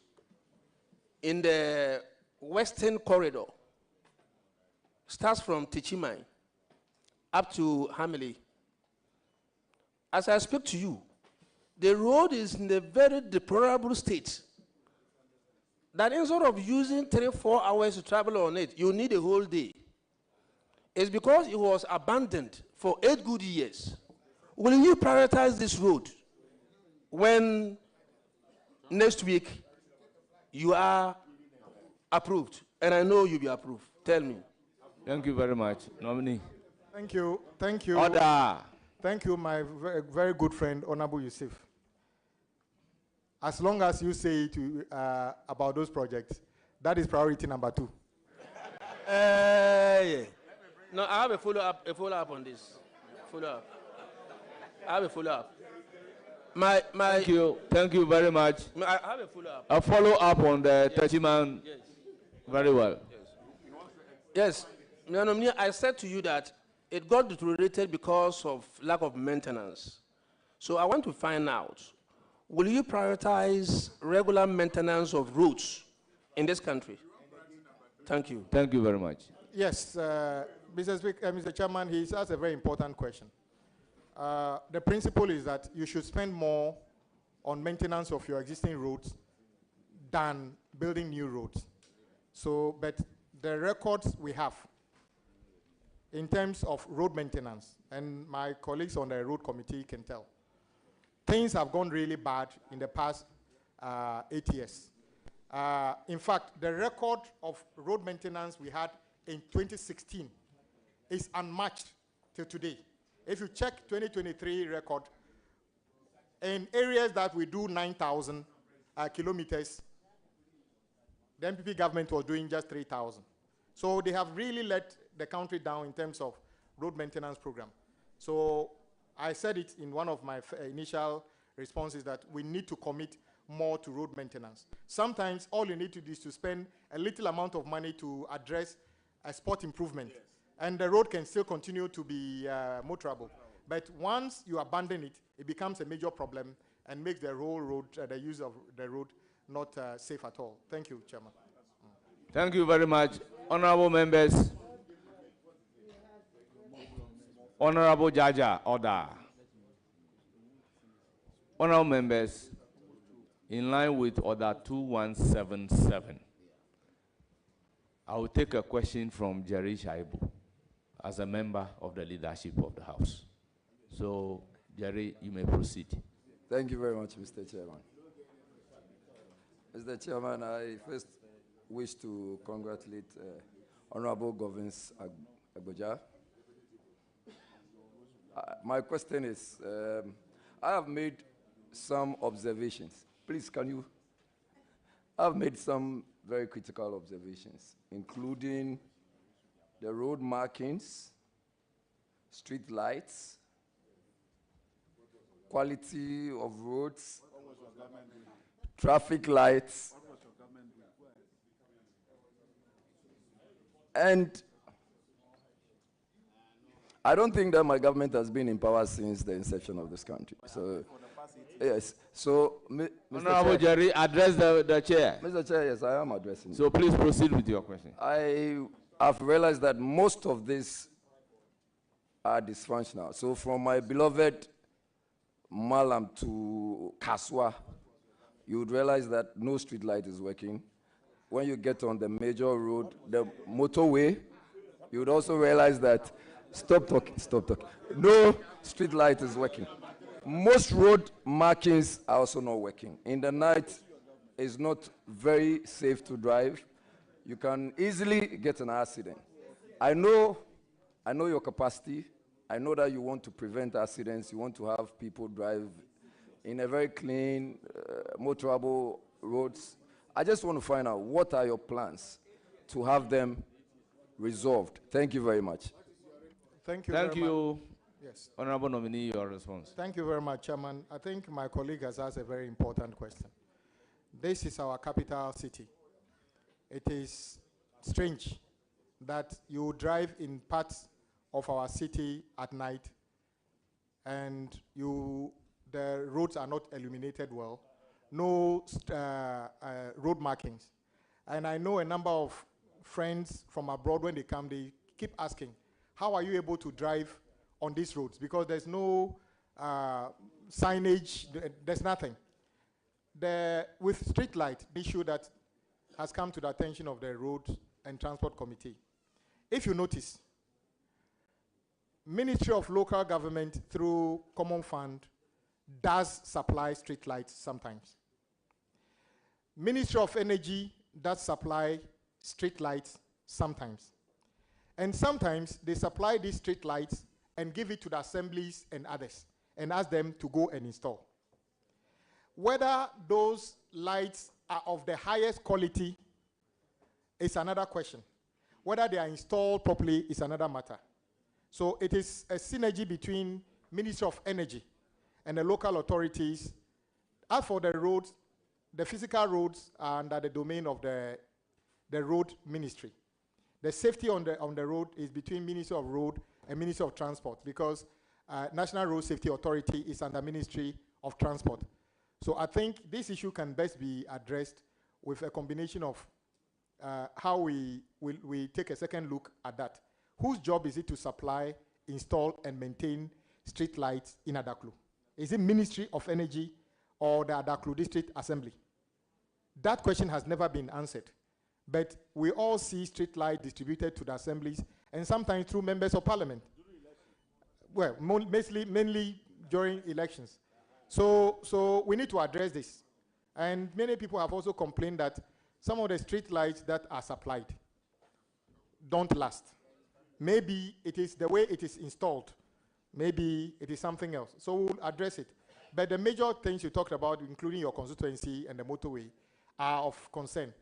in the Western Corridor starts from Tichimai up to Hamili. As I speak to you, the road is in a very deplorable state that instead of using 3-4 hours to travel on it, you need a whole day. It's because it was abandoned for 8 good years. Will you prioritize this road when next week you are approved? And I know you'll be approved. Tell me. Thank you very much. Nominee. Thank you. Thank you. Order. Thank you, my very good friend, Honorable Yusuf. As long as you say about those projects, that is priority number 2. Yeah. No, I have a follow-up on this. Follow-up. I have a follow-up. Thank you very much. I have a follow-up. A follow-up on the 30-man. Yes. Very well. Yes. I said to you that it got deteriorated because of lack of maintenance. So I want to find out, will you prioritize regular maintenance of roads in this country? Thank you. Thank you very much. Yes, Mr. Chairman, he's asked a very important question. The principle is that you should spend more on maintenance of your existing roads than building new roads. So, but the records we have in terms of road maintenance, and my colleagues on the road committee can tell, things have gone really bad in the past 8 years. In fact, the record of road maintenance we had in 2016 is unmatched till today. If you check 2023 record, in areas that we do 9,000 kilometers, the MPP government was doing just 3,000. So they have really let the country down in terms of road maintenance program. So I said it in one of my initial responses that we need to commit more to road maintenance. Sometimes all you need to do is to spend a little amount of money to address a spot improvement. Yes. And the road can still continue to be motorable. But once you abandon it, it becomes a major problem and makes the whole road, the use of the road, not safe at all. Thank you, Chairman. Thank you very much. Honorable members. Honorable Jaja, order. Honorable members, in line with Order 2177, I will take a question from Jerry Shaibu as a member of the leadership of the House. So, Jerry, you may proceed. Thank you very much, Mr. Chairman. Mr. Chairman, I first wish to congratulate Honorable Govins Agboja. My question is, I have made some observations. Please, can you? I've made some very critical observations, including the road markings, street lights, quality of roads, traffic lights, and I don't think that my government has been in power since the inception of this country. So, yes. So, Honorable Jerry, address the chair. Mr. Chair, yes, I am addressing. So please proceed with your question. I have realized that most of these are dysfunctional. So from my beloved Malam to Kaswa, you would realize that no street light is working. When you get on the major road, the motorway, you would also realize that stop talking. No street light is working. Most road markings are also not working. In the night, it's not very safe to drive. You can easily get an accident. I know your capacity. I know that you want to prevent accidents. You want to have people drive in a very clean, motorable roads. I just want to find out, what are your plans to have them resolved? Thank you very much. Thank you. Thank you. Yes. Honorable nominee, your response. Thank you very much, Chairman. I think my colleague has asked a very important question. This is our capital city. It is strange that you drive in parts of our city at night and the roads are not illuminated well, no road markings. And I know a number of friends from abroad, when they come, they keep asking, how are you able to drive on these roads? Because there's no signage, there's nothing. With street light, the issue that has come to the attention of the Road and Transport Committee. If you notice, Ministry of Local Government through Common Fund does supply street lights sometimes. Ministry of Energy does supply street lights sometimes. And sometimes they supply these street lights and give it to the assemblies and others and ask them to go and install. Whether those lights are of the highest quality is another question. Whether they are installed properly is another matter. So it is a synergy between Ministry of Energy and the local authorities. As for the roads, the physical roads are under the domain of the road ministry. The safety on the road is between Ministry of Road and Ministry of Transport, because National Road Safety Authority is under Ministry of Transport. So I think this issue can best be addressed with a combination of how we take a second look at that. Whose job is it to supply, install, and maintain street lights in Adaklu? Is it Ministry of Energy or the Adaklu District Assembly? That question has never been answered. But we all see street lights distributed to the assemblies and sometimes through members of parliament. Well, mainly during elections. So we need to address this. And many people have also complained that some of the street lights that are supplied don't last. Maybe it is the way it is installed. Maybe it is something else. So we'll address it. But the major things you talked about, including your constituency and the motorway, are of concern.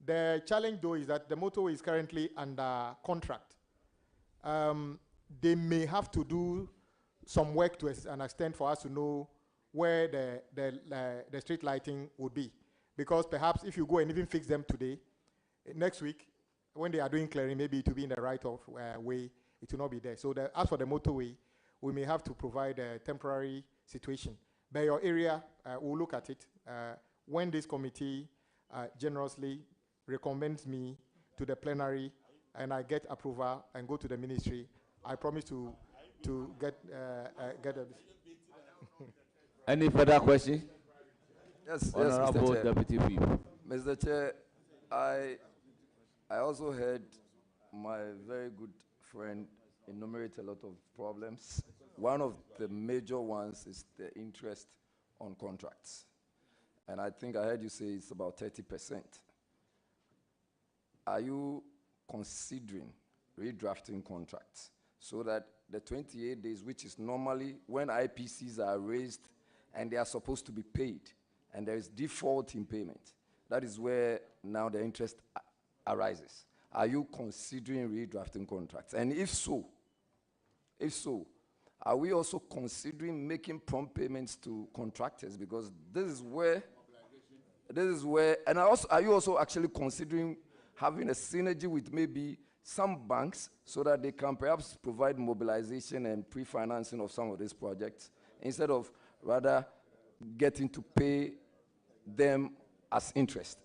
The challenge, though, is that the motorway is currently under contract. They may have to do some work to an extent for us to know where the street lighting would be. Because perhaps if you go and even fix them today, next week, when they are doing clearing, maybe it will be in the right-of way, it will not be there. So as for the motorway, we may have to provide a temporary situation. By your area, we'll look at it. When this committee generously recommends me to the plenary and I get approval and go to the ministry, I promise to get a... Any further question? Yes, Honorable Mr. Chair. Deputy Whip. Mr. Chair, I also heard my very good friend enumerate a lot of problems. One of the major ones is the interest on contracts. And I think I heard you say it's about 30%. Are you considering redrafting contracts so that the 28 days, which is normally when IPCs are raised and they are supposed to be paid, and there is default in payment, that is where now the interest arises. Are you considering redrafting contracts? And if so, are we also considering making prompt payments to contractors? Because this is where, and are you also actually considering having a synergy with maybe some banks so that they can perhaps provide mobilization and pre-financing of some of these projects instead of rather getting to pay them as interest?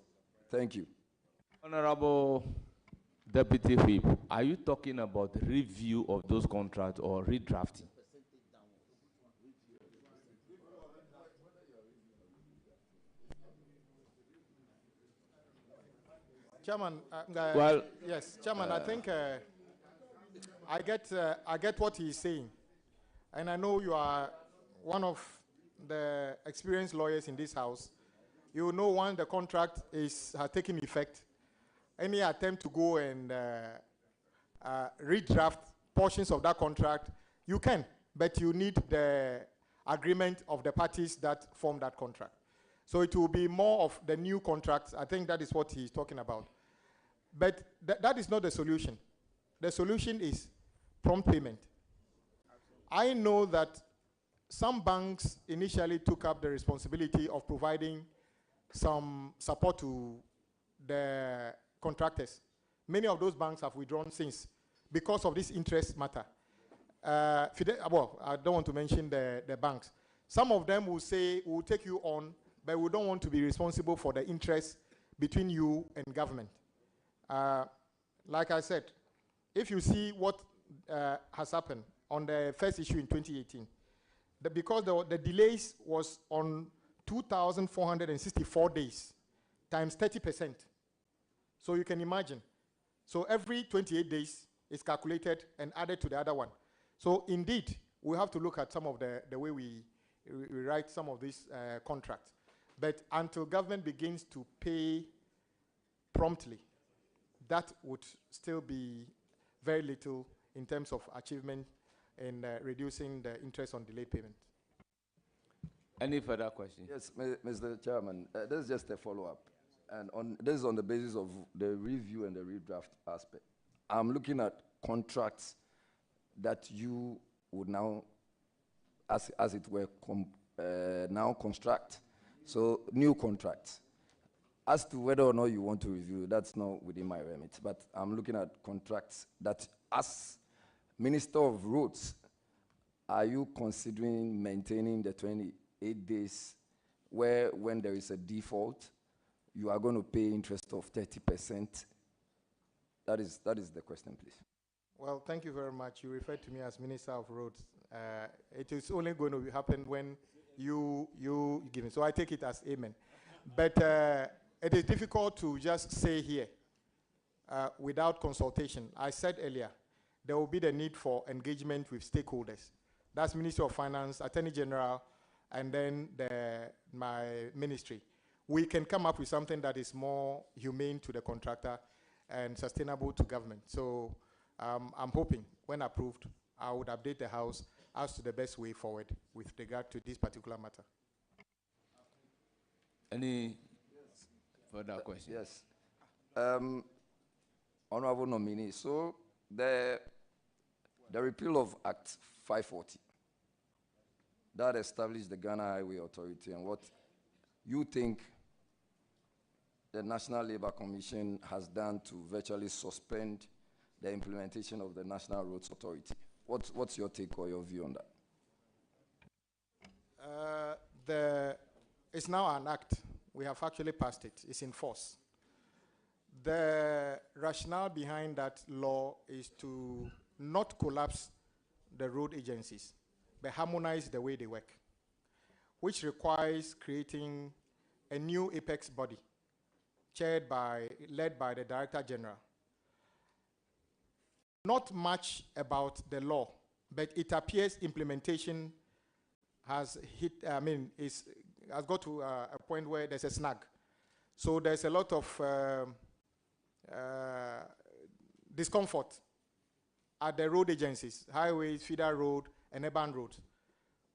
Thank you. Honorable Deputy Whip, are you talking about review of those contracts or redrafting? Chairman, yes, Chairman, I think I get what he's saying, and I know you are one of the experienced lawyers in this house. You know, once the contract has taken effect, any attempt to go and redraft portions of that contract, you can, but you need the agreement of the parties that form that contract. So it will be more of the new contracts. I think that is what he's talking about. But that is not the solution. The solution is prompt payment. I know that some banks initially took up the responsibility of providing some support to the contractors. Many of those banks have withdrawn since because of this interest matter. Well, I don't want to mention the banks. Some of them will say, we'll take you on, but we don't want to be responsible for the interest between you and government. Like I said, if you see what has happened on the first issue in 2018, because the delays was on 2,464 days times 30%. So you can imagine. So every 28 days is calculated and added to the other one. So indeed, we have to look at some of the way we write some of these contracts. But until government begins to pay promptly, that would still be very little in terms of achievement in reducing the interest on delayed payment. Any further questions? Yes, Mr. Chairman, this is just a follow-up. And this is on the basis of the review and the redraft aspect. I'm looking at contracts that you would now, as it were, now construct. So new contracts. As to whether or not you want to review, that's not within my remit. But I'm looking at contracts that, as Minister of Roads, are you considering maintaining the 28 days where, when there is a default, you are going to pay interest of 30%? That is the question, please. Well, thank you very much. You referred to me as Minister of Roads. It is only going to happen when you give it. So I take it as amen. But it is difficult to just say here without consultation. I said earlier, there will be the need for engagement with stakeholders. That's Ministry of Finance, Attorney General, and then my ministry. We can come up with something that is more humane to the contractor and sustainable to government. So I'm hoping, when approved, I would update the House as to the best way forward with regard to this particular matter. Any further questions? Yes. Honorable nominee, so the repeal of Act 540 that established the Ghana Highway Authority and what you think the National Labour Commission has done to virtually suspend the implementation of the National Roads Authority. What's your take or your view on that? It's now an act. We have actually passed it. It's in force. The rationale behind that law is to not collapse the road agencies, but harmonize the way they work, which requires creating a new apex body, led by the Director General. Not much about the law, but it appears implementation has got to a point where there's a snag. So there's a lot of discomfort at the road agencies, highways, feeder road, and urban roads.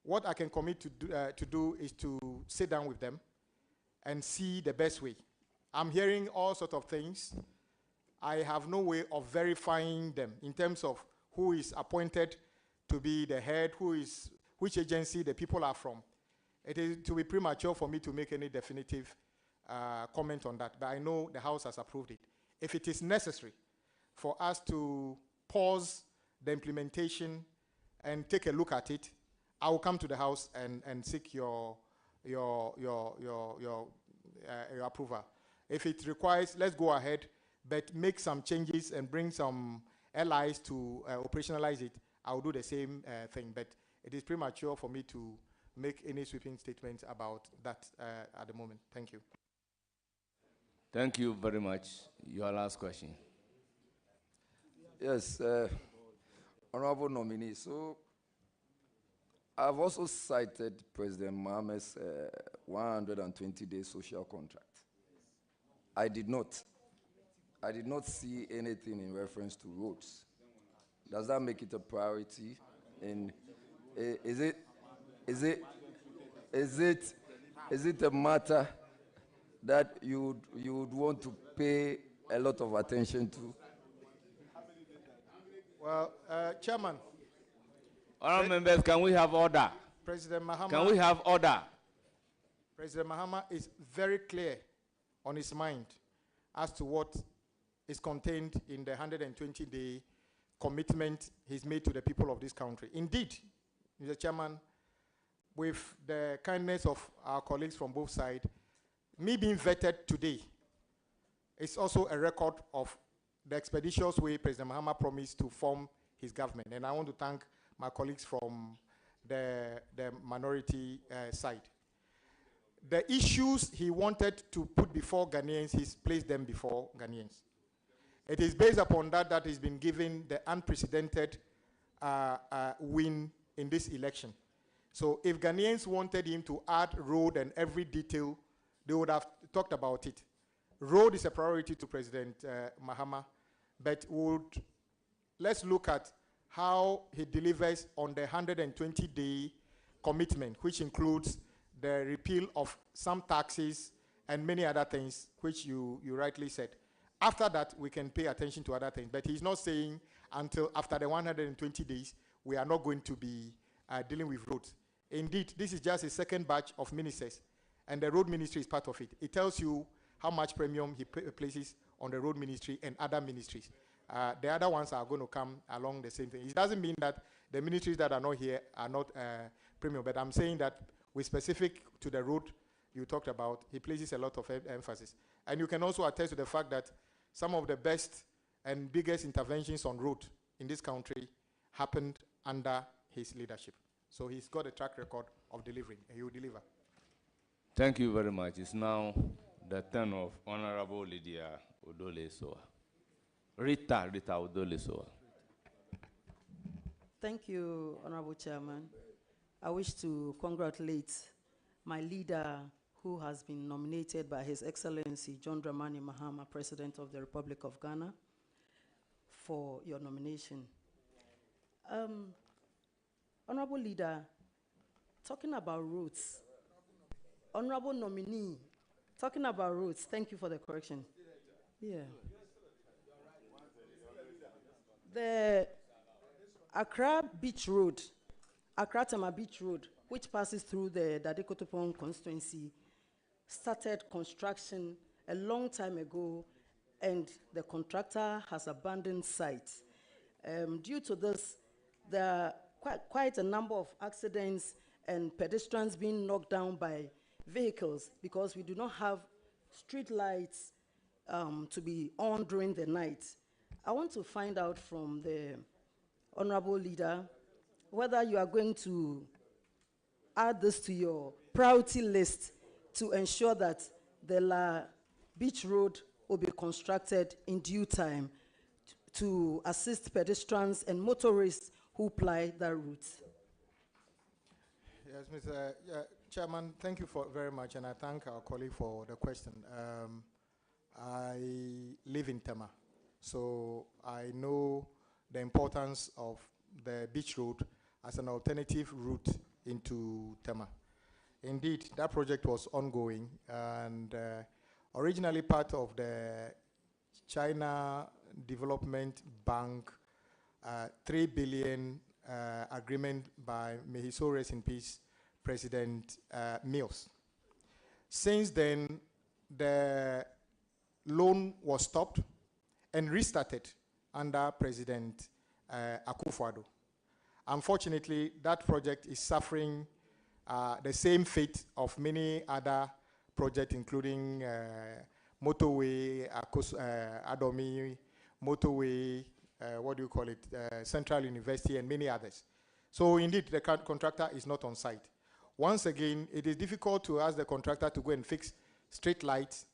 What I can commit to do is to sit down with them and see the best way. I'm hearing all sorts of things. I have no way of verifying them in terms of who is appointed to be the head, which agency the people are from. It is to be premature for me to make any definitive comment on that, but I know the House has approved it. If it is necessary for us to pause the implementation and take a look at it, I will come to the House and seek your approval. If it requires, let's go ahead, but make some changes and bring some allies to operationalize it. I will do the same thing, but it is premature for me to make any sweeping statements about that at the moment. Thank you. Thank you very much. Your last question. Yes, Honorable Nominee. So I've also cited President Mohammed's 120-day social contract. I did not see anything in reference to roads. Does that make it a priority? And is it a matter that you would want to pay a lot of attention to? Well, Chairman. Honourable members, can we have order? President Mahama. Can we have order? President Mahama is very clear on his mind as to what is contained in the 120-day commitment he's made to the people of this country. Indeed, Mr. Chairman, with the kindness of our colleagues from both sides, me being vetted today is also a record of the expeditious way President Mahama promised to form his government. And I want to thank my colleagues from the minority side. The issues he wanted to put before Ghanaians, he's placed them before Ghanaians. It is based upon that he's been given the unprecedented win in this election. So if Ghanaians wanted him to add road and every detail, they would have talked about it. Road is a priority to President Mahama, but let's look at how he delivers on the 120-day commitment, which includes the repeal of some taxes and many other things, which you rightly said. After that, we can pay attention to other things. But he's not saying until after the 120 days, we are not going to be dealing with roads. Indeed, this is just a second batch of ministers, and the road ministry is part of it. It tells you how much premium he places on the road ministry and other ministries. The other ones are going to come along the same thing. It doesn't mean that the ministries that are not here are not premium, but I'm saying that with specific to the road you talked about, he places a lot of emphasis. And you can also attest to the fact that some of the best and biggest interventions on road in this country happened under his leadership. So he's got a track record of delivering, and he will deliver. Thank you very much. It's now the turn of Honorable Lydia Odole-Soa. Rita Odole-Soa. Thank you, Honorable Chairman. I wish to congratulate my leader who has been nominated by His Excellency John Dramani Mahama, President of the Republic of Ghana, for your nomination. Honorable Leader, talking about roads, Honorable Nominee, talking about roads, thank you for the correction. Yeah. The Accra Beach Road, Accra Tema Beach Road, which passes through the Dadekotopon constituency, started construction a long time ago, and the contractor has abandoned site. Due to this, there are quite a number of accidents and pedestrians being knocked down by vehicles because we do not have street lights to be on during the night. I want to find out from the Honorable Leader whether you are going to add this to your priority list to ensure that the La Beach Road will be constructed in due time to assist pedestrians and motorists who ply that route. Yes, Mr. Chairman, thank you very much, and I thank our colleague for the question. I live in Tema, so I know the importance of the beach road as an alternative route into Tema. Indeed, that project was ongoing, and originally part of the China Development Bank 3 billion agreement by, may he so rest in peace, President Mills. Since then, the loan was stopped and restarted under President Akufo-Addo. Unfortunately, that project is suffering the same fate of many other projects, including motorway, Adomi, motorway, Central University, and many others. So indeed, the contractor is not on site. Once again, it is difficult to ask the contractor to go and fix street lights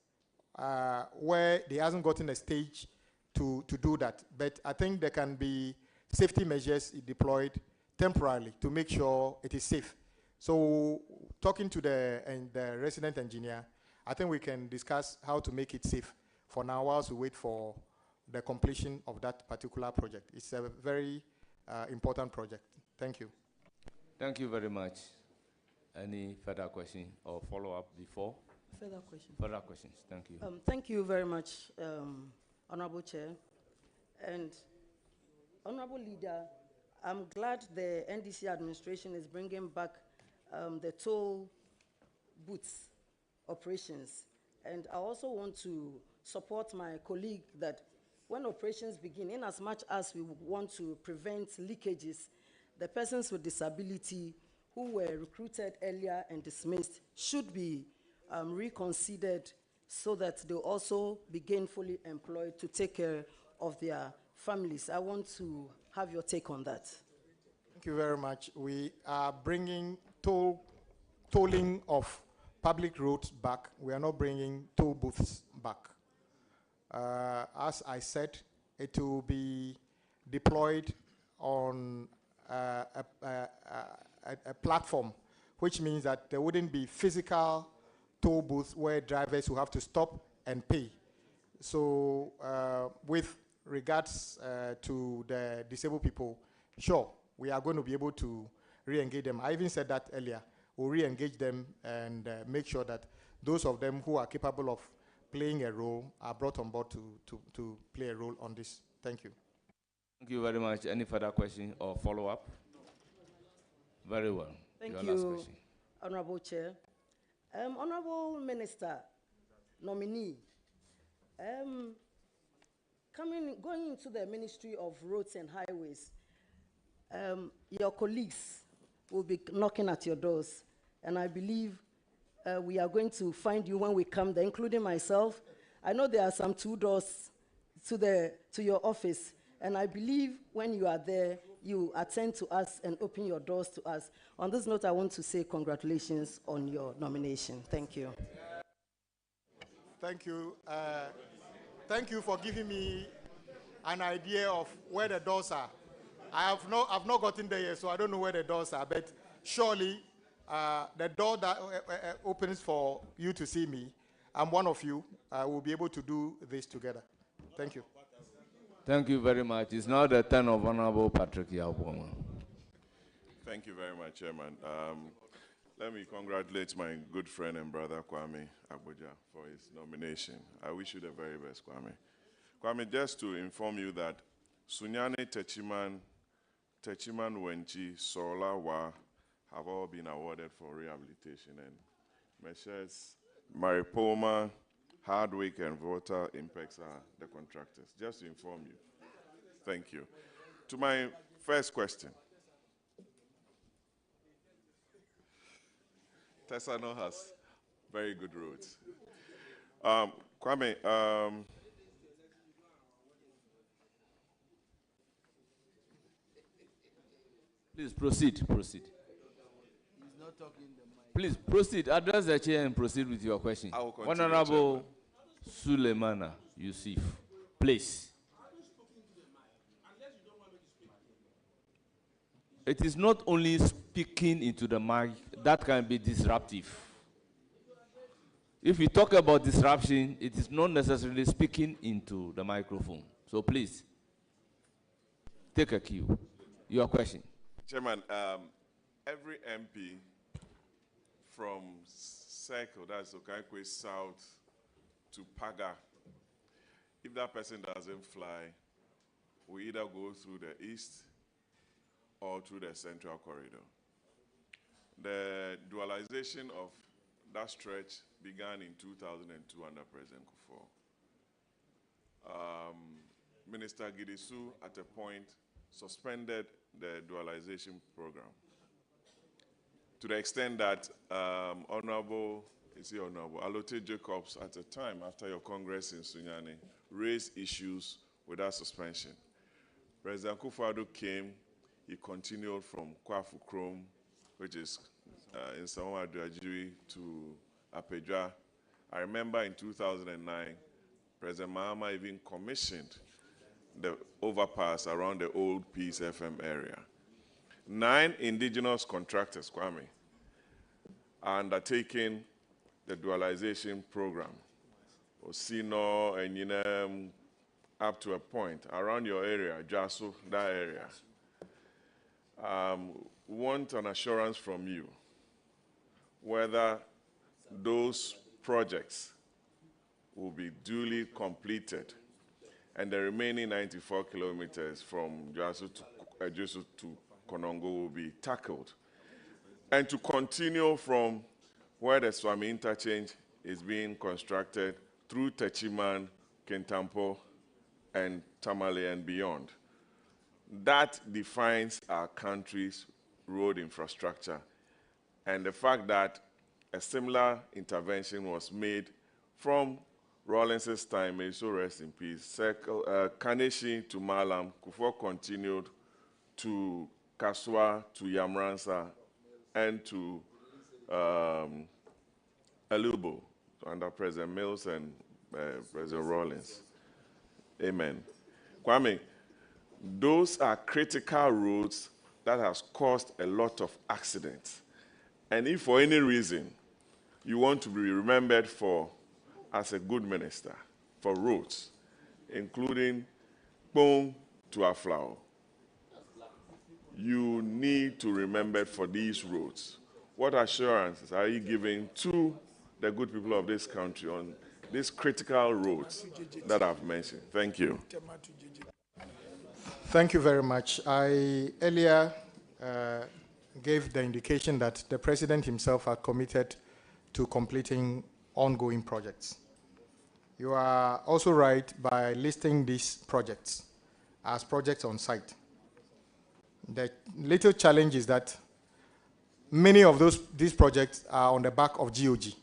where they hasn't gotten a stage to do that. But I think there can be safety measures deployed temporarily to make sure it is safe. So talking to the resident engineer, I think we can discuss how to make it safe for now whilst we wait for the completion of that particular project. It's a very important project. Thank you. Thank you very much. Any further question or follow-up before? Further questions. Further questions. Thank you. Thank you very much, Honorable Chair. And Honorable Leader, I'm glad the NDC administration is bringing back the toll booths operations. And I also want to support my colleague that when operations begin, in as much as we want to prevent leakages, the persons with disability who were recruited earlier and dismissed should be reconsidered so that they'll also be gainfully employed to take care of their families. I want to have your take on that. Thank you very much. We are bringing tolling of public roads back. We are not bringing toll booths back. As I said, it will be deployed on a platform, which means that there wouldn't be physical toll booths where drivers will have to stop and pay. So with regards to the disabled people, sure, we are going to be able to re-engage them. I even said that earlier. We'll re-engage them and make sure that those of them who are capable of playing a role are brought on board to play a role on this. Thank you. Thank you very much. Any further question or follow-up? Very well. Thank Your you, last question. Honorable Chair. Honorable Minister, nominee, going into the Ministry of Roads and Highways, your colleagues will be knocking at your doors, and I believe we are going to find you when we come there, including myself. I know there are some 2 doors to your office, and I believe when you are there, you attend to us and open your doors to us. On this note, I want to say congratulations on your nomination. Thank you. Thank you. Thank you for giving me an idea of where the doors are. I've not gotten there yet, so I don't know where the doors are, but surely the door that opens for you to see me, I'm one of you, will be able to do this together. Thank you. Thank you very much. It's now the turn of Honorable Patrick Yaupoma. Thank you very much, Chairman. Let me congratulate my good friend and brother, Kwame Abuja, for his nomination. I wish you the very best, Kwame. Kwame, just to inform you that Sunyane Techiman Wenchi Sola Wa have all been awarded for rehabilitation. And Measures Maripoma, Hardwick, and Water Impacts are the contractors. Just to inform you. Thank you. To my first question. Tesano has very good roads. Kwame, please proceed. Please proceed. Address the chair and proceed with your question. Honorable Suleimana Yusuf, please. It is not only speaking into the mic that can be disruptive. If we talk about disruption, it is not necessarily speaking into the microphone. So please, take a cue. Your question. Chairman, every MP from Circle, that's Okaikwe South, to Paga, if that person doesn't fly, we either go through the east or through the central corridor. The dualization of that stretch began in 2002 under President Kufuor. Minister Gidisu, at a point, suspended the dualization program to the extent that Honorable Alote Jacobs, at the time, after your Congress in Sunyani, raised issues with that suspension. President Kufuor came, he continued from Kwafu Krom, which is in Samoa Duajui, to Apedra. I remember in 2009, President Mahama even commissioned the overpass around the old Peace FM area. 9 indigenous contractors, Kwame, are undertaking the dualization program. Osino and Yinem, up to a point, around your area, Jasu, that area. Want an assurance from you whether those projects will be duly completed and the remaining 94 kilometers from Jasu to Konongo will be tackled, and to continue from where the Swami interchange is being constructed through Techiman, Kentampo, and Tamale and beyond. That defines our country's road infrastructure. And the fact that a similar intervention was made from Rawlins's time, may so rest in peace, Kaneshi to Malam, Kufuor continued to Kaswa, to Yamransa, and to Alubo, under President Mills and President Rawlins. Amen. Kwame, those are critical roads that has caused a lot of accidents. And if for any reason you want to be remembered for as a good minister for roads, including Pong to Aflao, you need to remember for these roads. What assurances are you giving to the good people of this country on these critical roads that I've mentioned? Thank you. Thank you very much. I earlier gave the indication that the President himself had committed to completing ongoing projects. You are also right by listing these projects as projects on site. The little challenge is that many of these projects are on the back of GOG.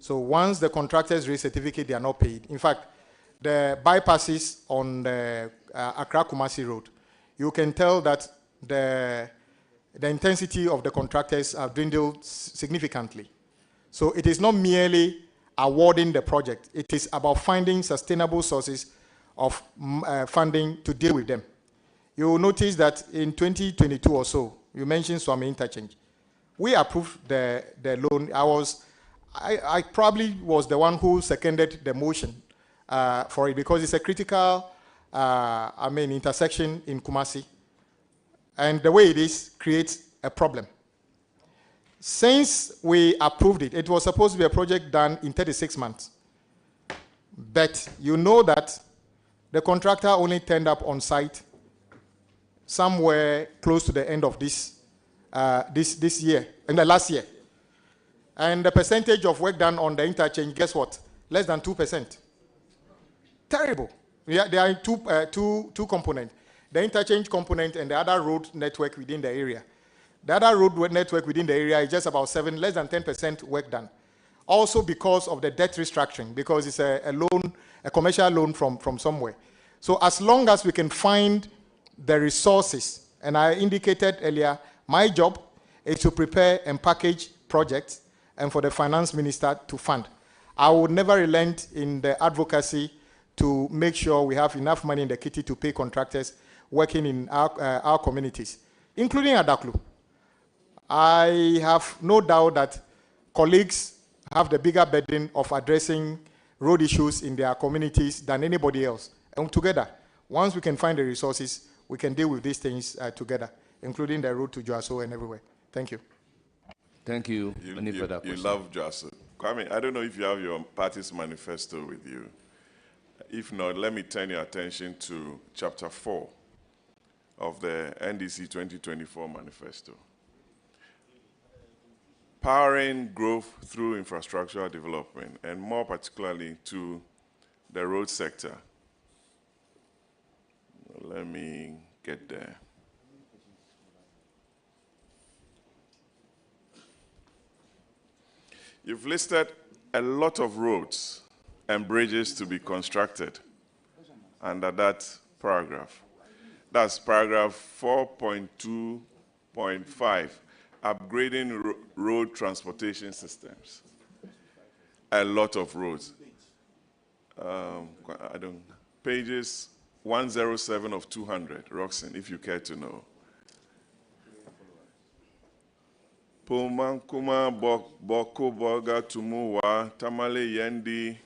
So once the contractors raise certificate, they are not paid. In fact, the bypasses on the Accra-Kumasi Road, you can tell that the intensity of the contractors have dwindled significantly. So it is not merely awarding the project. It is about finding sustainable sources of funding to deal with them. You will notice that in 2022 or so, you mentioned Swami Interchange. We approved the loan. I probably was the one who seconded the motion for it because it's a critical, intersection in Kumasi. And the way it is creates a problem. Since we approved it, it was supposed to be a project done in 36 months. But you know that the contractor only turned up on site somewhere close to the end of this this year, in the last year. And the percentage of work done on the interchange, guess what? Less than 2%. Terrible. Yeah, there are two components. The interchange component and the other road network within the area. The other road network within the area is just about less than 10% work done. Also because of the debt restructuring, because it's a loan, a commercial loan from somewhere. So as long as we can find the resources, and I indicated earlier, my job is to prepare and package projects and for the finance minister to fund. I would never relent in the advocacy to make sure we have enough money in the kitty to pay contractors working in our communities, including Adaklu. I have no doubt that colleagues have the bigger burden of addressing road issues in their communities than anybody else. And together, once we can find the resources, we can deal with these things together, including the road to Joaso and everywhere. Thank you. Thank you. Any further questions? You love Joaso. Kwame, I don't know if you have your party's manifesto with you. If not, let me turn your attention to chapter 4 of the NDC 2024 manifesto. Powering growth through infrastructural development, and more particularly to the road sector. Let me get there. You've listed a lot of roads and bridges to be constructed under that paragraph. That's paragraph 4.2.5, upgrading road transportation systems. A lot of roads. Pages 107 of 200, Roxanne, if you care to know. Pullman, Kuma, Boko, Boga, Tumuwa, Tamale, Yendi.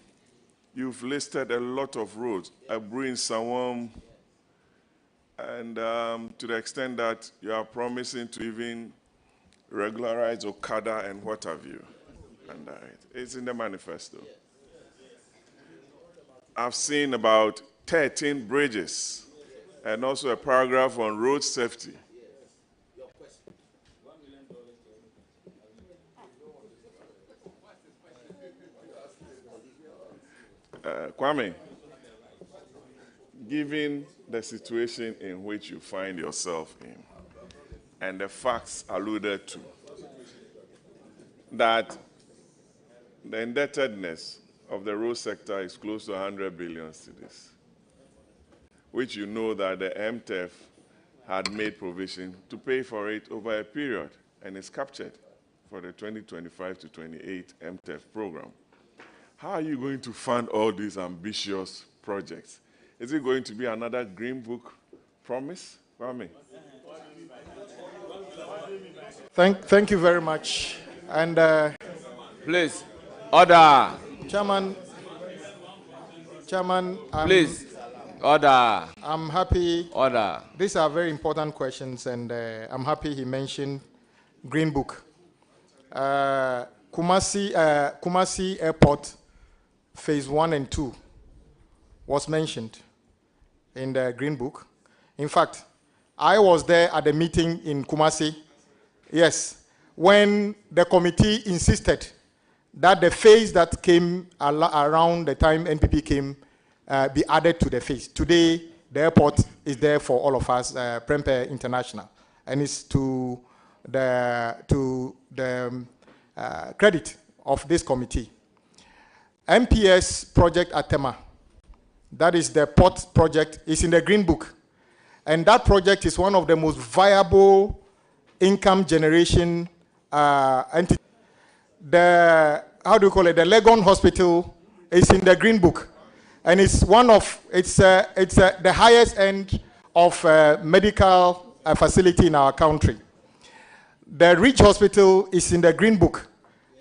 You've listed a lot of roads. Abrin, Sawam, and to the extent that you are promising to even regularize Okada and what have you. And it's in the manifesto. I've seen about 13 bridges and also a paragraph on road safety. Kwame, given the situation in which you find yourself in, and the facts alluded to, that the indebtedness of the road sector is close to 100 billion cedis, which you know that the MTEF had made provision to pay for it over a period, and is captured for the 2025 to 28 MTEF program. How are you going to fund all these ambitious projects? Is it going to be another Green Book promise? Kwame. Thank you very much. And please, order. Chairman, please, order. I'm happy. Order. These are very important questions, and I'm happy he mentioned Green Book. Kumasi Airport, Phase 1 and 2 was mentioned in the Green Book. In fact, I was there at the meeting in Kumasi, yes, when the committee insisted that the phase that came around the time NPP came be added to the phase. Today, the airport is there for all of us, Prempeh International, and it's to the credit of this committee. MPS project at Tema, that is the port project, is in the Green Book. And that project is one of the most viable income generation entities. The Legon Hospital is in the Green Book. And it's the highest end of medical facility in our country. The Ridge Hospital is in the Green Book,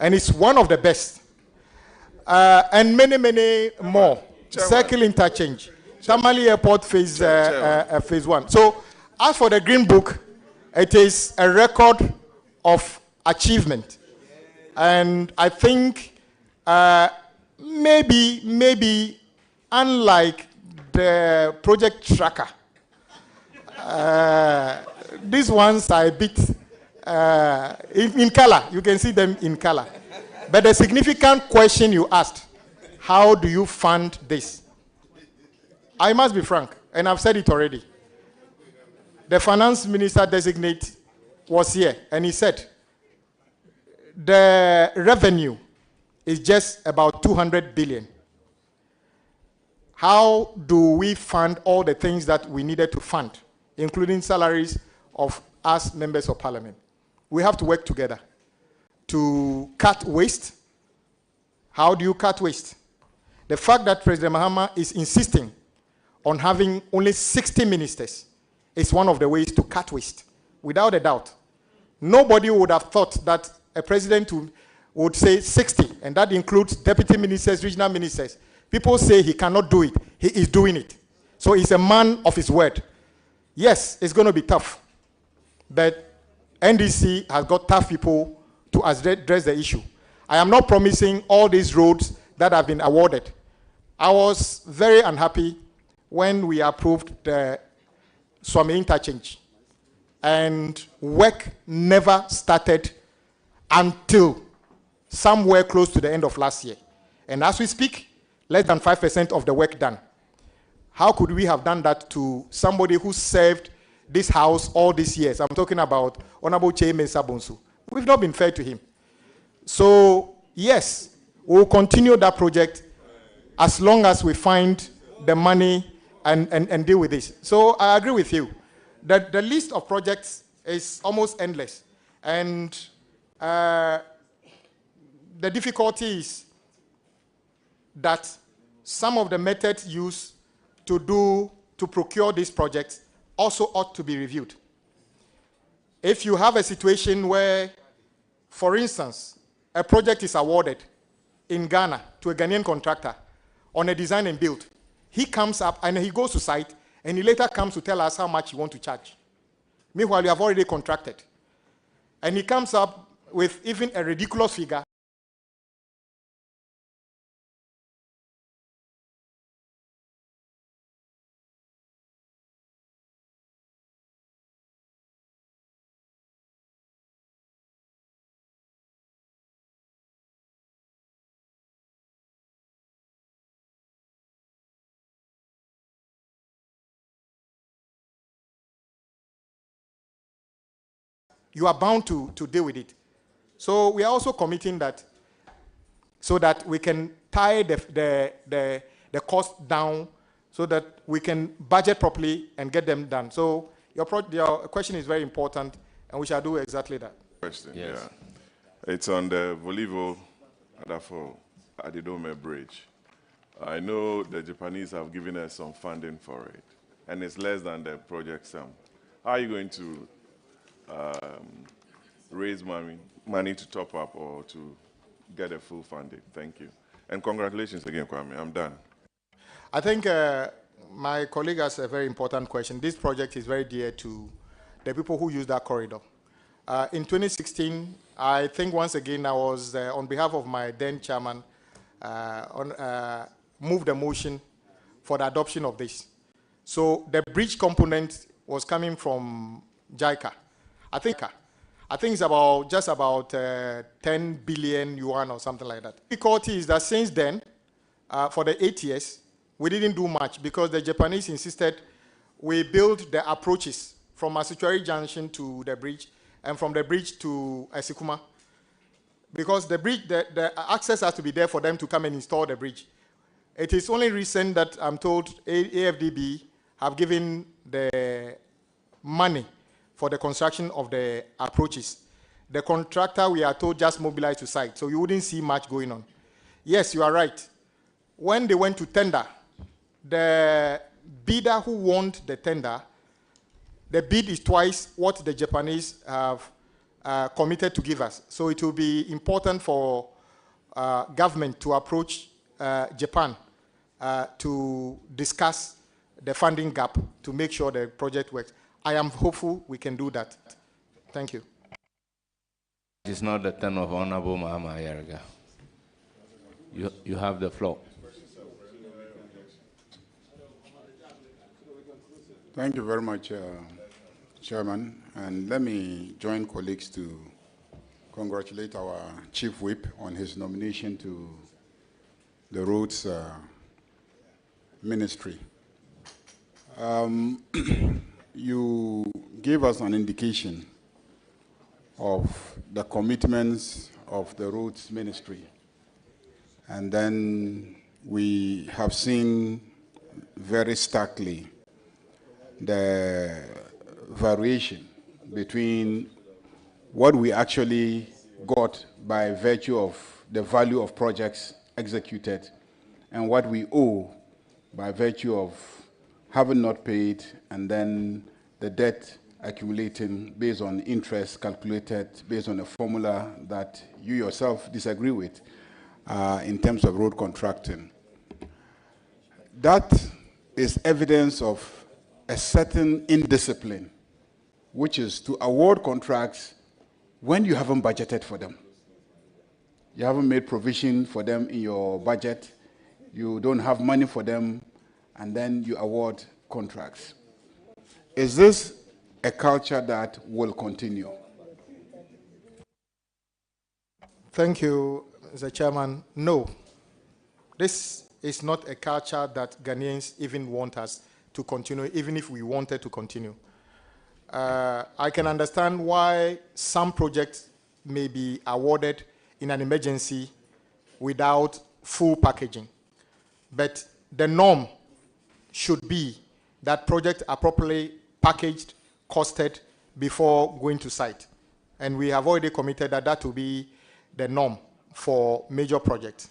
and it's one of the best. And many, many more. Circle interchange. Tamale Airport phase 1. So, as for the Green Book, it is a record of achievement. And I think maybe unlike the project tracker, these ones are a bit in color. You can see them in color. But the significant question you asked, how do you fund this? I must be frank, and I've said it already. The finance minister designate was here, and he said the revenue is just about 200 billion. How do we fund all the things that we needed to fund, including salaries of us members of parliament? We have to work together to cut waste. How do you cut waste? The fact that President Mahama is insisting on having only 60 ministers is one of the ways to cut waste, without a doubt. Nobody would have thought that a president would say 60, and that includes deputy ministers, regional ministers. People say he cannot do it. He is doing it. So he's a man of his word. Yes, it's going to be tough, but NDC has got tough people to address the issue. I am not promising all these roads that have been awarded. I was very unhappy when we approved the Swami interchange, and work never started until somewhere close to the end of last year. And as we speak, less than 5% of the work done. How could we have done that to somebody who served this house all these years? I'm talking about Honorable Chairman Sabonsu. We've not been fair to him. So, yes, we'll continue that project as long as we find the money and deal with this. So I agree with you that the list of projects is almost endless. And the difficulty is that some of the methods used to procure these projects also ought to be reviewed. If you have a situation where, for instance, a project is awarded in Ghana to a Ghanaian contractor on a design and build, he comes up and he goes to site and he later comes to tell us how much he wants to charge. Meanwhile, you have already contracted. And he comes up with even a ridiculous figure. You are bound to deal with it. So we are also committing that so that we can tie the cost down so that we can budget properly and get them done. So your question is very important, and we shall do exactly that. Question, yes. Yeah. It's on the Volivo Adafo Adidome Bridge. I know the Japanese have given us some funding for it, and it's less than the project sum. How are you going to raise money to top up or to get a full funding? Thank you. And congratulations again, Kwame. I'm done. I think my colleague has a very important question. This project is very dear to the people who use that corridor. In 2016, I think once again I was, on behalf of my then chairman, moved a motion for the adoption of this. So the bridge component was coming from JICA. I think it's about just about 10 billion yuan or something like that. The difficulty is that since then, for the 8 years, we didn't do much because the Japanese insisted we build the approaches from Asuchari Junction to the bridge and from the bridge to Esikuma. Because the bridge, the access has to be there for them to come and install the bridge. It is only recent that I'm told AFDB have given the money for the construction of the approaches. The contractor, we are told, just mobilized to site, so you wouldn't see much going on. Yes, you are right. When they went to tender, the bidder who won the tender, the bid is twice what the Japanese have committed to give us. So it will be important for government to approach Japan to discuss the funding gap to make sure the project works. I am hopeful we can do that. Thank you. It is not the turn of Honorable Mahama Ayariga. You have the floor. Thank you very much, Chairman. And let me join colleagues to congratulate our Chief Whip on his nomination to the Roads Ministry. You gave us an indication of the commitments of the Roads Ministry. And then we have seen very starkly the variation between what we actually got by virtue of the value of projects executed and what we owe by virtue of having not paid and then the debt accumulating based on interest calculated based on a formula that you yourself disagree with in terms of road contracting. That is evidence of a certain indiscipline, which is to award contracts when you haven't budgeted for them. You haven't made provision for them in your budget, you don't have money for them, and then you award contracts. Is this a culture that will continue? Thank you, Mr. Chairman. No, this is not a culture that Ghanaians even want us to continue, even if we wanted to continue. I can understand why some projects may be awarded in an emergency without full packaging. But the norm should be that projects are properly packaged, costed before going to site. And we have already committed that that will be the norm for major projects.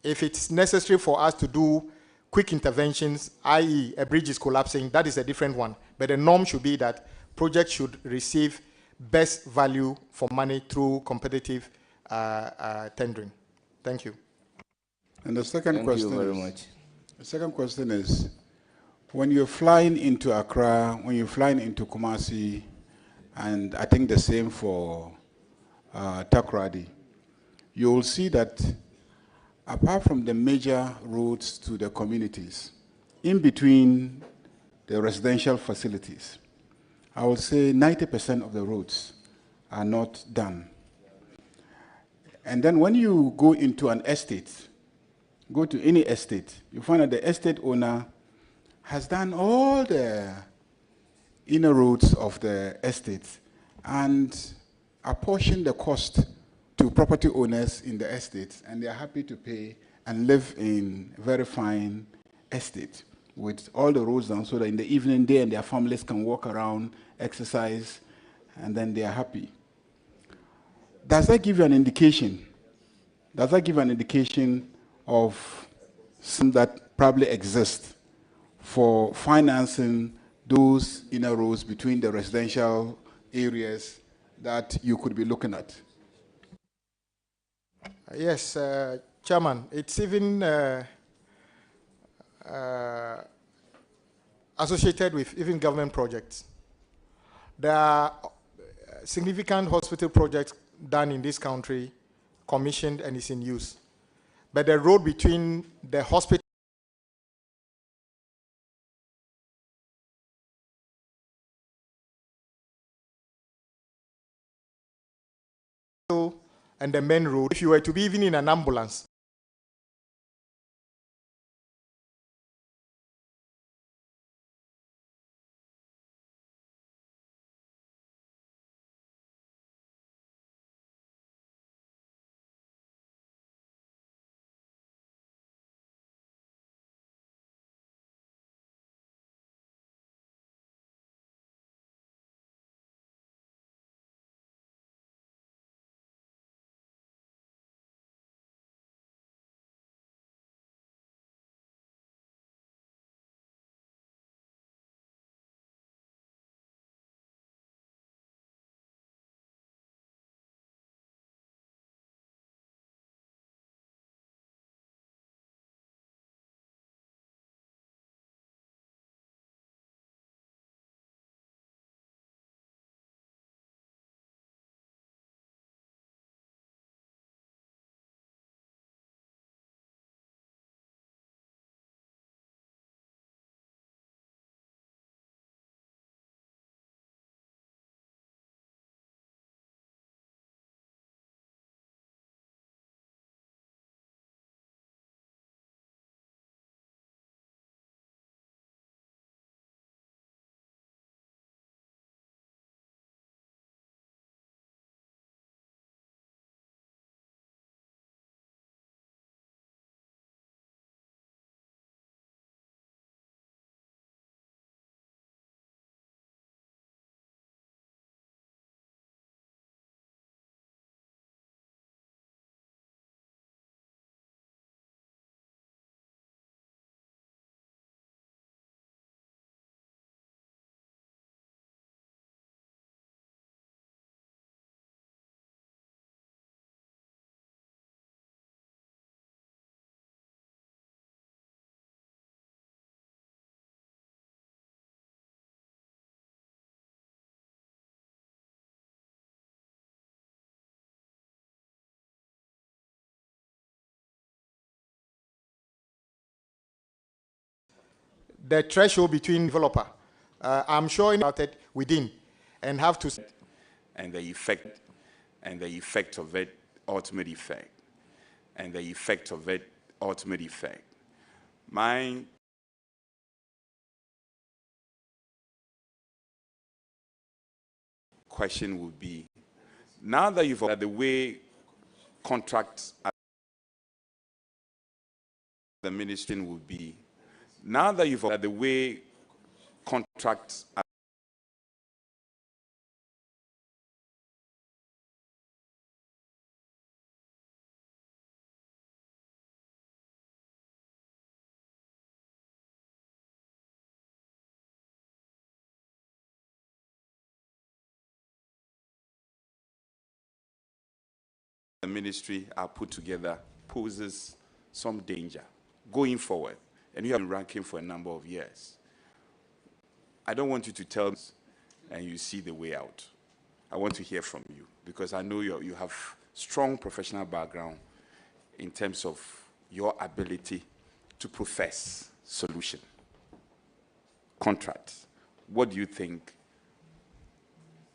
If it's necessary for us to do quick interventions, i.e. a bridge is collapsing, that is a different one. But the norm should be that projects should receive best value for money through competitive tendering. Thank you. And the second question Thank you very much. The second question is, when you're flying into Accra, when you're flying into Kumasi, and I think the same for Takoradi, you will see that apart from the major roads to the communities, in between the residential facilities, I would say 90% of the roads are not done. And then when you go into an estate, go to any estate, you find that the estate owner has done all the inner roads of the estate and apportioned the cost to property owners in the estate, and they are happy to pay and live in a very fine estate with all the roads done so that in the evening they and their families can walk around, exercise, and then they are happy. Does that give you an indication? Does that give an indication of some that probably exist for financing those inner roads between the residential areas that you could be looking at? Yes, Chairman, it's even associated with even government projects. There are significant hospital projects done in this country, commissioned and is in use. But the road between the hospital and the main road, if you were to be even in an ambulance, the threshold between developer. I'm sure about it within and have to... And the effect of it, ultimate effect. And the effect of it, ultimate effect. My question would be, now that you've the way contracts at the ministry would be, now that you've the way contracts at the ministry are put together poses some danger going forward. And you have been ranking for a number of years. I don't want you to tell me and you see the way out. I want to hear from you because I know you have strong professional background in terms of your ability to profess solution. Contracts. What do you think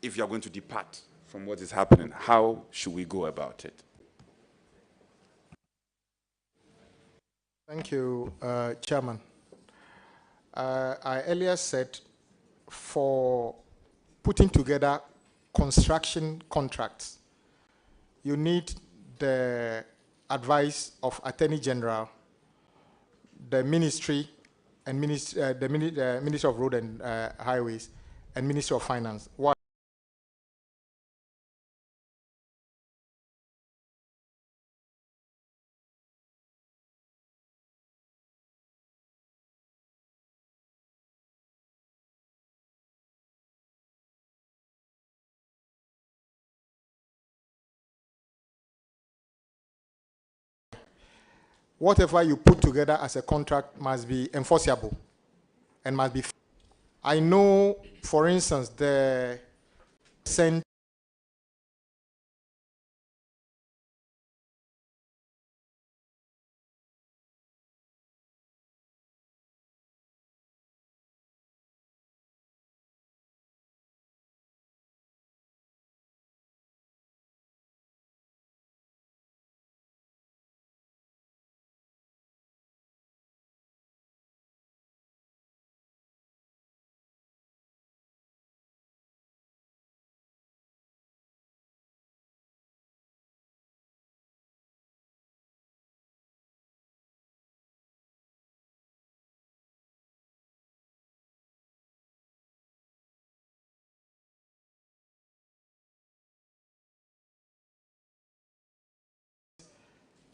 if you're going to depart from what is happening? How should we go about it? Thank you, Chairman. I earlier said for putting together construction contracts, you need the advice of Attorney General, the Ministry, and the Ministry of Road and Highways, and Ministry of Finance. Why? Whatever you put together as a contract must be enforceable and must be. I know, for instance, the sent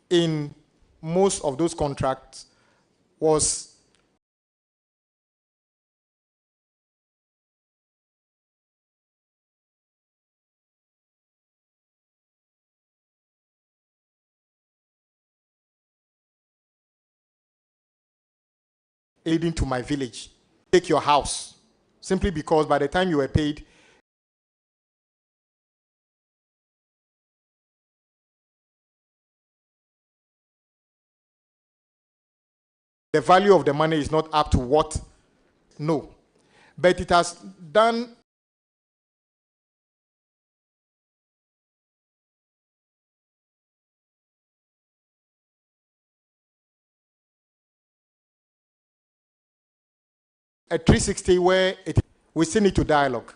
in most of those contracts was aiding to my village. Take your house, simply because by the time you were paid, the value of the money is not up to what? No. But it has done a 360 where we still need to dialogue.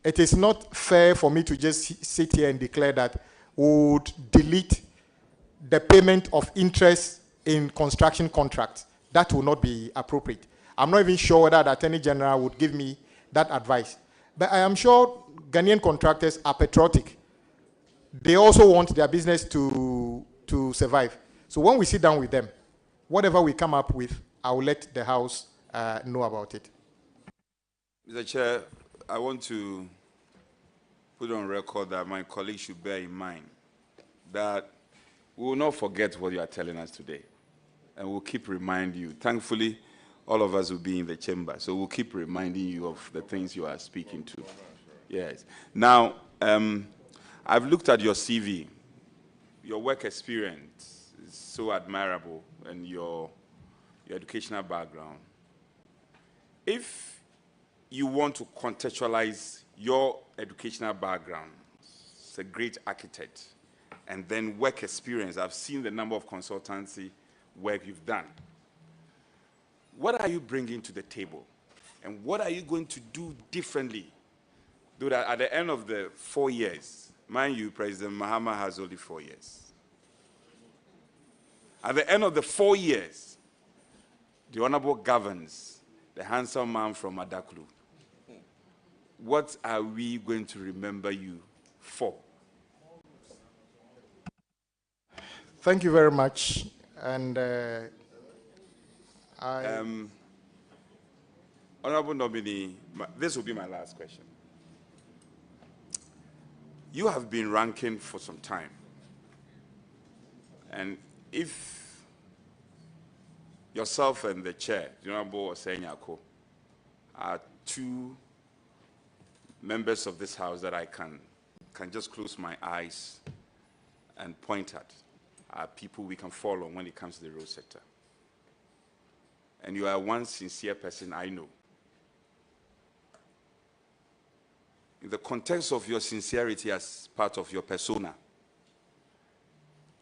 It is not fair for me to just sit here and declare that we would delete the payment of interest in construction contracts. That will not be appropriate. I'm not even sure whether the Attorney General would give me that advice. But I am sure Ghanaian contractors are patriotic. They also want their business to survive. So when we sit down with them, whatever we come up with, I will let the House know about it. Mr. Chair, I want to put on record that my colleagues should bear in mind that we will not forget what you are telling us today. And we'll keep reminding you. Thankfully, all of us will be in the chamber, so we'll keep reminding you of the things you are speaking to. Yes. Now, I've looked at your CV. Your work experience is so admirable, and your educational background. if you want to contextualize your educational background, as a great architect, and then work experience, I've seen the number of consultancy work you've done. What are you bringing to the table? And what are you going to do differently? So that at the end of the 4 years, mind you, President Mahama has only 4 years. At the end of the 4 years, the Honorable governs, the handsome man from Adaklu. What are we going to remember you for? Thank you very much. And Honorable nominee, this will be my last question. You have been ranking for some time. And if yourself and the chair, the Honorable Osenyako, are two members of this house that I can just close my eyes and point at, are people we can follow when it comes to the road sector. And you are one sincere person I know. In the context of your sincerity as part of your persona,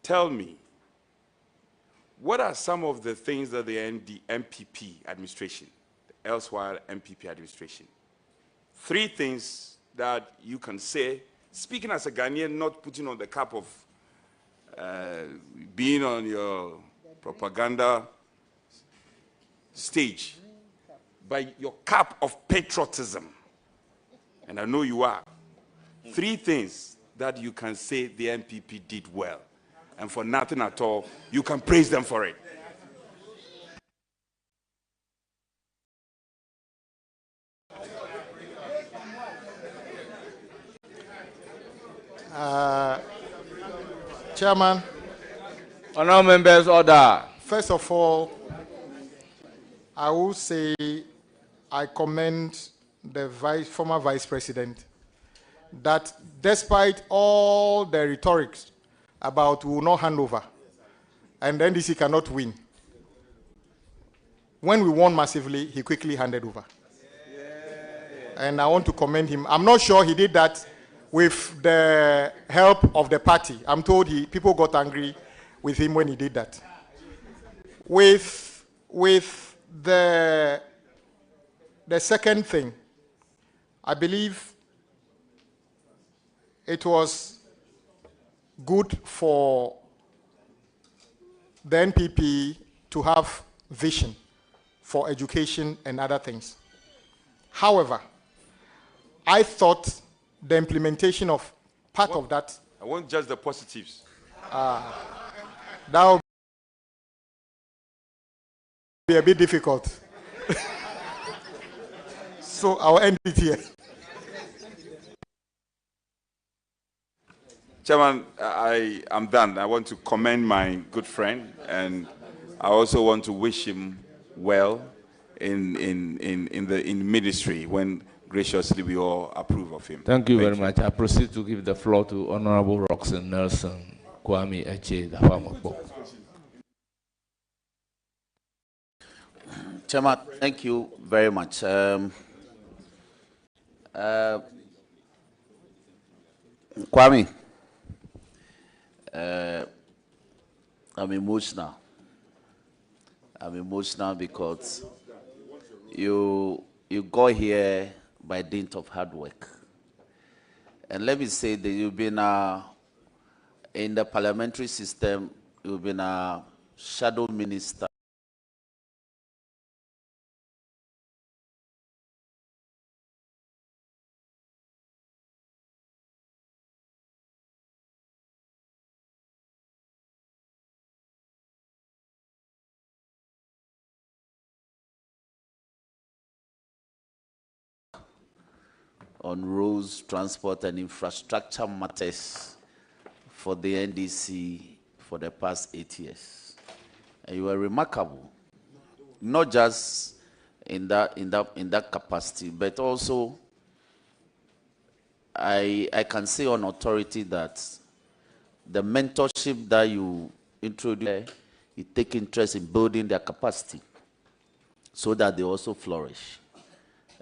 tell me, what are some of the things that the MPP administration, the elsewhere MPP administration, 3 things that you can say, speaking as a Ghanaian, not putting on the cap of being on your propaganda stage, but your cap of patriotism, and I know you are. 3 things that you can say the MPP did well, and for nothing at all, you can praise them for it. Chairman. Honourable members, order. First of all, I will say I commend the former Vice President that despite all the rhetoric about we will not hand over and the NDC cannot win, when we won massively, he quickly handed over. And I want to commend him. I'm not sure he did that with the help of the party. I'm told people got angry with him when he did that. With the second thing, I believe it was good for the NPP to have vision for education and other things. However, I thought the implementation of part of that... I want just the positives. That would be a bit difficult. So I'll end it here. Chairman, I'm done. I want to commend my good friend, and I also want to wish him well in ministry when graciously we all approve of him. Thank you very much. I proceed to give the floor to Honorable Roxanne Nelson Kwame Eche, the farmer. Chairman, thank you very much. Kwame, I'm emotional. I'm emotional because you got here by dint of hard work. And let me say that you've been in the parliamentary system, you've been a shadow minister. On roads, transport, and infrastructure matters for the NDC for the past 8 years. And you were remarkable, not just in that capacity, but also I can say on authority that the mentorship that you introduce, you take interest in building their capacity so that they also flourish.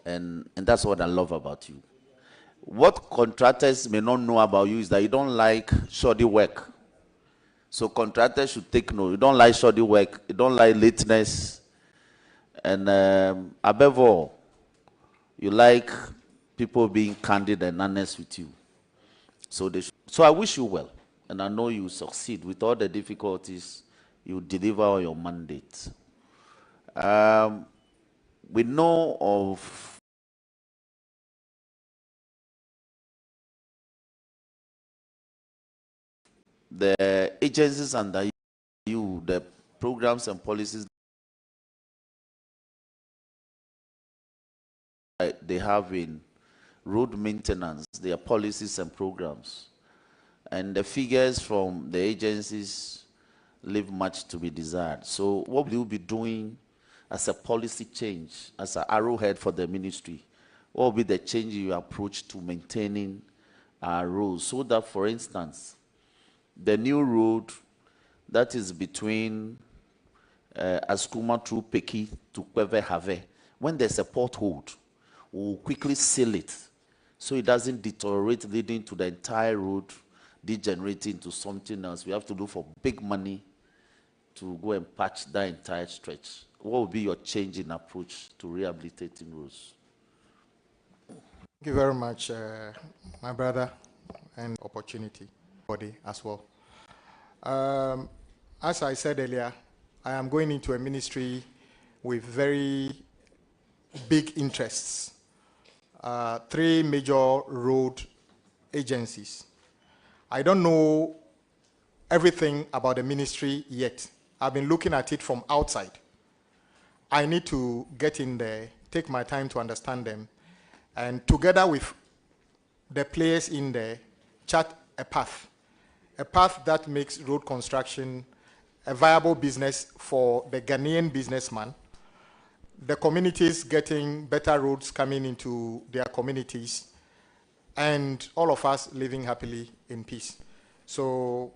And that's what I love about you. What contractors may not know about you is that you don't like shoddy work. So contractors should take note. You don't like shoddy work. You don't like lateness. And above all, you like people being candid and honest with you. So I wish you well. And I know you will succeed. With all the difficulties, you deliver on your mandate. We know of the agencies under you, the programs and policies they have in road maintenance, their policies and programs. And the figures from the agencies leave much to be desired. So what will you be doing as a policy change, as an arrowhead for the ministry? What will be the change you approach to maintaining our roads? So that, for instance, the new road that is between Askuma through Peki to Kweve Have, when there's a pothole, we'll quickly seal it so it doesn't deteriorate, leading to the entire road degenerating to something else. We have to look for big money to go and patch that entire stretch. What will be your change in approach to rehabilitating roads? Thank you very much, my brother, and opportunity body as well. As I said earlier, I am going into a ministry with very big interests. 3 major road agencies. I don't know everything about the ministry yet. I've been looking at it from outside. I need to get in there, take my time to understand them, and together with the players in there, chart a path that makes road construction a viable business for the Ghanaian businessman, the communities getting better roads coming into their communities, and all of us living happily in peace. So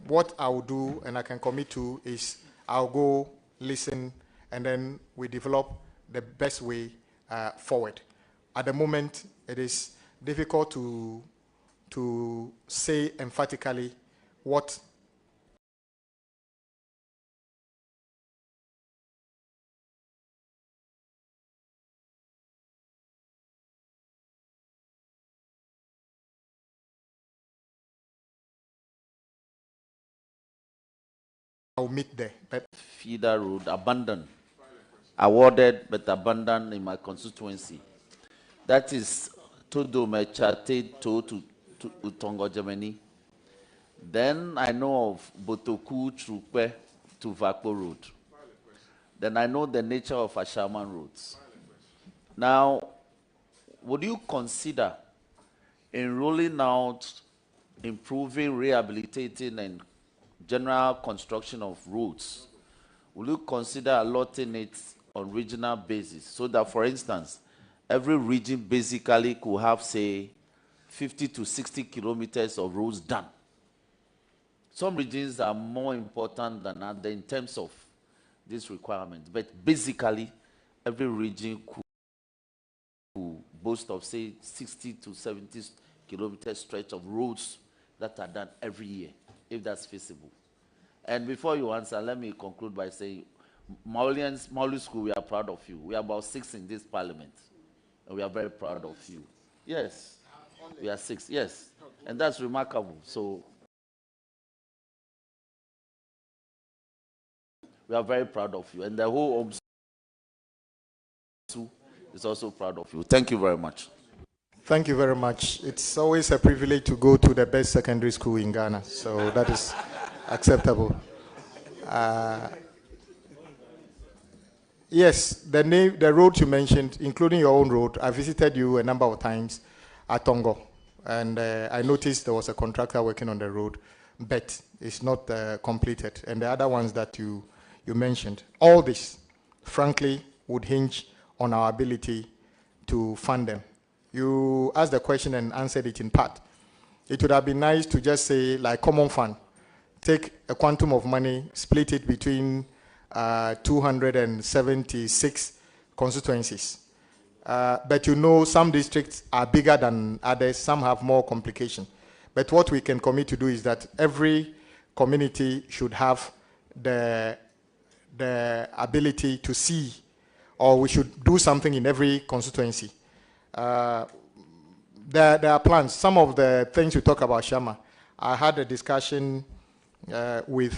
what I will do, and I can commit to, is I'll go listen, and then we develop the best way forward. At the moment, it is difficult to say emphatically what I'll meet there. But feeder road abandoned, awarded but abandoned in my constituency. That is Todo Mechate to Utongo, Germany. Then I know of Botoku Trukwe to Vakpo Road. Then I know the nature of Ashaman roads. Now, would you consider enrolling out, improving, rehabilitating, and general construction of roads? Will you consider allotting it on regional basis so that, for instance, every region basically could have, say, 50 to 60 kilometers of roads done? Some regions are more important than others in terms of this requirement, but basically, every region could boast of, say, 60 to 70 kilometer stretch of roads that are done every year, if that's feasible. And before you answer, let me conclude by saying, Mauli School, we are proud of you. We are about 6 in this parliament, and we are very proud of you. Yes, we are 6, yes, and that's remarkable. So we are very proud of you, and the whole OMSU is also proud of you. Thank you very much. Thank you very much. It's always a privilege to go to the best secondary school in Ghana, so that is acceptable. Yes, the road you mentioned, including your own road, I visited you a number of times at Tongo, and I noticed there was a contractor working on the road, but it's not completed. And the other ones that you mentioned, all this, frankly, would hinge on our ability to fund them. You asked the question and answered it in part. It would have been nice to just say, like common fund, take a quantum of money, split it between 276 constituencies. But you know, some districts are bigger than others, some have more complication. But what we can commit to do is that every community should have the ability to see, or we should do something in every constituency. There are plans. Some of the things you talk about, Shama, I had a discussion with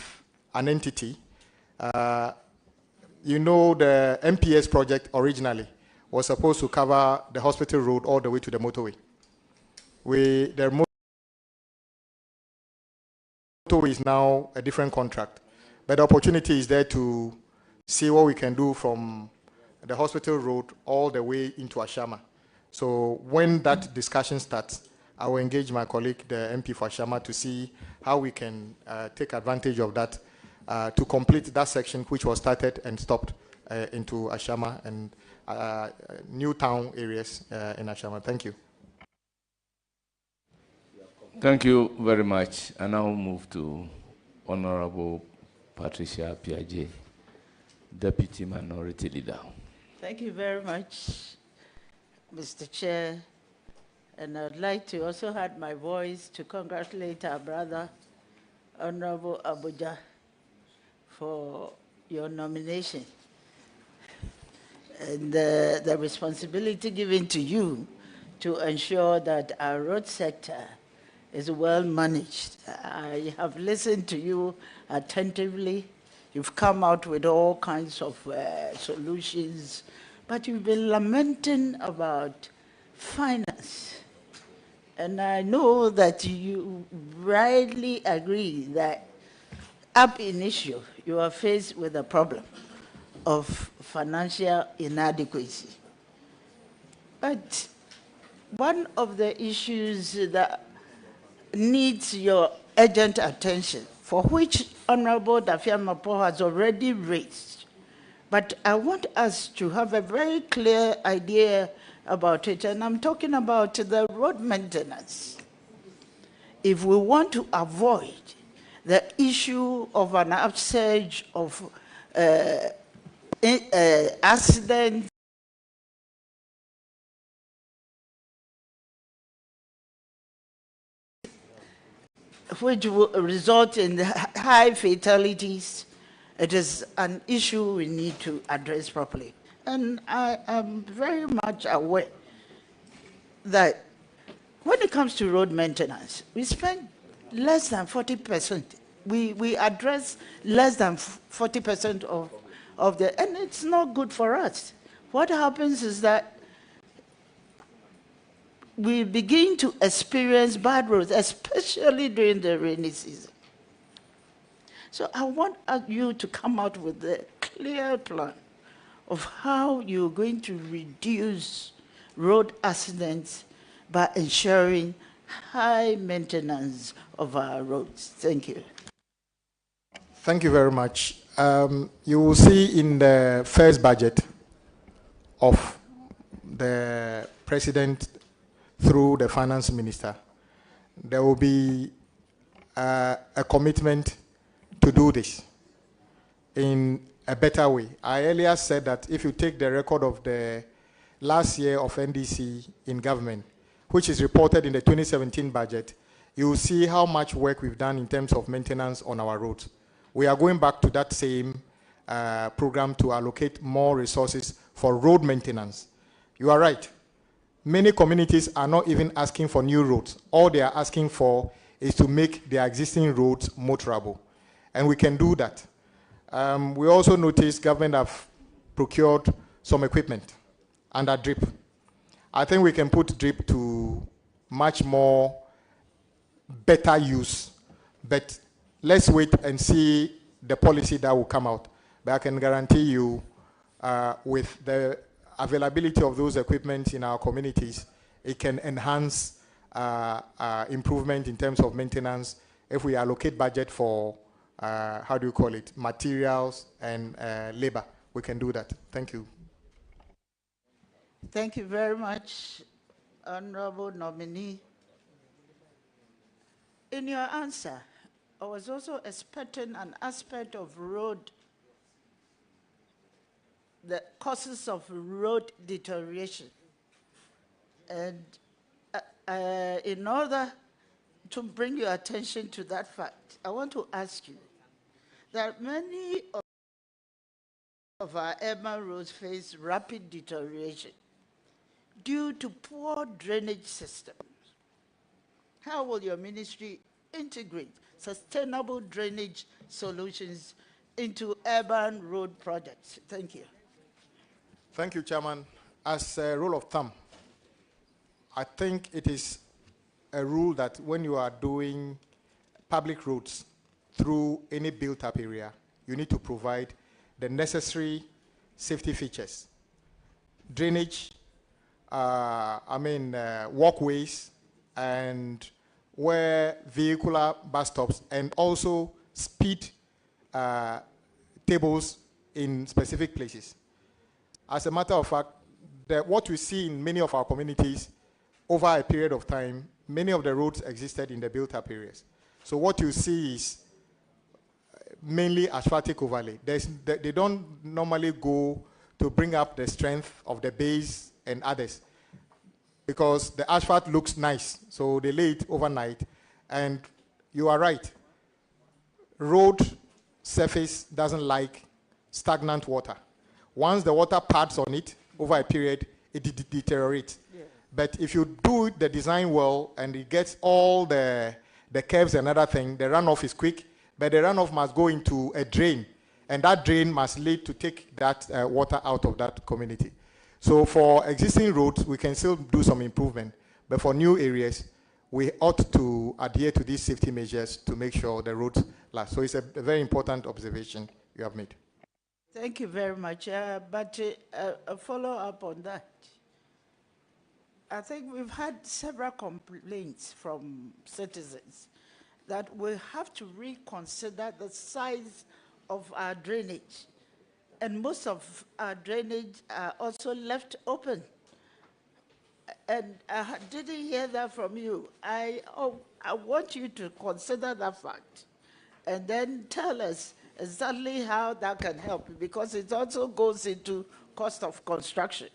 an entity. You know, the MPS project originally was supposed to cover the hospital road all the way to the motorway. The motorway is now a different contract, but the opportunity is there to see what we can do from the hospital road all the way into Ashama. So when that discussion starts, I will engage my colleague, the MP for Ashama, to see how we can take advantage of that to complete that section which was started and stopped into Ashama and new town areas in Ashama. Thank you. Thank you very much. I now move to Honorable Patricia Piaget, Deputy Minority Leader. Thank you very much, Mr. Chair. And I'd like to also add my voice to congratulate our brother, Honorable Abuja, for your nomination. And the responsibility given to you to ensure that our road sector is well managed. I have listened to you attentively. You've come out with all kinds of solutions, but you've been lamenting about finance. And I know that you rightly agree that ab initio, you are faced with a problem of financial inadequacy. But one of the issues that needs your urgent attention, for which Honorable Dafia Mapo has already raised, but I want us to have a very clear idea about it, and I'm talking about the road maintenance. If we want to avoid the issue of an upsurge of accidents, which will result in high fatalities, it is an issue we need to address properly. And I am very much aware that when it comes to road maintenance, we spend less than 40%. We address less than 40% of the, and it's not good for us. What happens is that we begin to experience bad roads, especially during the rainy season. So I want you to come out with a clear plan of how you're going to reduce road accidents by ensuring high maintenance of our roads. Thank you. Thank you very much. You will see in the first budget of the President through the Finance Minister, there will be a commitment to do this in a better way. I earlier said that if you take the record of the last year of NDC in government, which is reported in the 2017 budget, you will see how much work we've done in terms of maintenance on our roads. We are going back to that same program to allocate more resources for road maintenance. You are right. Many communities are not even asking for new roads. All they are asking for is to make their existing roads motorable. And we can do that. We also noticed government have procured some equipment under DRIP. I think we can put DRIP to much more better use, but let's wait and see the policy that will come out. But I can guarantee you with the availability of those equipment in our communities, it can enhance improvement in terms of maintenance if we allocate budget for how do you call it, materials and labor. We can do that. Thank you. Thank you very much, Honorable Nominee. In your answer, I was also expecting an aspect of road, the causes of road deterioration. And in order to bring your attention to that fact, I want to ask you that many of our urban roads face rapid deterioration due to poor drainage systems. How will your ministry integrate sustainable drainage solutions into urban road projects? Thank you. Thank you, Chairman. As a rule of thumb, I think it is a rule that when you are doing public roads through any built-up area, you need to provide the necessary safety features. Drainage, walkways, and where vehicular bus stops, and also speed tables in specific places. As a matter of fact, what we see in many of our communities over a period of time, many of the roads existed in the built-up areas. So what you see is mainly asphaltic overlay. They don't normally go to bring up the strength of the base and others, because the asphalt looks nice, so they lay it overnight. And you are right, road surface doesn't like stagnant water. Once the water pads on it over a period, it deteriorates. Yeah. But if you do the design well and it gets all the curves and other thing, the runoff is quick, but the runoff must go into a drain, and that drain must lead to take that water out of that community. So for existing roads, we can still do some improvement, but for new areas, we ought to adhere to these safety measures to make sure the roads last. So it's a very important observation you have made. Thank you very much. But a follow-up on that. I think we've had several complaints from citizens that we have to reconsider the size of our drainage. And most of our drainage are also left open. And I didn't hear that from you. I want you to consider that fact and then tell us exactly how that can help, because it also goes into cost of construction.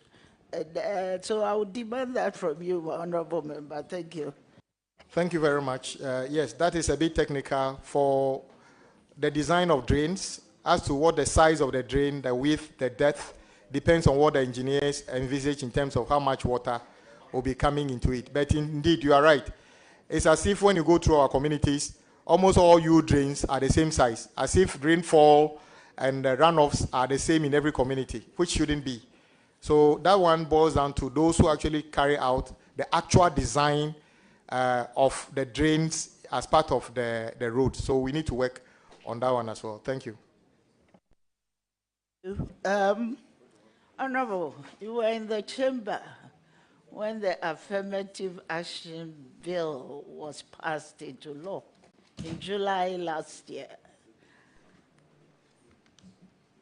And so I would demand that from you, Honorable Member. Thank you. Thank you very much. Yes, that is a bit technical for the design of drains. As to what the size of the drain, the width, the depth, depends on what the engineers envisage in terms of how much water will be coming into it. But indeed, you are right. It's as if when you go through our communities, almost all U drains are the same size, as if rainfall and runoffs are the same in every community, which shouldn't be. So that one boils down to those who actually carry out the actual design of the drains as part of the road. So we need to work on that one as well. Thank you. Honorable, you were in the chamber when the affirmative action bill was passed into law in July last year.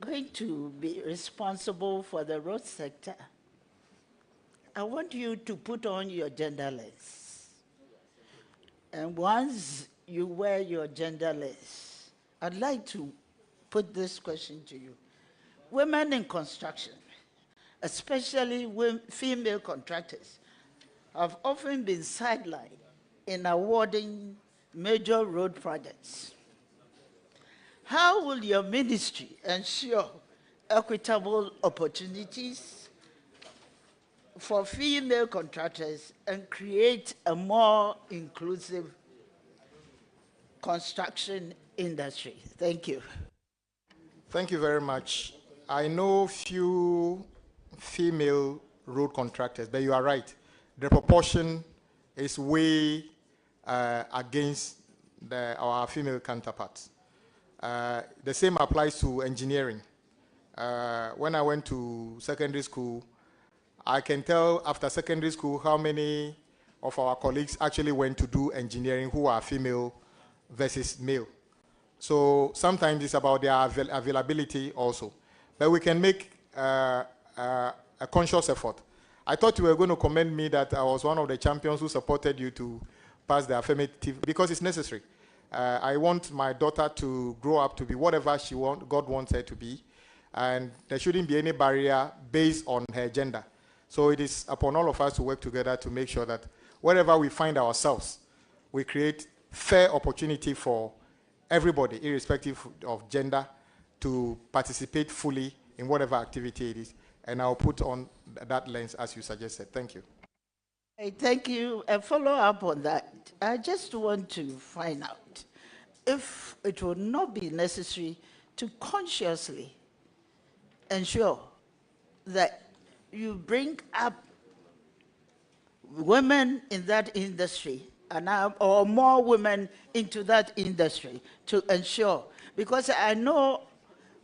Going to be responsible for the road sector, I want you to put on your gender lens. And once you wear your gender lens, I'd like to put this question to you. Women in construction, especially female contractors, have often been sidelined in awarding major road projects. How will your ministry ensure equitable opportunities for female contractors and create a more inclusive construction industry? Thank you. Thank you very much. I know few female road contractors, but you are right. The proportion is way against our female counterparts. The same applies to engineering. When I went to secondary school, I can tell after secondary school how many of our colleagues actually went to do engineering who are female versus male. So sometimes it's about their availability also. But we can make a conscious effort. I thought you were going to commend me that I was one of the champions who supported you to pass the affirmative, because it's necessary. I want my daughter to grow up to be whatever God wants her to be, and there shouldn't be any barrier based on her gender. So it is upon all of us to work together to make sure that wherever we find ourselves, we create fair opportunity for everybody, irrespective of gender, to participate fully in whatever activity it is. And I'll put on that lens as you suggested. Thank you. Hey, thank you. A follow up on that. I just want to find out if it would not be necessary to consciously ensure that you bring up women in that industry or more women into that industry to ensure, because I know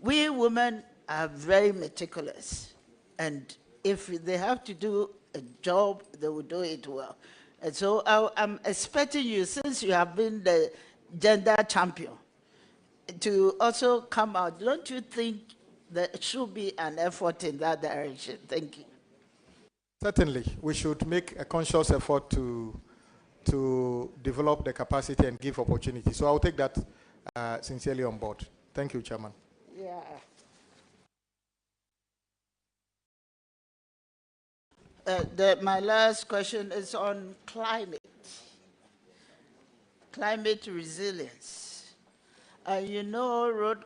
we women are very meticulous, and if they have to do a job, they will do it well. And so I'm expecting you, since you have been the gender champion, to also come out. Don't you think there should be an effort in that direction? Thank you. Certainly, we should make a conscious effort to develop the capacity and give opportunity. So I'll take that sincerely on board. Thank you, Chairman. Yeah. My last question is on climate resilience. You know, road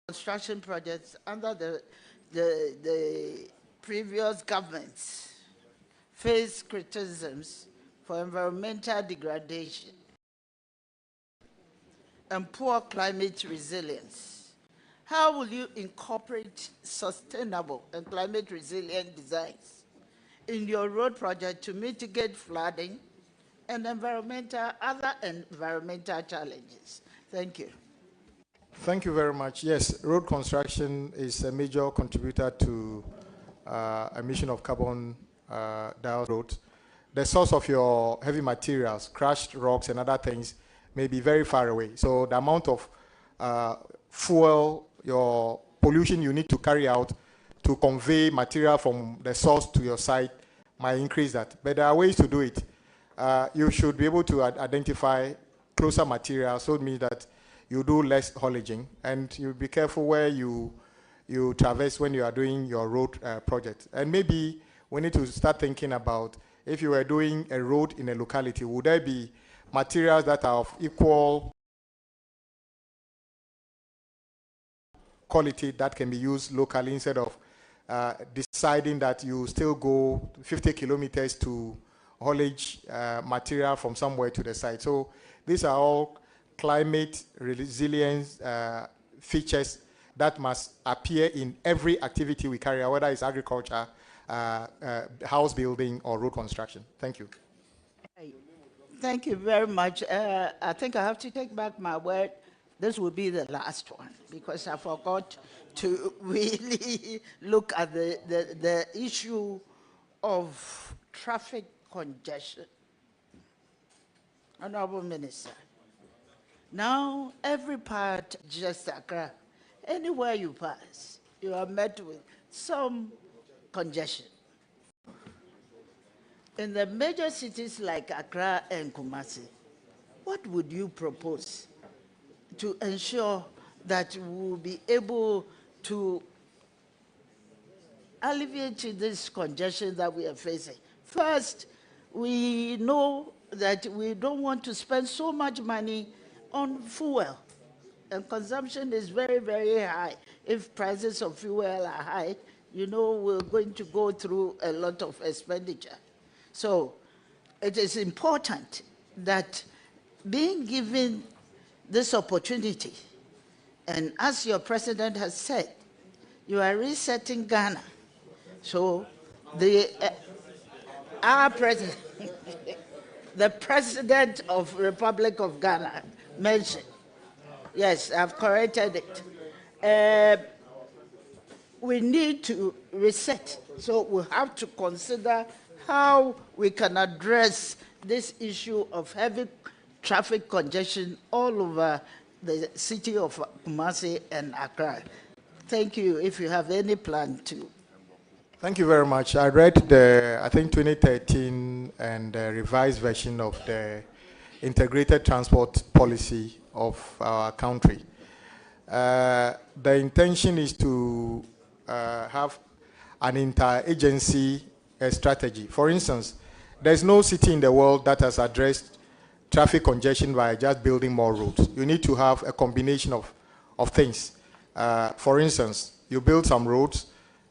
construction projects under the previous governments faced criticisms for environmental degradation and poor climate resilience. How will you incorporate sustainable and climate resilient designs in your road project to mitigate flooding and other environmental challenges? Thank you. Thank you very much. Yes, road construction is a major contributor to emission of carbon dioxide. The source of your heavy materials, crushed rocks and other things, may be very far away. So the amount of fuel, your pollution you need to carry out to convey material from the source to your site might increase that. But there are ways to do it. You should be able to identify closer materials, so it means that you do less haulaging, and you be careful where you traverse when you are doing your road project. And maybe we need to start thinking about, if you were doing a road in a locality, would there be materials that are of equal quality that can be used locally, instead of deciding that you still go 50 kilometers to haulage material from somewhere to the site. So these are all climate resilience features that must appear in every activity we carry out, whether it's agriculture, house building, or road construction. Thank you. Thank you very much. I think I have to take back my word. This will be the last one, because I forgot to really look at the issue of traffic congestion. Honorable Minister, now every part, just Accra, anywhere you pass, you are met with some congestion. In the major cities like Accra and Kumasi, what would you propose to ensure that we will be able to alleviate this congestion that we are facing? First, we know that we don't want to spend so much money on fuel, and consumption is very, very high. If prices of fuel are high, you know we're going to go through a lot of expenditure. So it is important that, being given this opportunity, and as your president has said, you are resetting Ghana. So our president, the president of Republic of Ghana mentioned, yes, I've corrected it. We need to reset. So we have to consider how we can address this issue of heavy traffic congestion all over the city of Kumasi and Accra. Thank you. If you have any plan to. Thank you very much. I read the, I think, 2013 and the revised version of the integrated transport policy of our country. The intention is to have an interagency strategy. For instance, there's no city in the world that has addressed traffic congestion by just building more roads. You need to have a combination of things. For instance, you build some roads,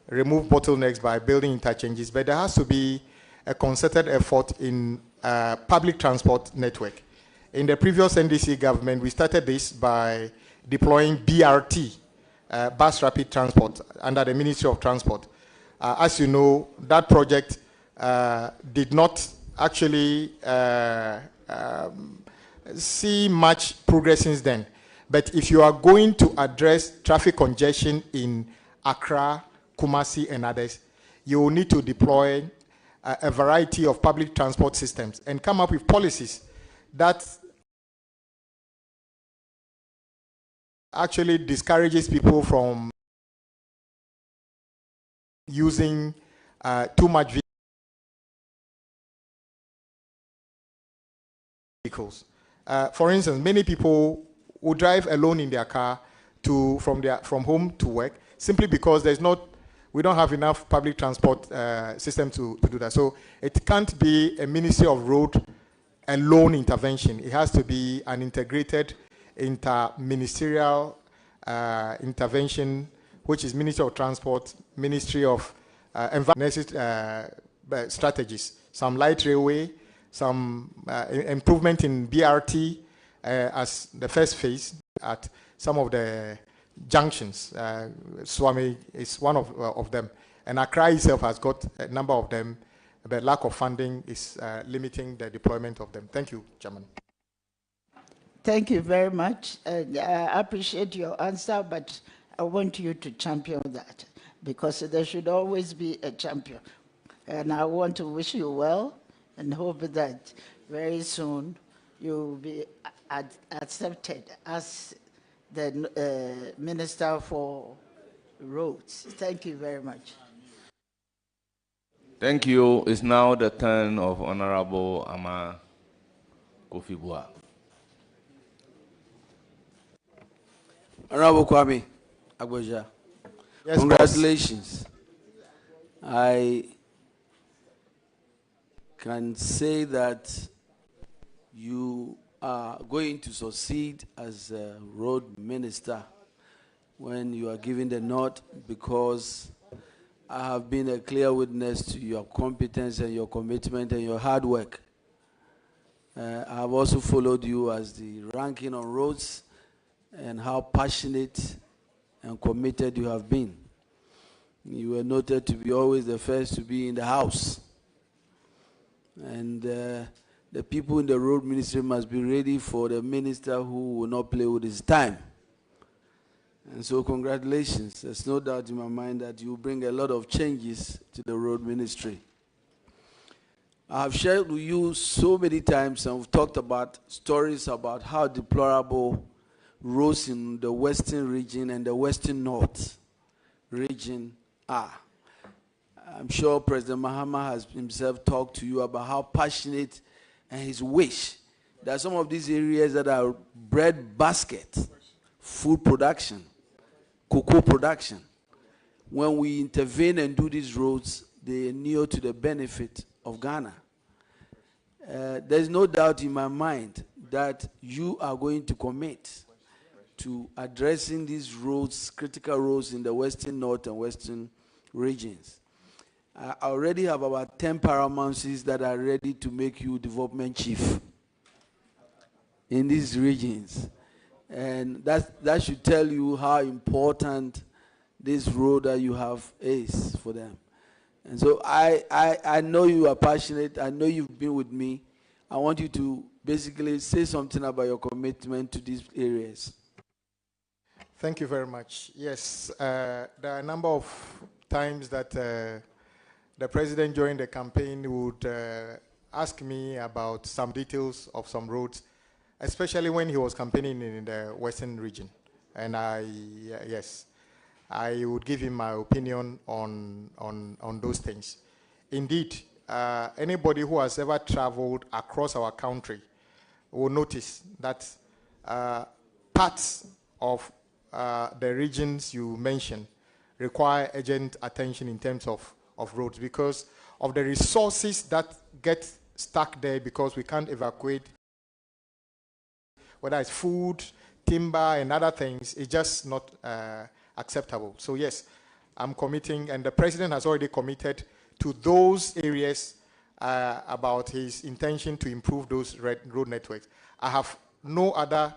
remove bottlenecks by building interchanges, but there has to be a concerted effort in public transport network. In the previous NDC government, we started this by deploying BRT, bus rapid transport, under the Ministry of Transport. As you know, that project did not actually see much progress since then. But if you are going to address traffic congestion in Accra, Kumasi, and others, you will need to deploy a variety of public transport systems and come up with policies that actually discourages people from using too much vehicles. For instance, many people will drive alone in their car from home to work simply because we don't have enough public transport system to do that. So it can't be a Ministry of Road alone intervention. It has to be an integrated inter-ministerial intervention, which is Ministry of Transport, Ministry of Environment strategies, some light railway, some improvement in BRT as the first phase at some of the junctions. Swami is one of them. And Accra itself has got a number of them. The lack of funding is limiting the deployment of them. Thank you, Chairman. Thank you very much. I appreciate your answer, but I want you to champion that because there should always be a champion. And I want to wish you well and hope that very soon you will be accepted as the Minister for Roads. Thank you very much. Thank you. It's now the turn of Honorable Ama Kofi Bua. Honorable Kwame Agboja, yes, congratulations. Boss. I can say that you are going to succeed as a road minister when you are given the nod, because I have been a clear witness to your competence and your commitment and your hard work. I have also followed you as the ranking on roads and how passionate and committed you have been. You were noted to be always the first to be in the house. And the people in the road ministry must be ready for the minister who will not play with his time. And so congratulations. There's no doubt in my mind that you bring a lot of changes to the road ministry. I have shared with you so many times, and we've talked about stories about how deplorable roads in the western region and the western north region are. I'm sure President Mahama has himself talked to you about how passionate and his wish that some of these areas that are bread basket, food production, cocoa production, when we intervene and do these roads, they inure to the benefit of Ghana. There's no doubt in my mind that you are going to commit to addressing these roads, critical roads in the western north and western regions. I already have about 10 paramountcies that are ready to make you development chief in these regions. And that should tell you how important this road that you have is for them. And so I know you are passionate. I know you've been with me. I want you to basically say something about your commitment to these areas. Thank you very much. Yes, there are a number of times that the president during the campaign would ask me about some details of some roads, especially when he was campaigning in the western region. And yes, I would give him my opinion on those things. Indeed, anybody who has ever traveled across our country will notice that parts of the regions you mentioned require urgent attention in terms of roads because of the resources that get stuck there because we can't evacuate, whether it's food, timber, and other things. It's just not acceptable. So yes, I'm committing, and the president has already committed to those areas about his intention to improve those road networks. I have no other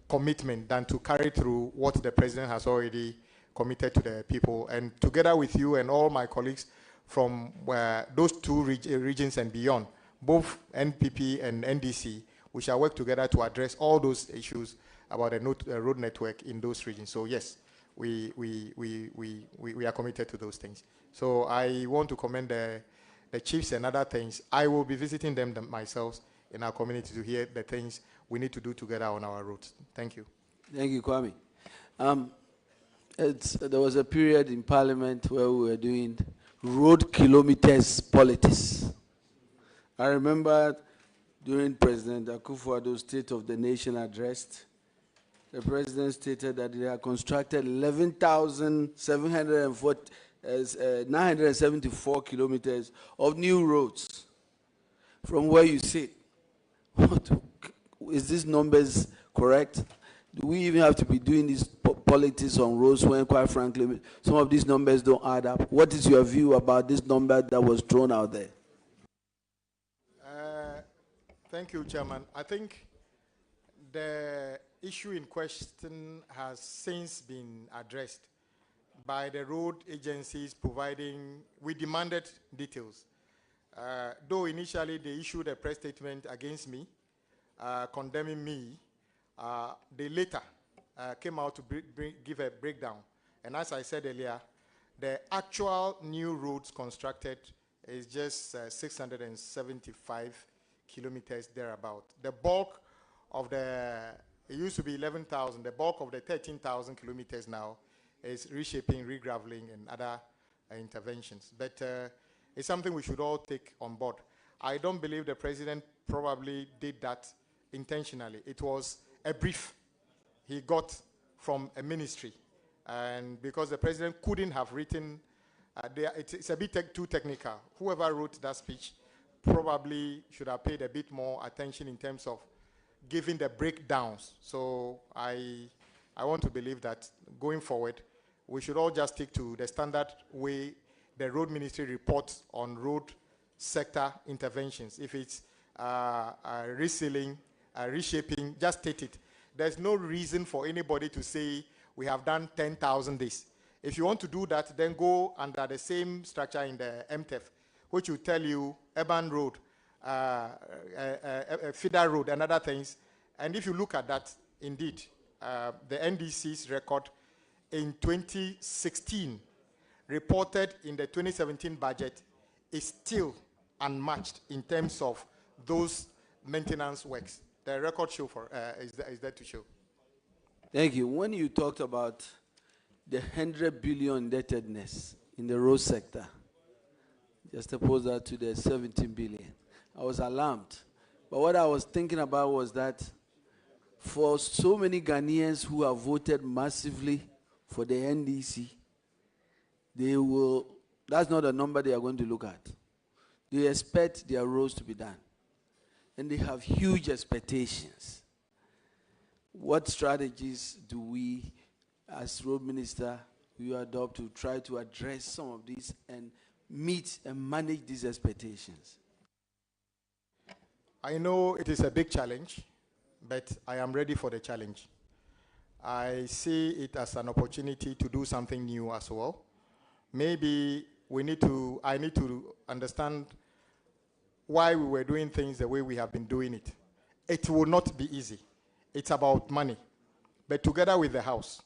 commitment than to carry through what the president has already committed to the people. And together with you and all my colleagues from those two regions and beyond, both NPP and NDC, we shall work together to address all those issues about the road network in those regions. So yes, we are committed to those things. So I want to commend the chiefs and other things. I will be visiting them myself in our community to hear the things we need to do together on our roads. Thank you. Thank you, Kwame. There was a period in Parliament where we were doing road kilometers politics. I remember during President Akufo-Addo's State of the Nation address, the president stated that they had constructed 11,974 kilometers of new roads. From where you sit, is these numbers correct? Do we even have to be doing this politics on roads when, quite frankly, some of these numbers don't add up? What is your view about this number that was thrown out there? Thank you, Chairman. I think the issue in question has since been addressed by the road agencies providing, we demanded details. Though initially they issued a press statement against me, condemning me, they later came out to give a breakdown. And as I said earlier, the actual new roads constructed is just 675 kilometers thereabout. The bulk of it used to be 11,000. The bulk of the 13,000 kilometers now is reshaping, regraveling, and other interventions. But it's something we should all take on board. I don't believe the president probably did that intentionally. It was a brief he got from a ministry. And because the president couldn't have written, it's a bit too technical. Whoever wrote that speech probably should have paid a bit more attention in terms of giving the breakdowns. So I want to believe that going forward, we should all just stick to the standard way the road ministry reports on road sector interventions. If it's resealing, reshaping, just state it. There's no reason for anybody to say we have done 10,000 this. If you want to do that, then go under the same structure in the MTEF, which will tell you urban road, feeder road, and other things. And if you look at that, indeed, the NDC's record in 2016 reported in the 2017 budget is still unmatched in terms of those maintenance works. The record show is there to show. Thank you. When you talked about the 100 billion indebtedness in the road sector, just oppose that to the 17 billion, I was alarmed. But what I was thinking about was that for so many Ghanaians who have voted massively for the NDC, that's not a number they are going to look at. They expect their roads to be done. And they have huge expectations. What strategies do we, as road minister, you adopt to try to address some of these and meet and manage these expectations? I know it is a big challenge, but I am ready for the challenge. I see it as an opportunity to do something new as well. Maybe I need to understand why we were doing things the way we have been doing it. It will not be easy. It's about money. But together with the House,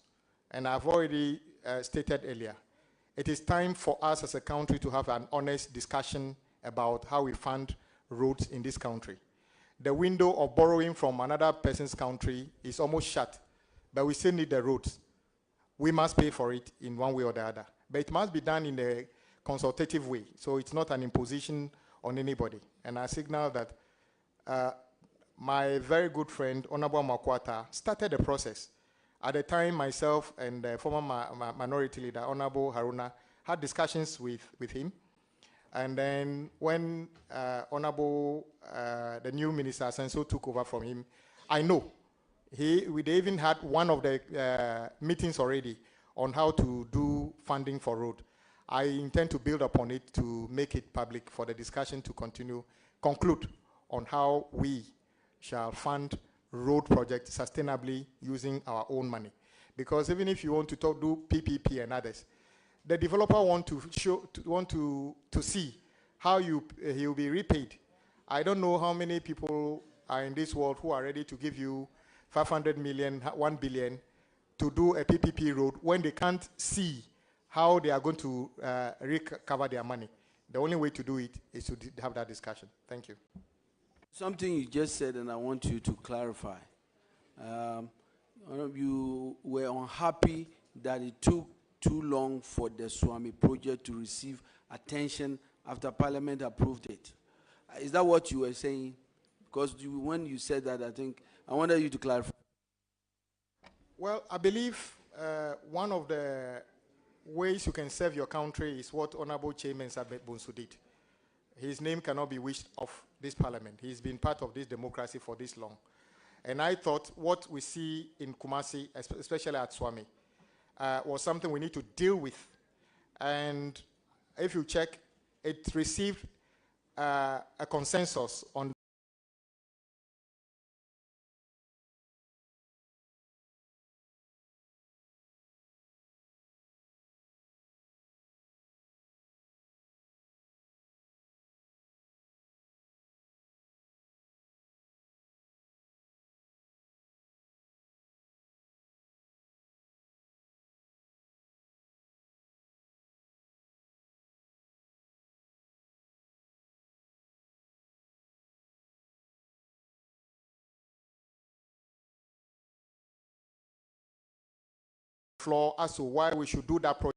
and I've already stated earlier, it is time for us as a country to have an honest discussion about how we fund roads in this country. The window of borrowing from another person's country is almost shut, but we still need the roads. we must pay for it in one way or the other. But it must be done in a consultative way, so it's not an imposition on anybody. And I signal that my very good friend, Honorable Makwata, started the process. At the time, myself and the former minority leader, Honorable Haruna, had discussions with him. And then when Honorable, the new Minister Asenso took over from him, I know they even had one of the meetings already on how to do funding for road. I intend to build upon it to make it public for the discussion to conclude on how we shall fund road projects sustainably using our own money. Because even if you want to do PPP and others, the developer want to see how he will be repaid. I don't know how many people are in this world who are ready to give you 500 million, 1 billion to do a PPP road when they can't see how they are going to recover their money. The only way to do it is to have that discussion. Thank you. Something you just said, and I want you to clarify. You were unhappy that it took too long for the Swami project to receive attention after Parliament approved it. Is that what you were saying? Because when you said that, I wanted you to clarify. Well, I believe one of the ways you can serve your country is what Honorable Chairman Sabet Bonsu did. His name cannot be wished off this Parliament. He's been part of this democracy for this long. And I thought what we see in Kumasi, especially at Swami, was something we need to deal with. And if you check, it received a consensus on floor as to why we should do that project.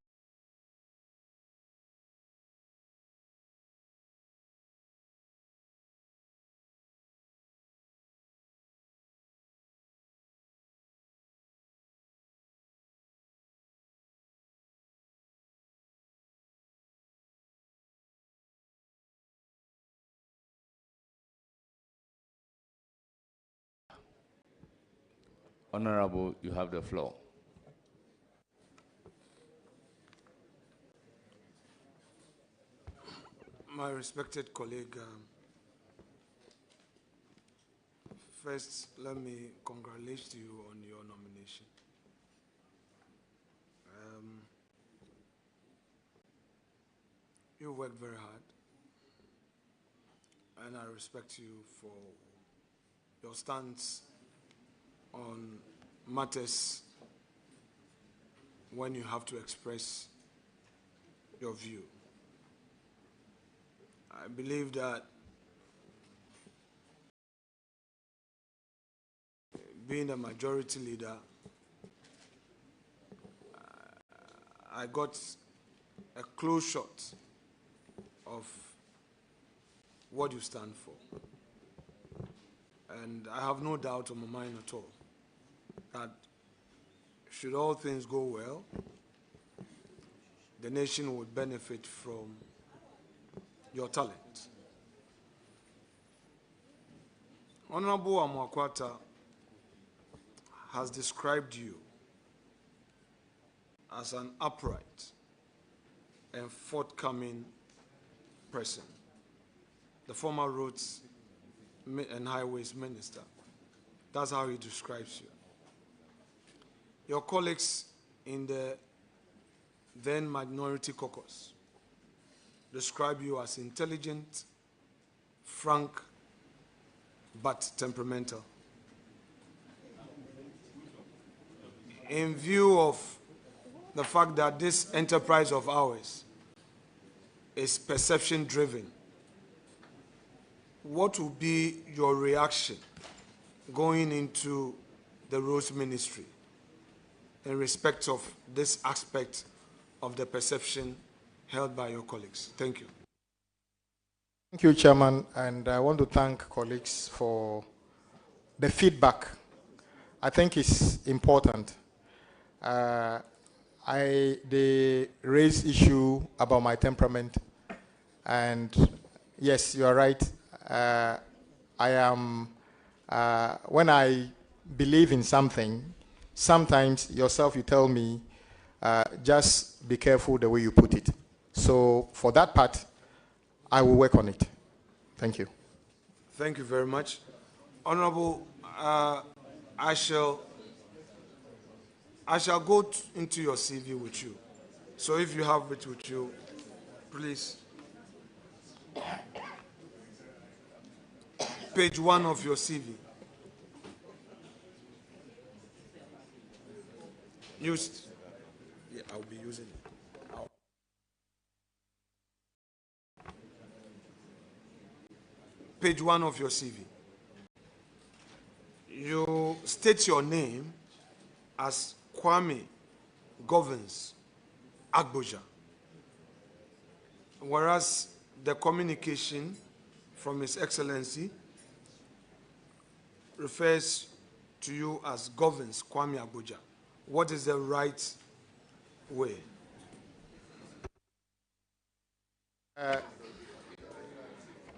Honorable, you have the floor. My respected colleague, first let me congratulate you on your nomination. You worked very hard, and I respect you for your stance on matters when you have to express your view. I believe that being a majority leader, I got a close shot of what you stand for. And I have no doubt on my mind at all that should all things go well, the nation would benefit from your talent. Honorable Amwakwata has described you as an upright and forthcoming person, the former Roads and Highways Minister. That's how he describes you. Your colleagues in the then Minority Caucus describe you as intelligent, frank, but temperamental. In view of the fact that this enterprise of ours is perception-driven, what will be your reaction going into the Roads Ministry in respect of this aspect of the perception held by your colleagues. Thank you. Thank you, Chairman, and I want to thank colleagues for the feedback. I think it's important. They raise issue about my temperament, and yes, you are right. I am, when I believe in something, sometimes yourself you tell me, just be careful the way you put it. So for that part, I will work on it. Thank you. Thank you very much. Honorable, I shall go into your CV with you. So if you have it with you, please. Page 1 of your CV. Used. Yeah, I'll be using it. Page 1 of your CV. You state your name as Kwame Governs Agboja, whereas the communication from His Excellency refers to you as Governs Kwame Agboja. What is the right way?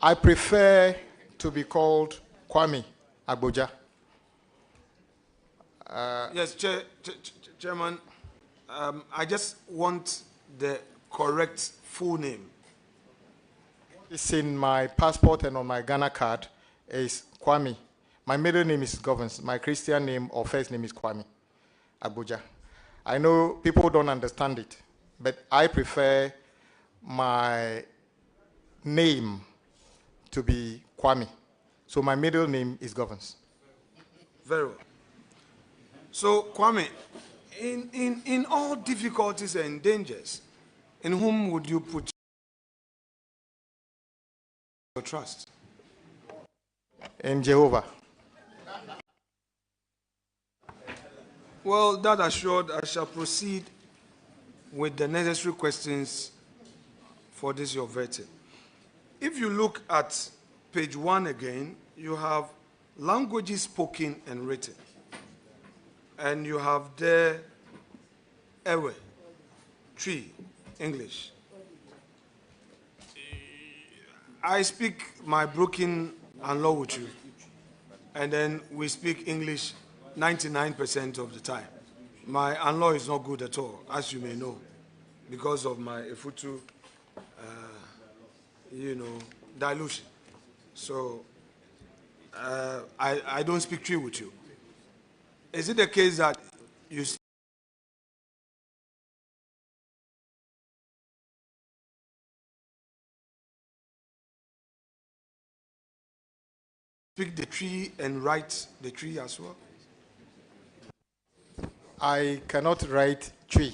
I prefer to be called Kwame Agboja. Yes, Chairman, I just want the correct full name. It's in my passport and on my Ghana card is Kwame. My middle name is Governs. My Christian name or first name is Kwame Agboja. I know people don't understand it, but I prefer my name to be Kwame. So my middle name is Governs. Very well. So, Kwame, in all difficulties and dangers, in whom would you put your trust? In Jehovah. Well, that assured, I shall proceed with the necessary questions for this your vetting. If you look at page 1 again, you have languages spoken and written. And you have there Ewe, tree, English. I speak my broken and-law with you, and then we speak English 99% of the time. My and-law is not good at all, as you may know, because of my Efutu, dilution. So I don't speak tree with you. Is it the case that you speak the tree and write the tree as well? I cannot write tree,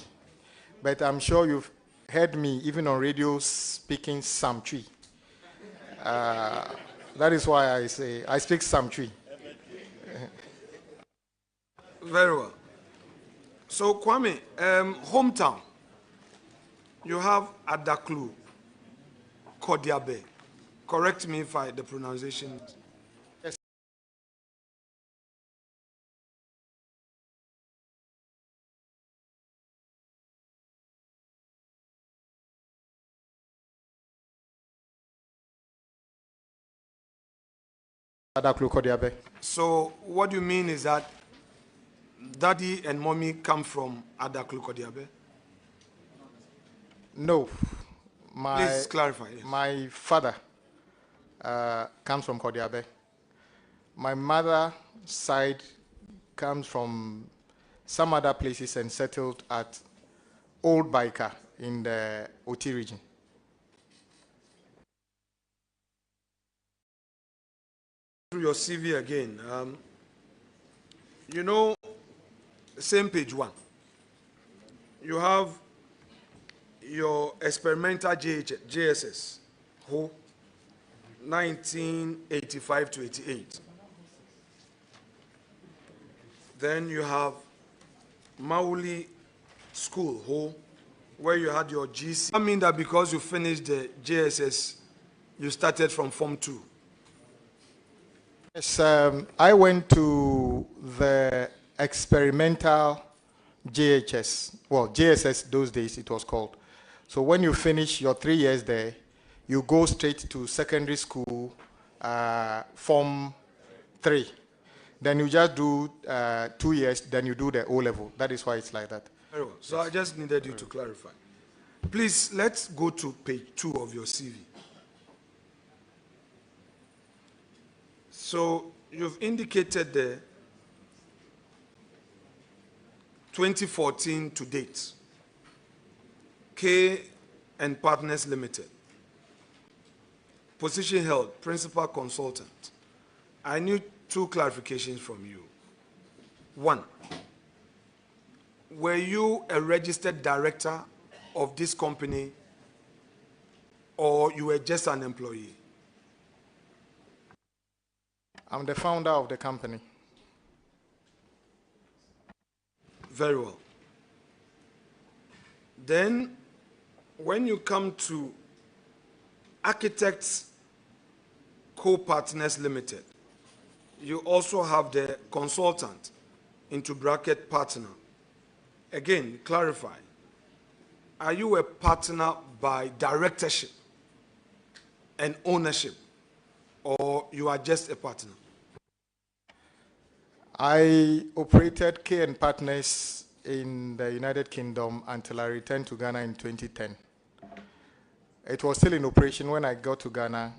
but I'm sure you've heard me, even on radio, speaking some tree. That is why I say I speak some tree. Very well. So, Kwame, hometown, you have Adaklu, Kodiabe. Correct me if the pronunciation. Yes. Adaklu, Kodiabe. So, what you mean is that Daddy and Mommy come from Adaklu, Kodiabe? No. Please clarify. Yes. My father comes from Kodiabe. My mother's side comes from some other places and settled at Old Baika in the OTEC region. Through your CV again, same page 1. You have your experimental JSS, who 1985 to 88. Then you have Mauli School, where you had your GC. I mean that because you finished the JSS, you started from Form 2. Yes, I went to the experimental JHS, well, JSS those days it was called. So when you finish your 3 years there, you go straight to secondary school, Form 3. Then you just do 2 years, then you do the O-level. That is why it's like that. Very well. So I just needed you to clarify. Please, let's go to page 2 of your CV. So you've indicated the 2014 to date, K and Partners Limited. Position held, principal consultant. I need 2 clarifications from you. 1, were you a registered director of this company or you were just an employee? I'm the founder of the company. Very well. Then, when you come to Architects Co-Partners Limited, you also have the consultant into bracket partner. Again, clarify. Are you a partner by directorship and ownership, or you are just a partner? I operated K & Partners in the United Kingdom until I returned to Ghana in 2010. It was still in operation when I got to Ghana.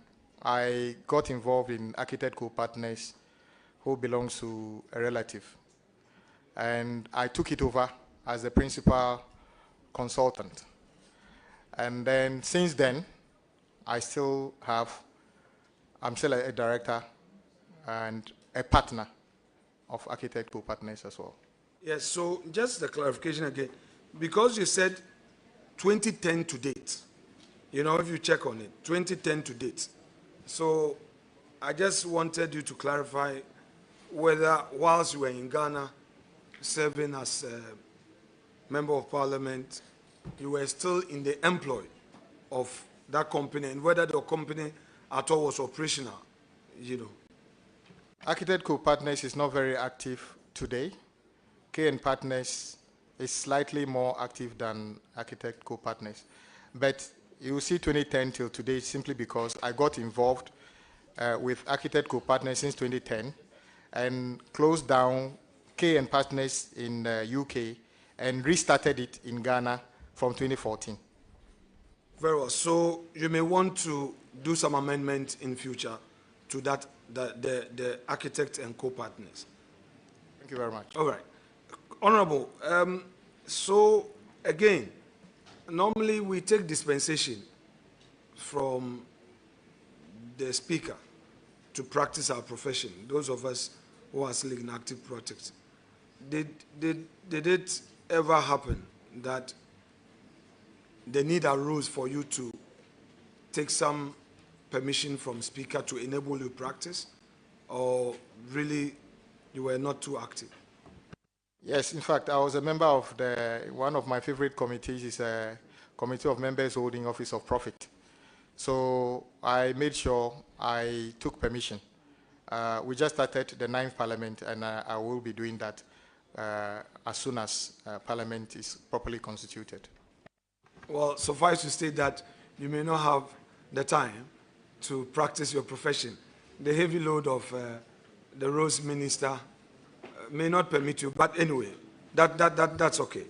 I got involved in Architect Co-Partners, who belongs to a relative. And I took it over as the principal consultant. And then since then, I'm still a director and a partner of Architect Co-Partners as well. Yes, so just the clarification again. Because you said 2010 to date, you know, if you check on it, 2010 to date. So I just wanted you to clarify whether whilst you were in Ghana, serving as a member of parliament, you were still in the employ of that company, and whether the company at all was operational, you know. Architect Co-Partners is not very active today. K & Partners is slightly more active than Architect Co-Partners. But you see 2010 till today simply because I got involved with Architect Co-Partners since 2010 and closed down K & Partners in the UK and restarted it in Ghana from 2014. Very well. So you may want to do some amendment in future to that, the Architect and Co-Partners. Thank you very much. All right. Honorable, so again, normally we take dispensation from the speaker to practice our profession, those of us who are still in active projects. Did it ever happen that the need arose for you to take some permission from speaker to enable you practice, or really you were not too active? Yes, in fact, I was a member of one of my favorite committees is a committee of members holding office of profit. So I made sure I took permission. We just started the 9th Parliament, and I will be doing that as soon as Parliament is properly constituted. Well, suffice to state that you may not have the time to practice your profession. The heavy load of the Rose Minister may not permit you, but anyway, that's okay.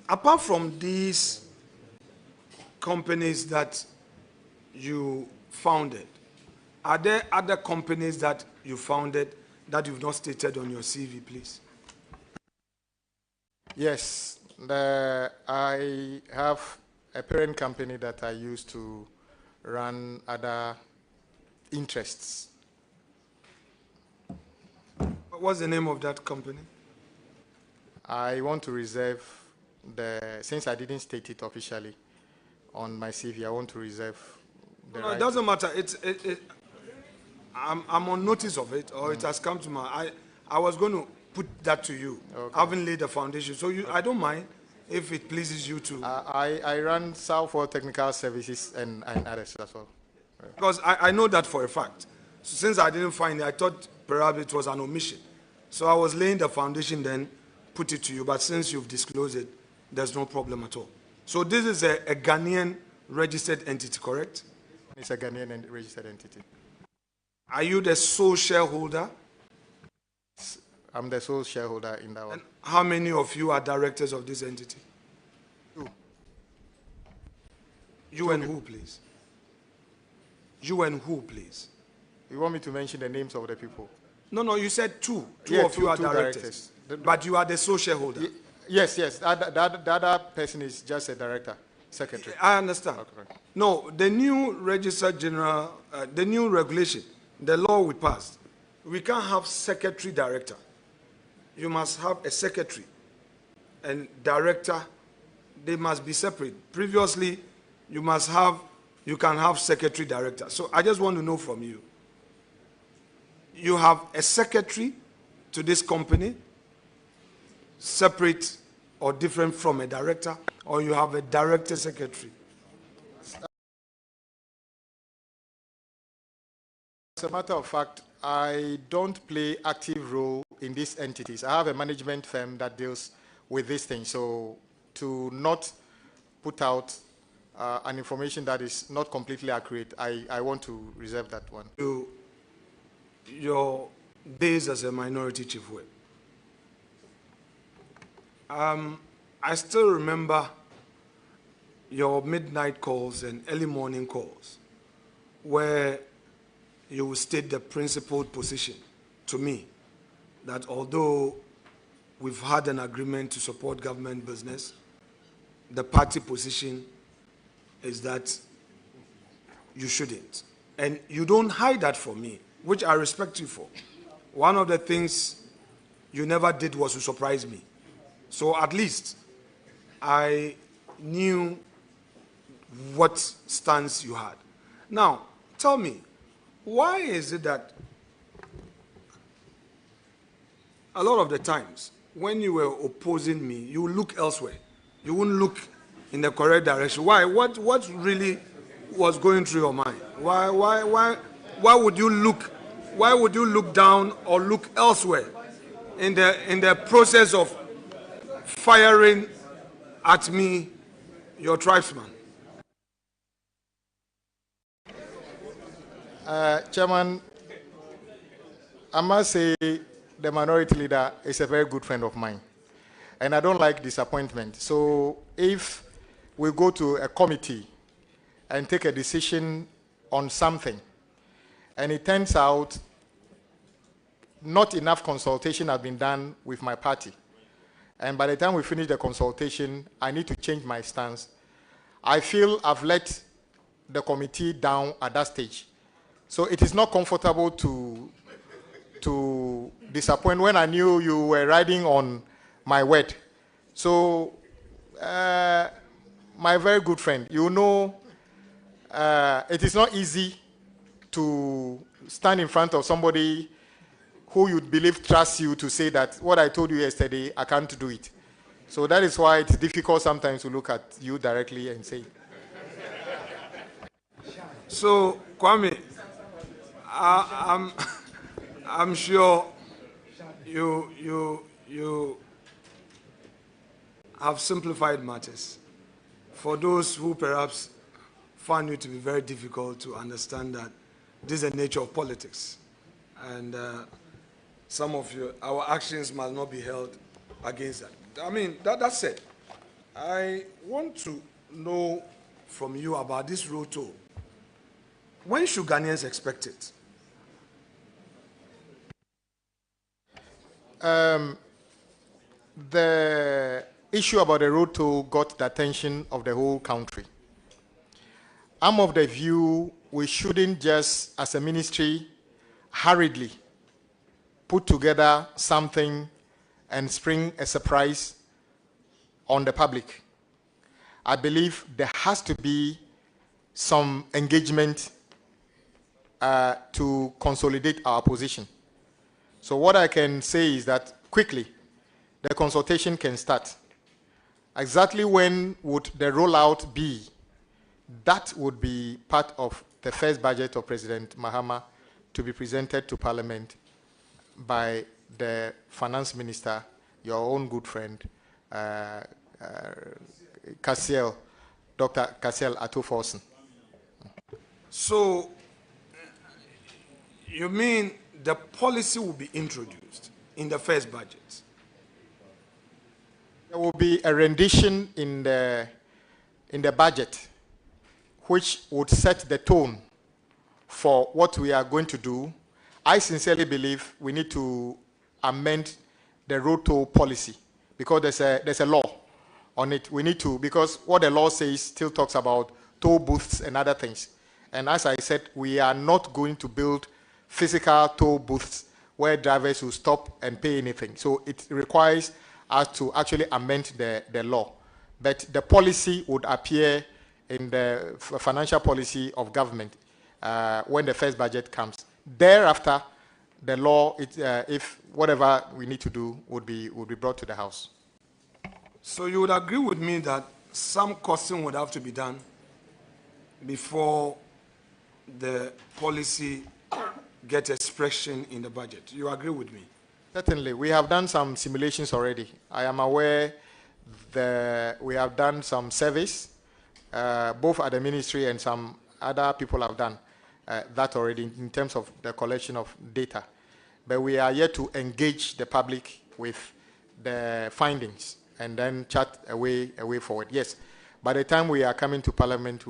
Apart from these companies that you founded, are there other companies that you founded that you've not stated on your CV, please? Yes, I have a parent company that I use to run other interests. What's the name of that company? I want to reserve since I didn't state it officially on my CV, I want to reserve the right. It doesn't matter. I'm on notice of it, or it has come to my. I was going to put that to you, having laid the foundation. So I don't mind if it pleases you to. I run Southwell Technical Services and others as well. Because I know that for a fact. So since I didn't find it, I thought perhaps it was an omission. So I was laying the foundation, then put it to you. But since you've disclosed it, there's no problem at all. So this is a Ghanaian registered entity, correct? It's a Ghanaian registered entity. Are you the sole shareholder? I'm the sole shareholder in that one. And how many of you are directors of this entity? Two. You and who, please? You and who, please? You want me to mention the names of the people? No, you said two. Two Yeah, of you are two directors. But you are the sole shareholder. Yes. The other person is just a director, secretary. I understand. Okay. No, the new Register General, the new regulation, the law we passed, we can't have secretary director. You must have a secretary and director. They must be separate. Previously, you can have secretary director. So I just want to know from you. You have a secretary to this company, separate or different from a director, or you have a director secretary? As a matter of fact, I don't play active role in these entities. I have a management firm that deals with these things. So to not put out an information that is not completely accurate, I want to reserve that one. Your days as a minority chief whip. I still remember your midnight calls and early morning calls where you will state the principled position to me that although we've had an agreement to support government business, the party position is that you shouldn't. And you don't hide that from me, which I respect you for. One of the things you never did was to surprise me. So at least I knew what stance you had. Now, tell me, why is it that a lot of the times when you were opposing me, you look elsewhere? You wouldn't look in the correct direction. Why? What really was going through your mind? Why would you look down or look elsewhere in the process of firing at me, your tribesman? Chairman, I must say the minority leader is a very good friend of mine, and I don't like disappointment. So if we go to a committee and take a decision on something, and it turns out not enough consultation has been done with my party, and by the time we finish the consultation, I need to change my stance, I feel I've let the committee down at that stage. So it is not comfortable to disappoint when I knew you were riding on my word. So, my very good friend, you know, it is not easy to stand in front of somebody who you believe trusts you to say that what I told you yesterday, I can't do it. So that is why it's difficult sometimes to look at you directly and say. So, Kwame, I'm sure you have simplified matters. For those who perhaps found you to be very difficult to understand that this is the nature of politics, and some of our actions must not be held against that. I mean, that said, I want to know from you about this road toll. When should Ghanaians expect it? The issue about the road toll got the attention of the whole country. I'm of the view we shouldn't just, as a ministry, hurriedly put together something and spring a surprise on the public. I believe there has to be some engagement to consolidate our position. So what I can say is that quickly the consultation can start. Exactly when would the rollout be? That would be part of the first budget of President Mahama to be presented to Parliament by the Finance Minister, your own good friend, Dr. Cassiel Atuforsen. So, you mean the policy will be introduced in the first budget? There will be a rendition in the budget which would set the tone for what we are going to do. I sincerely believe we need to amend the road toll policy because there's a law on it. We need to, because what the law says still talks about toll booths and other things. And as I said, we are not going to build physical toll booths where drivers will stop and pay anything. So it requires us to actually amend the law. But the policy would appear in the financial policy of government when the first budget comes. Thereafter, the law, if whatever we need to do, would be brought to the House. So you would agree with me that some costing would have to be done before the policy gets expression in the budget. You agree with me? Certainly. We have done some simulations already. I am aware we have done some surveys, both at the ministry and some other people have done that already in terms of the collection of data. But we are yet to engage the public with the findings and then chart a way forward. Yes, by the time we are coming to Parliament,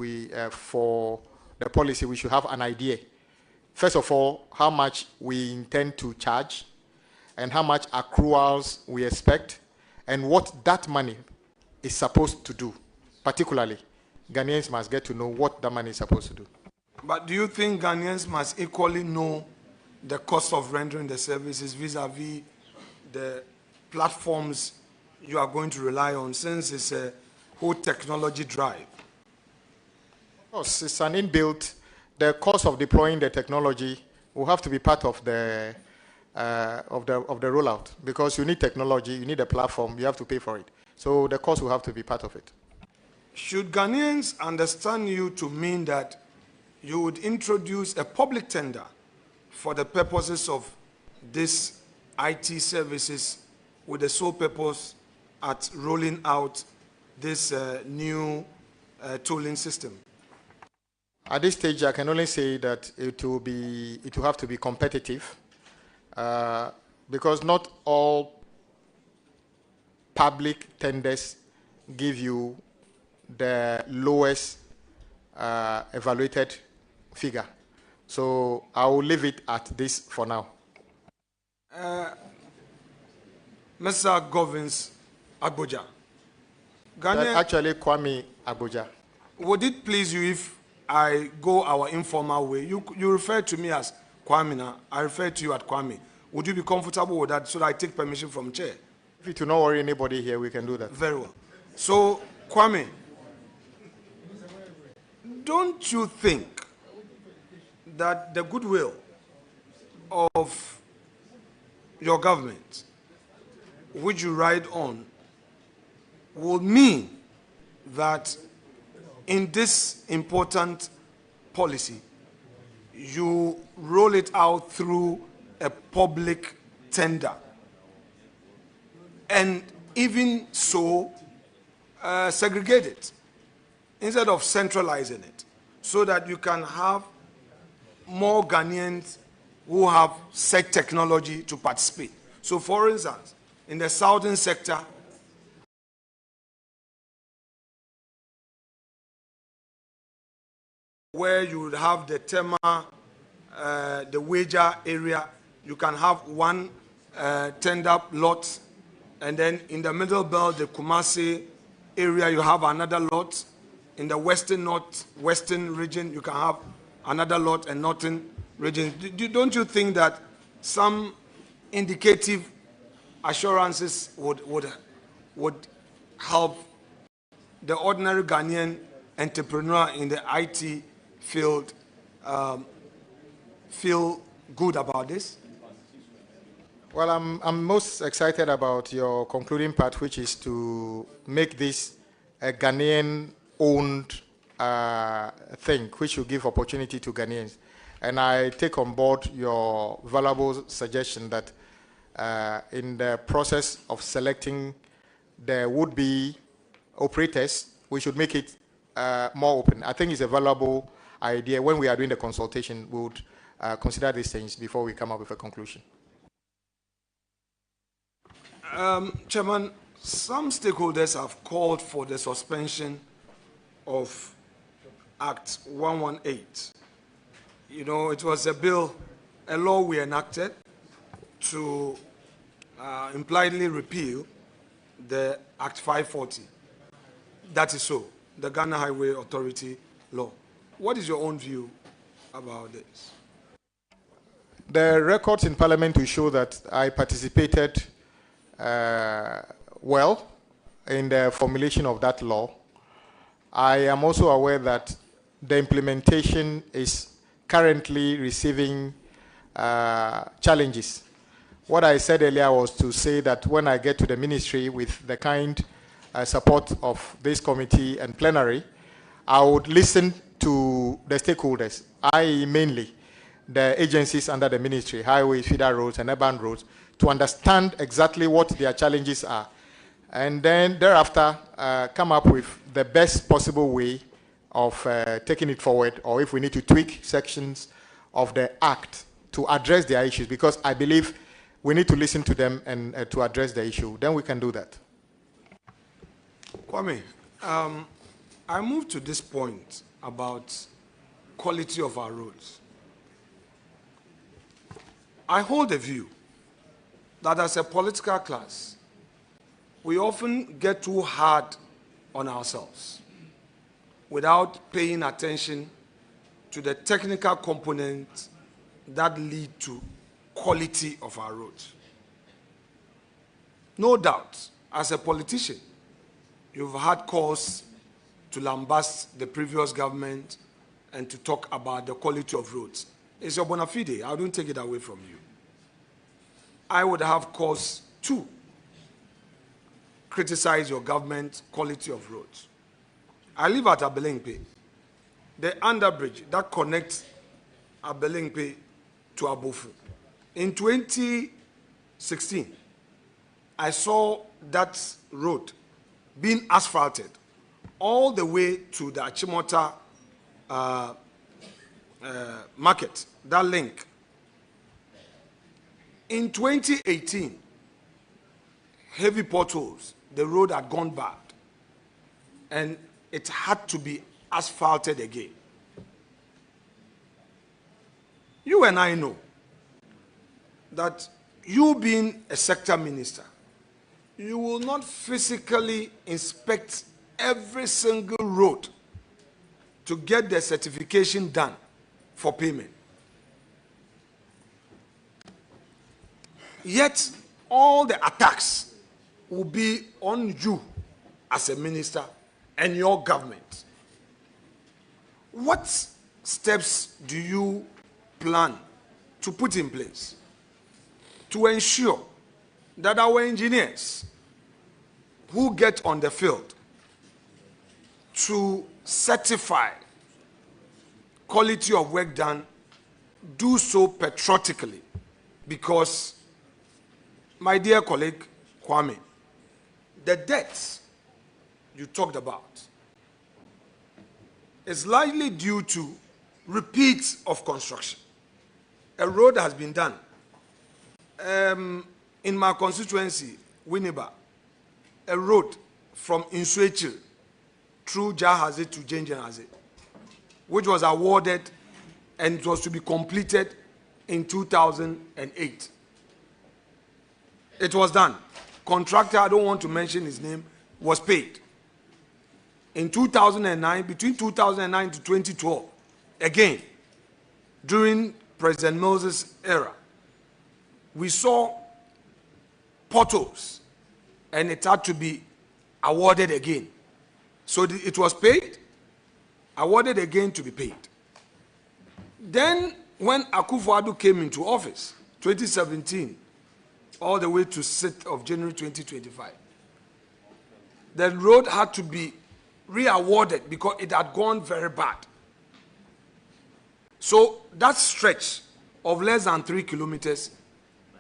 for the policy, we should have an idea. First of all, how much we intend to charge and how much accruals we expect and what that money is supposed to do. Particularly, Ghanaians must get to know what that money is supposed to do. But do you think Ghanaians must equally know the cost of rendering the services vis-a-vis the platforms you are going to rely on, since it's a whole technology drive? Of course, it's an inbuilt. The cost of deploying the technology will have to be part of the rollout, because you need technology, you need a platform, you have to pay for it. So the cost will have to be part of it. Should Ghanaians understand you to mean that you would introduce a public tender for the purposes of this IT services with the sole purpose at rolling out this new tolling system? At this stage, I can only say that it will have to be competitive, because not all public tenders give you the lowest evaluated figure. So I will leave it at this for now. Mr. Govins Agboja. Actually, Kwame Agboja. Would it please you if I go our informal way? You refer to me as Kwame now. I refer to you as Kwame. Would you be comfortable with that so that I take permission from chair? If you do not worry anybody here, we can do that. Very well. So, Kwame, don't you think that the goodwill of your government, which you ride on, will mean that in this important policy, you roll it out through a public tender, and even so, segregate it instead of centralizing it, so that you can have more Ghanaians who have said technology to participate. So, for instance, in the southern sector, where you would have the Tema, the Wager area, you can have one tender lot, and then in the middle belt, the Kumasi area, you have another lot. In the western region, you can have another lot, and northern region. Don't you think that some indicative assurances would help the ordinary Ghanaian entrepreneur in the IT field feel good about this? Well, I'm most excited about your concluding part, which is to make this a Ghanaian-owned thing, which will give opportunity to Ghanaians. And I take on board your valuable suggestion that in the process of selecting the would-be operators, we should make it more open. I think it's a valuable idea. When we are doing the consultation, we would consider these things before we come up with a conclusion. Chairman, some stakeholders have called for the suspension of Act 118. You know, it was a bill, a law we enacted to impliedly repeal the Act 540. That is so, the Ghana Highway Authority law. What is your own view about this? The records in Parliament will show that I participated well in the formulation of that law. I am also aware that the implementation is currently receiving challenges. What I said earlier was to say that when I get to the ministry with the kind support of this committee and plenary, I would listen to the stakeholders, i.e. mainly the agencies under the ministry, highways, feeder roads, and urban roads, to understand exactly what their challenges are. And then thereafter, come up with the best possible way of taking it forward, or if we need to tweak sections of the Act to address their issues, because I believe we need to listen to them and to address the issue. Then we can do that. Kwame, I move to this point about quality of our roads. I hold a view that as a political class, we often get too hard on ourselves without paying attention to the technical components that lead to quality of our roads. No doubt, as a politician, you've had cause to lambast the previous government and to talk about the quality of roads. It's your bona fide. I don't take it away from you. I would have cause to criticize your government's quality of roads. I live at Abelingpe. The underbridge that connects Abelingpe to Abofu. In 2016, I saw that road being asphalted all the way to the Achimota market, that link. In 2018, heavy potholes, the road had gone bad, and it had to be asphalted again. You and I know that you being a sector minister, you will not physically inspect every single road to get the certification done for payment. Yet, all the attacks will be on you as a minister and your government. What steps do you plan to put in place to ensure that our engineers who get on the field to certify quality of work done do so patriotically? Because, my dear colleague Kwame, the debts you talked about is likely due to repeats of construction. A road has been done in my constituency, Winneba, a road from Insuechil through Jahazi to Jenjenhazi, which was awarded and it was to be completed in 2008. It was done. Contractor, I don't want to mention his name, was paid. In 2009, between 2009 to 2012, again, during President Moses' era, we saw potholes and it had to be awarded again. So it was paid, awarded again to be paid. Then when Akufo-Addo came into office, 2017, all the way to 6th of January 2025. The road had to be re-awarded because it had gone very bad. So that stretch of less than 3 kilometers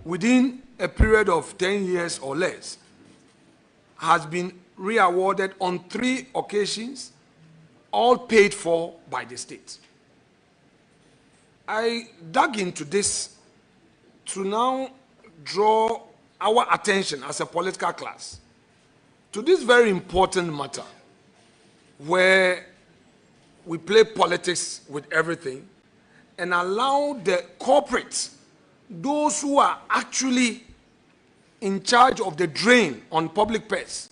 within a period of 10 years or less has been re-awarded on 3 occasions, all paid for by the state. I dug into this to now draw our attention as a political class to this very important matter where we play politics with everything and allow the corporates, those who are actually in charge of the drain on public purse,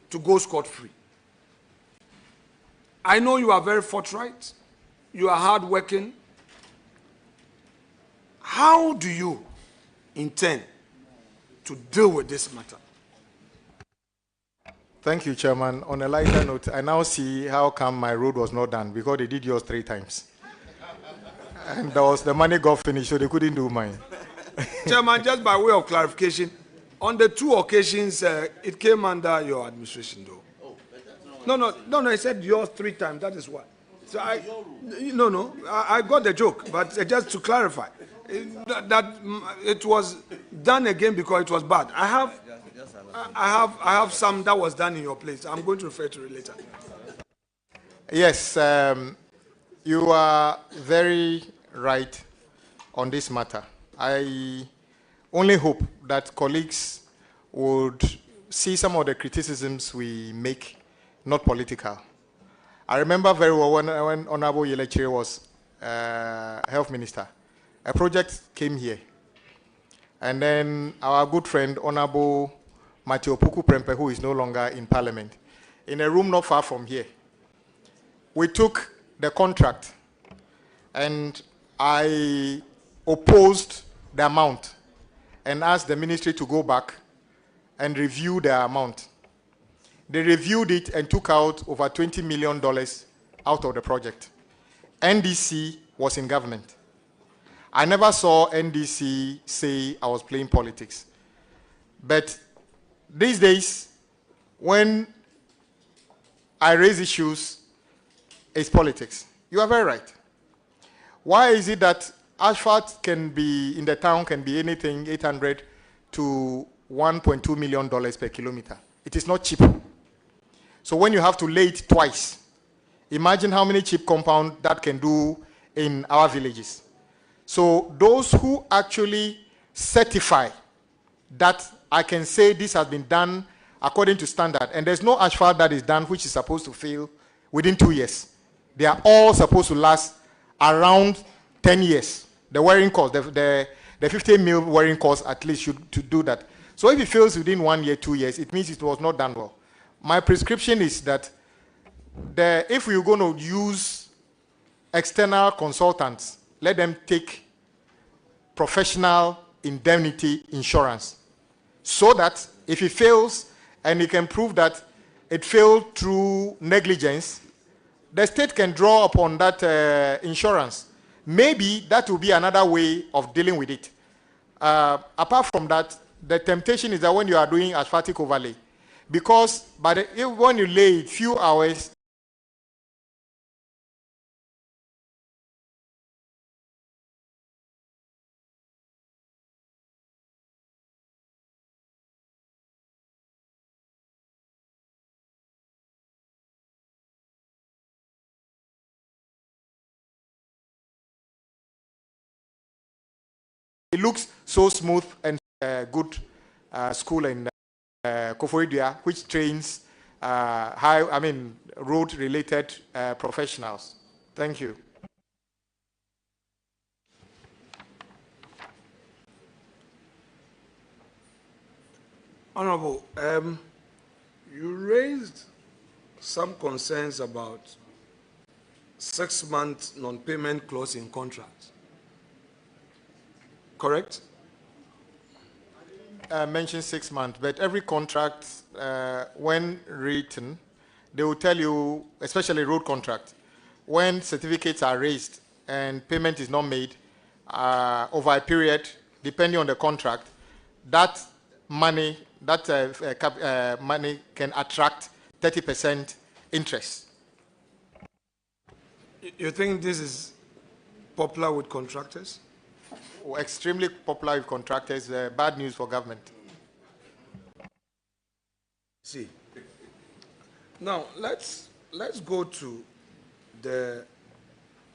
to go scot-free. I know you are very forthright, you are hardworking. How do you intend to deal with this matter? Thank you, Chairman. On a lighter note, I now see how come my road was not done, because they did yours 3 times. And there was the money got finished, so they couldn't do mine. Chairman, just by way of clarification, on the 2 occasions, it came under your administration, though. No, I said yours 3 times, that is why. So I got the joke, but just to clarify, that it was done again because it was bad. I have some that was done in your place. I'm going to refer to it later. Yes, you are very right on this matter. I only hope that colleagues would see some of the criticisms we make not political. I remember very well when Honorable Yelechire was health minister. A project came here. And then our good friend, Honorable Matthew Puku Prempe, who is no longer in Parliament, in a room not far from here, we took the contract and I opposed the amount and asked the ministry to go back and review the amount. They reviewed it and took out over $20 million out of the project. NDC was in government. I never saw NDC say I was playing politics. But these days, when I raise issues, it's politics. You are very right. Why is it that asphalt can be, in the town, can be anything 800 to $1.2 million per kilometer? It is not cheap. So when you have to lay it twice, imagine how many cheap compound that can do in our villages. So those who actually certify that I can say this has been done according to standard, and there's no asphalt that is done which is supposed to fail within 2 years. They are all supposed to last around 10 years. The wearing cost, the 50 mil wearing cost at least should to do that. So if it fails within 1 year, 2 years, it means it was not done well. My prescription is that if we're going to use external consultants, let them take professional indemnity insurance so that if it fails and it can prove that it failed through negligence, the state can draw upon that insurance. Maybe that will be another way of dealing with it. Apart from that, the temptation is that when you are doing asphaltic overlay, because when you lay it few hours, it looks so smooth and good school in Koforidua, which trains road-related professionals. Thank you. Honorable, you raised some concerns about 6-month non-payment clause in contracts. Correct? Mentioned 6 months, but every contract, when written, they will tell you, especially road contract, when certificates are raised and payment is not made over a period, depending on the contract, that money, money can attract 30% interest. You think this is popular with contractors? Extremely popular with contractors. Bad news for government. See. Now let's go to the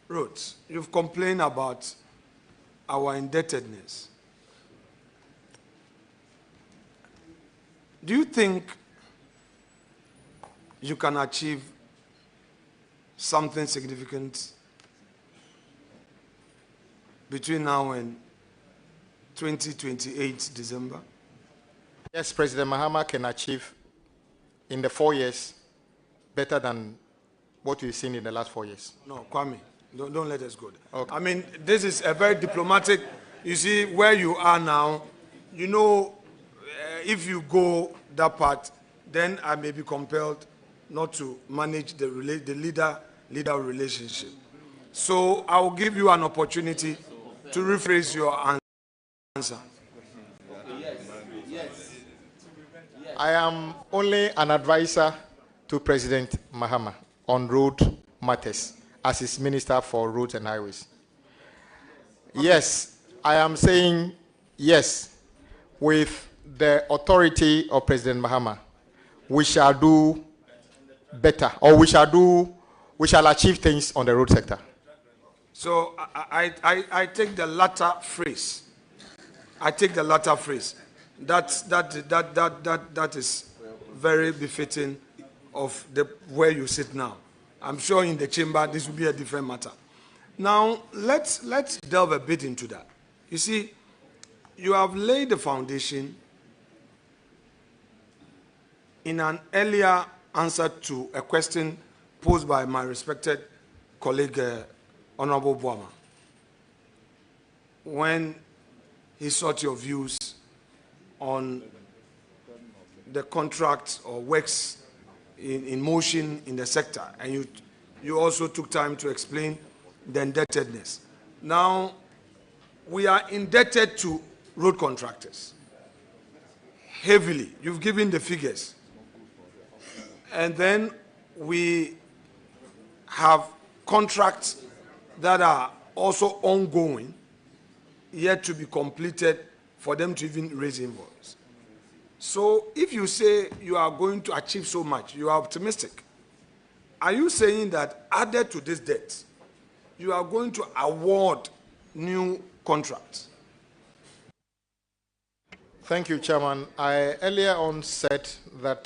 roads. You've complained about our indebtedness. Do you think you can achieve something significant between now and 2028 December? Yes, President Mahama can achieve in the 4 years better than what we've seen in the last 4 years. No, Kwame, don't let us go there. Okay. I mean, this is a very diplomatic, you see, where you are now, you know, if you go that part, then I may be compelled not to manage the leader relationship. So I will give you an opportunity to rephrase your answer. I am only an advisor to President Mahama on road matters as his Minister for Roads and Highways. Yes, I am saying yes, with the authority of President Mahama, we shall do better, or we shall achieve things on the road sector. So I take the latter phrase. That is very befitting of where you sit now. I'm sure in the chamber this will be a different matter. Now let's delve a bit into that. You see, you have laid the foundation in an earlier answer to a question posed by my respected colleague, Honorable Boama, when he sought your views on the contracts or works in motion in the sector, and you also took time to explain the indebtedness. Now, we are indebted to road contractors heavily. You've given the figures. And then we have contracts that are also ongoing, yet to be completed for them to even raise invoice. So if you say you are going to achieve so much, you are optimistic. Are you saying that added to this debt, you are going to award new contracts? Thank you, Chairman. I earlier on said that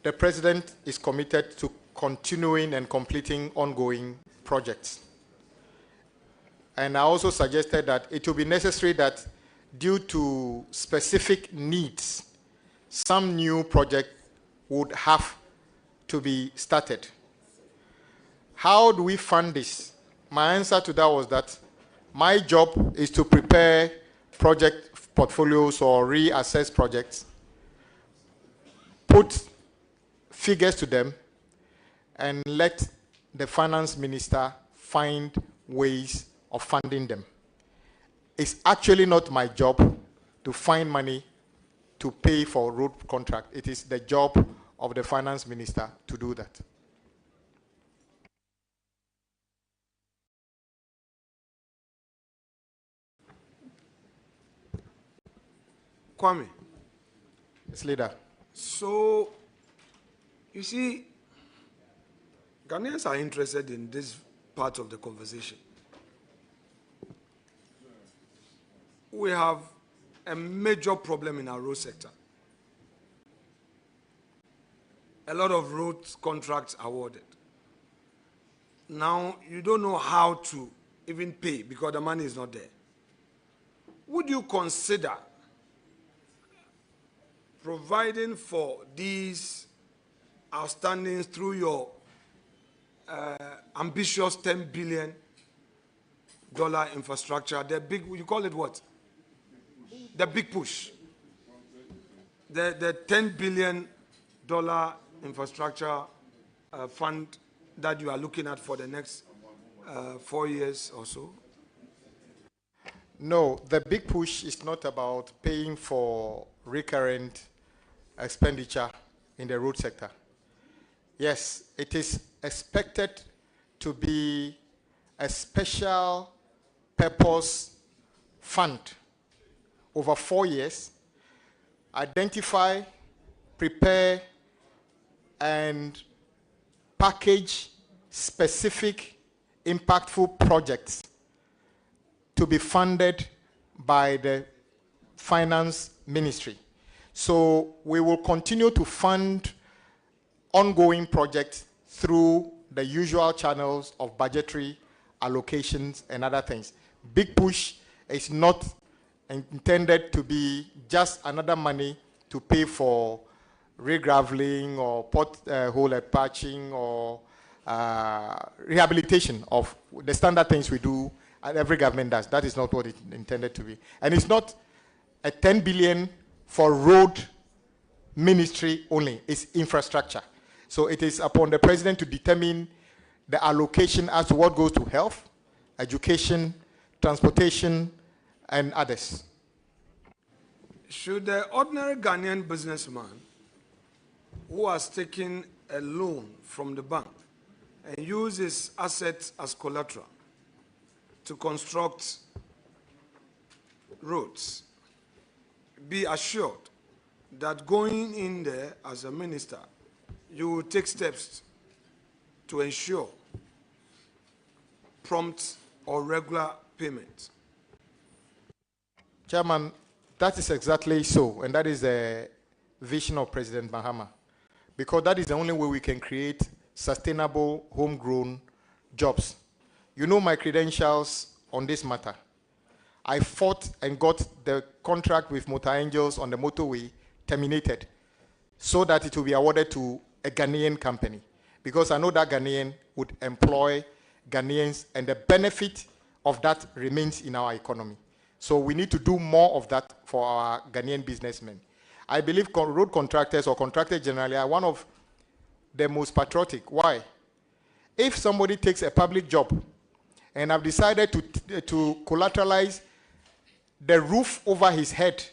the President is committed to continuing and completing ongoing projects. And I also suggested that it will be necessary that due to specific needs, some new project would have to be started. How do we fund this? My answer to that was that my job is to prepare project portfolios or reassess projects, put figures to them, and let the finance minister find ways of funding them. It's actually not my job to find money to pay for road contract. It is the job of the finance minister to do that. Kwame. Yes, leader. So, you see, Ghanaians are interested in this part of the conversation. We have a major problem in our road sector. A lot of road contracts awarded. Now, you don't know how to even pay because the money is not there. Would you consider providing for these outstandings through your ambitious $10 billion infrastructure, the big, you call it what? The big push. The $10 billion infrastructure fund that you are looking at for the next 4 years or so? No, the big push is not about paying for recurrent expenditure in the road sector. Yes, it is expected to be a special purpose fund over 4 years, identify, prepare, and package specific impactful projects to be funded by the finance ministry. So we will continue to fund ongoing projects through the usual channels of budgetary allocations and other things. Big push is not intended to be just another money to pay for regraveling or pothole patching or rehabilitation of the standard things we do and every government does. That is not what it's intended to be. And it's not a 10 billion for road ministry only, it's infrastructure. So it is upon the president to determine the allocation as to what goes to health, education, transportation, and others. Should the ordinary Ghanaian businessman who has taken a loan from the bank and use his assets as collateral to construct roads be assured that going in there as a minister, you will take steps to ensure prompt or regular payment? Chairman, that is exactly so, and that is the vision of President Mahama, because that is the only way we can create sustainable, homegrown jobs. You know my credentials on this matter. I fought and got the contract with Motor Angels on the motorway terminated so that it will be awarded to a Ghanaian company, because I know that Ghanaian would employ Ghanaians and the benefit of that remains in our economy. So we need to do more of that for our Ghanaian businessmen. I believe road contractors or contractors generally are one of the most patriotic. Why? If somebody takes a public job and have decided to collateralize the roof over his head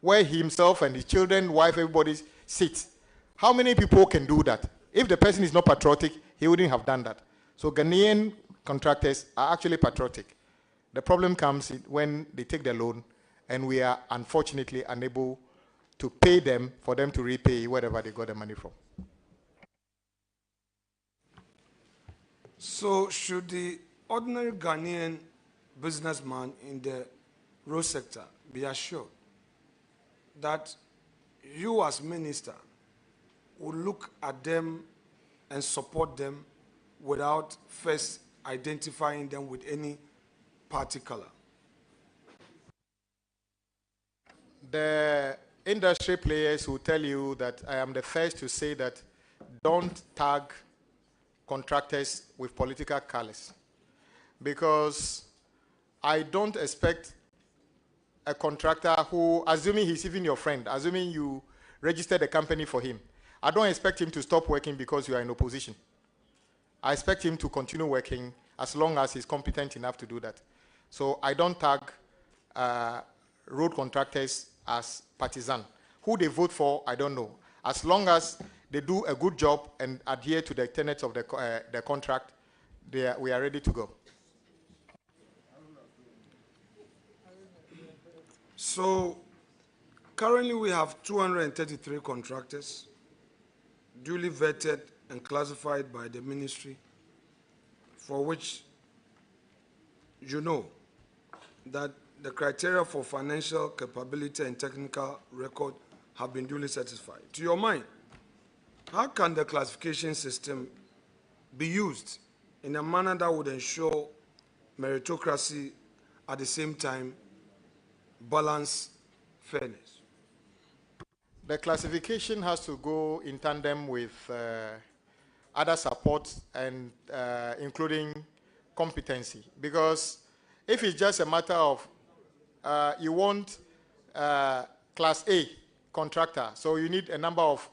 where he himself and his children, wife, everybody sits, how many people can do that? If the person is not patriotic, he wouldn't have done that. So Ghanaian contractors are actually patriotic. The problem comes when they take the loan and we are unfortunately unable to pay them for them to repay wherever they got the money from. So should the ordinary Ghanaian businessman in the road sector be assured that you as minister will look at them and support them without first identifying them with any party color? The industry players will tell you that I am the first to say that don't tag contractors with political colors, because I don't expect a contractor who, assuming he's even your friend, assuming you registered a company for him, I don't expect him to stop working because you are in opposition. I expect him to continue working as long as he's competent enough to do that. So I don't tag road contractors as partisan. Who they vote for, I don't know. As long as they do a good job and adhere to the tenets of the contract, we are ready to go. So currently we have 233 contractors duly vetted and classified by the ministry, for which you know that the criteria for financial capability and technical record have been duly satisfied. To your mind, how can the classification system be used in a manner that would ensure meritocracy, at the same time balance fairness? The classification has to go in tandem with other support and including competency, because if it's just a matter of you want class A contractor, so you need a number of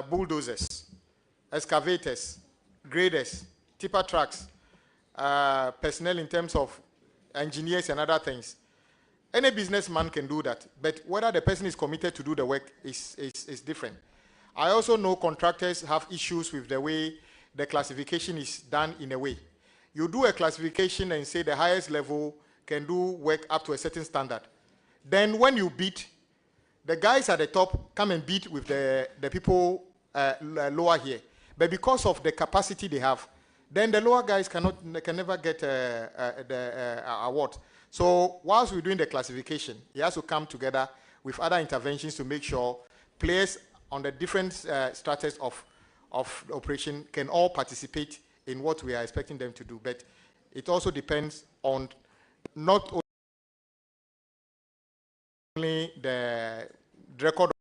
bulldozers, excavators, graders, tipper trucks, personnel in terms of engineers and other things. Any businessman can do that, but whether the person is committed to do the work is different. I also know contractors have issues with the way the classification is done in a way. You do a classification and say the highest level can do work up to a certain standard. Then when you bid, the guys at the top come and bid with the people lower here. But because of the capacity they have, then the lower guys can never get the award. So whilst we're doing the classification, it has to come together with other interventions to make sure players on the different stratas of operation can all participate in what we are expecting them to do. But it also depends on not only the record.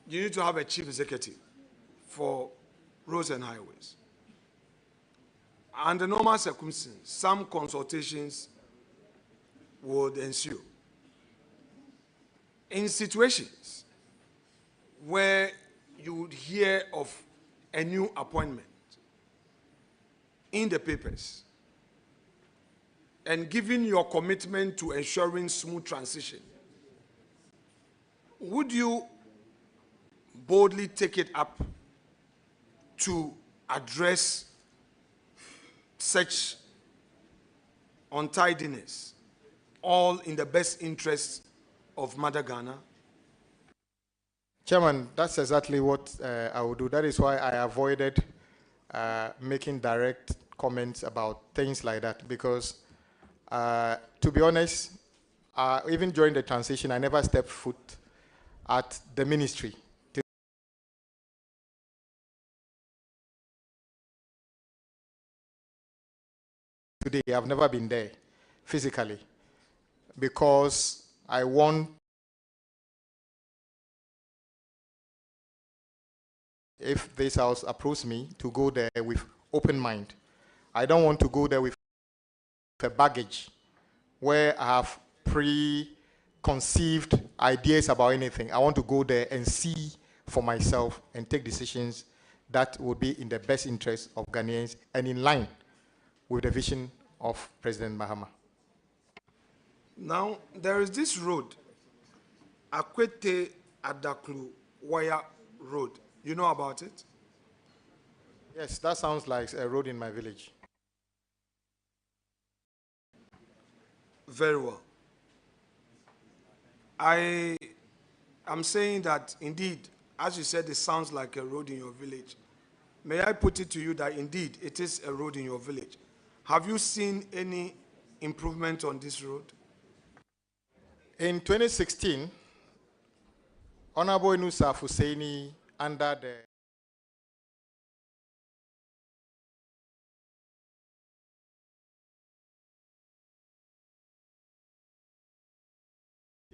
You need to have a chief executive for roads and highways. Under normal circumstances, some consultations would ensue. In situations where you would hear of a new appointment in the papers, and given your commitment to ensuring smooth transition, would you boldly take it up to address such untidiness, all in the best interest of Mother Ghana? Chairman, that's exactly what I will do. That is why I avoided making direct comments about things like that, because to be honest, even during the transition, I never stepped foot at the ministry. Today, I've never been there physically because I want, if this house approves me, to go there with open mind. I don't want to go there with a baggage where I have preconceived ideas about anything. I want to go there and see for myself and take decisions that would be in the best interest of Ghanaians and in line with the vision of President Mahama. Now, there is this road, Akwete Adaklu Wire Road. You know about it? Yes, that sounds like a road in my village. Very well. I am saying that indeed, as you said, it sounds like a road in your village. May I put it to you that indeed it is a road in your village? Have you seen any improvement on this road? In 2016, Honorable Inusa Husseini, under the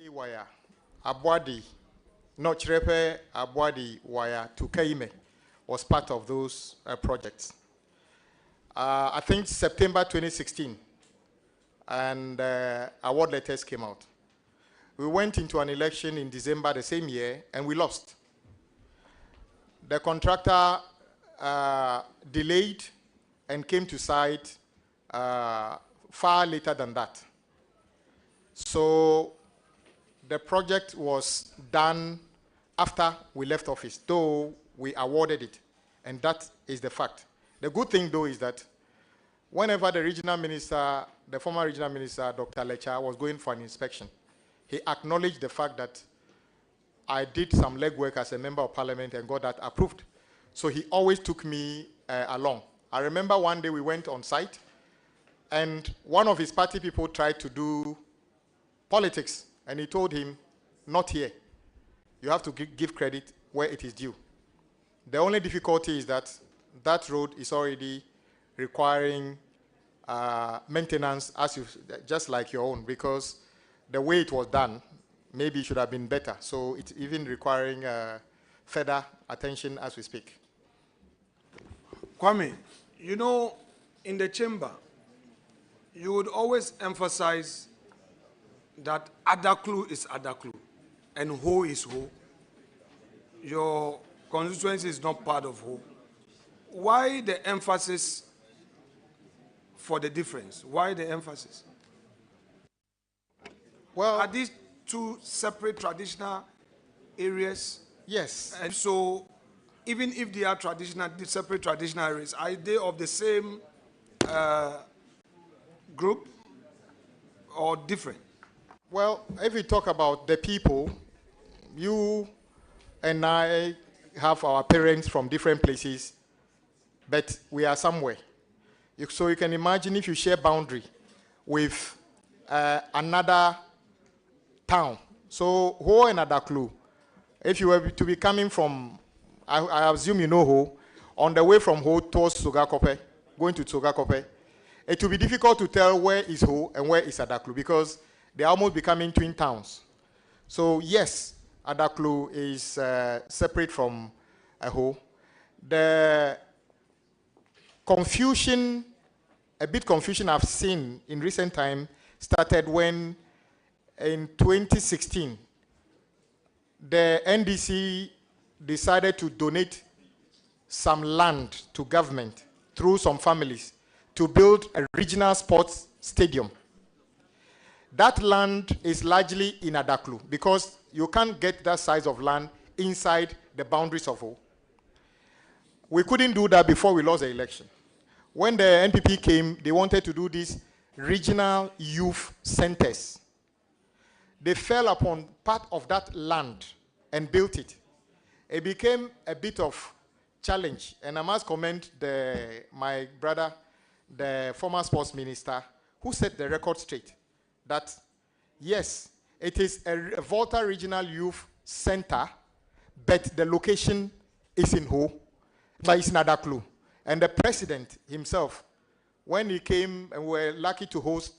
wire, Abwadi, not Chrepe, Abwadi wire to Kaime was part of those projects. I think September 2016, and award letters came out. We went into an election in December the same year, and we lost. The contractor delayed and came to site far later than that. So the project was done after we left office, though we awarded it, and that is the fact. The good thing, though, is that whenever the regional minister, the former regional minister, Dr. Lecha, was going for an inspection, he acknowledged the fact that I did some legwork as a member of parliament and got that approved. So he always took me along. I remember one day we went on site, and one of his party people tried to do politics, and he told him, not here. You have to give credit where it is due. The only difficulty is that that road is already requiring maintenance, just like your own, because the way it was done, maybe it should have been better. So it's even requiring further attention as we speak. Kwame, you know, in the chamber, you would always emphasize that Adaklu is Adaklu and Ho is Ho. Your constituency is not part of Ho. Why the emphasis for the difference? Why the emphasis? Well, are these two separate traditional areas? Yes. And so, even if they are separate traditional areas, are they of the same group or different? Well, if we talk about the people, you and I have our parents from different places, but we are somewhere. So you can imagine if you share boundary with another town. So Ho and Adaklu, if you were to be coming from, I assume you know Ho, on the way from Ho towards Sogakope, going to Sogakope, it will be difficult to tell where is Ho and where is Adaklu because they are almost becoming twin towns. So yes, Adaklu is separate from Ho. The confusion, a bit confusion I've seen in recent time started when in 2016, the NDC decided to donate some land to government through some families to build a regional sports stadium. That land is largely in Adaklu because you can't get that size of land inside the boundaries of Ho. We couldn't do that before we lost the election. When the NPP came, they wanted to do these regional youth centers. They fell upon part of that land and built it. It became a bit of challenge, and I must commend my brother, the former sports minister, who set the record straight that, yes, it is a Volta Regional Youth center, but the location is in Ho, but it's in Adaklu. And the president himself, when he came and we were lucky to host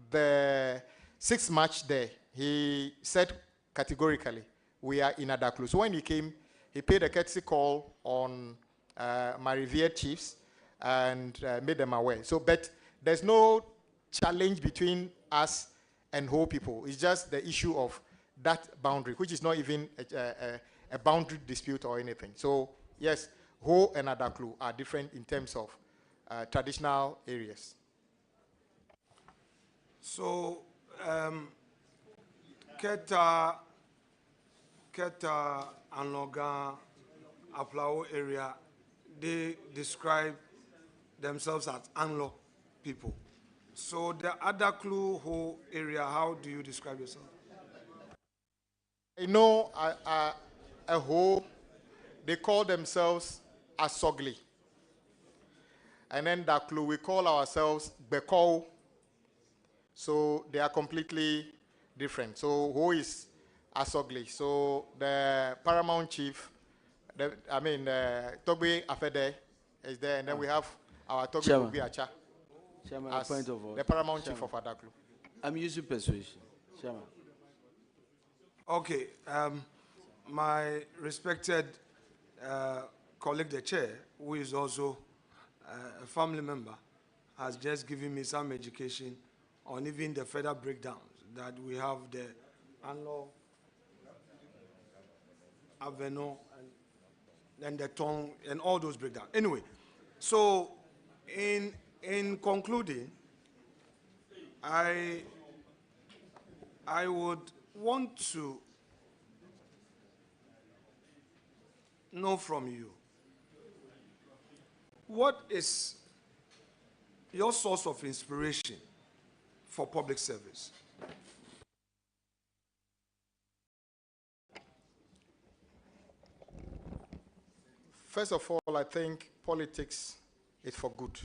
the 6th match there, he said categorically, we are in Adaklu. So when he came, he paid a courtesy call on my revered chiefs and made them aware. So, but there's no challenge between us and Ho people. It's just the issue of that boundary, which is not even a boundary dispute or anything. So, yes, Ho and Adaklu are different in terms of traditional areas. So, Keta, Anoga, Aplao area, they describe themselves as Anlo people. So the Adaklu Ho area, how do you describe yourself? I know a Ho, they call themselves Asogli. And then Daklu, we call ourselves Bekou. So they are completely different. So Ho is Asogli. So the paramount chief, Togbe Afede is there, and then we have our Togbe Bubi Acha. Chairman, a point of order. The paramount chief of Adaklu. I'm using persuasion. Chairman. Okay. My respected colleague, the chair, who is also a family member, has just given me some education on even the further breakdowns that we have the Anlo, Aveno, and then the Tong, and all those breakdowns. Anyway, so in concluding, I would want to know from you, what is your source of inspiration for public service? First of all, I think politics is for good.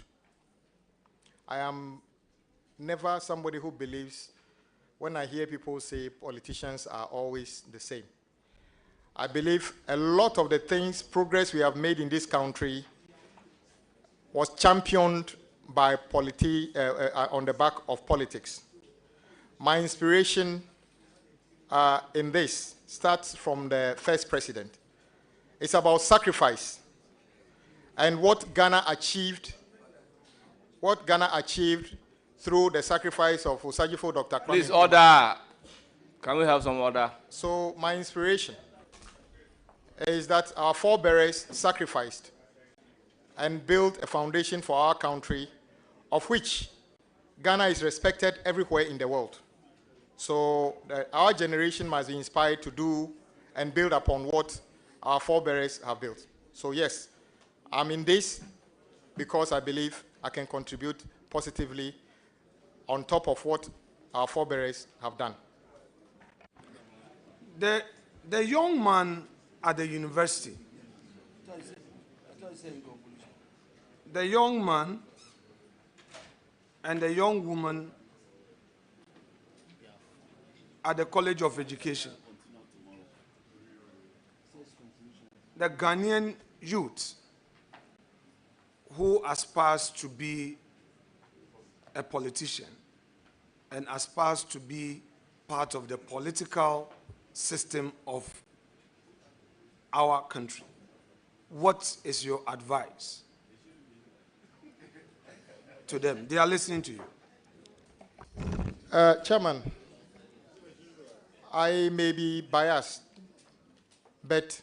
I am never somebody who believes when I hear people say politicians are always the same. I believe a lot of the things, progress we have made in this country was championed by on the back of politics. My inspiration in this starts from the first president. It's about sacrifice and what Ghana achieved through the sacrifice of Osajifo Dr. Kwame. Please, order. Can we have some order? So my inspiration is that our forebears sacrificed and built a foundation for our country, of which Ghana is respected everywhere in the world. So our generation must be inspired to do and build upon what our forebears have built. So yes, I'm in this because I believe I can contribute positively on top of what our forebears have done. The young man at the university, the young man and the young woman at the College of Education, the Ghanaian youth who aspires to be a politician and aspires to be part of the political system of our country. What is your advice to them? They are listening to you. Chairman, I may be biased, but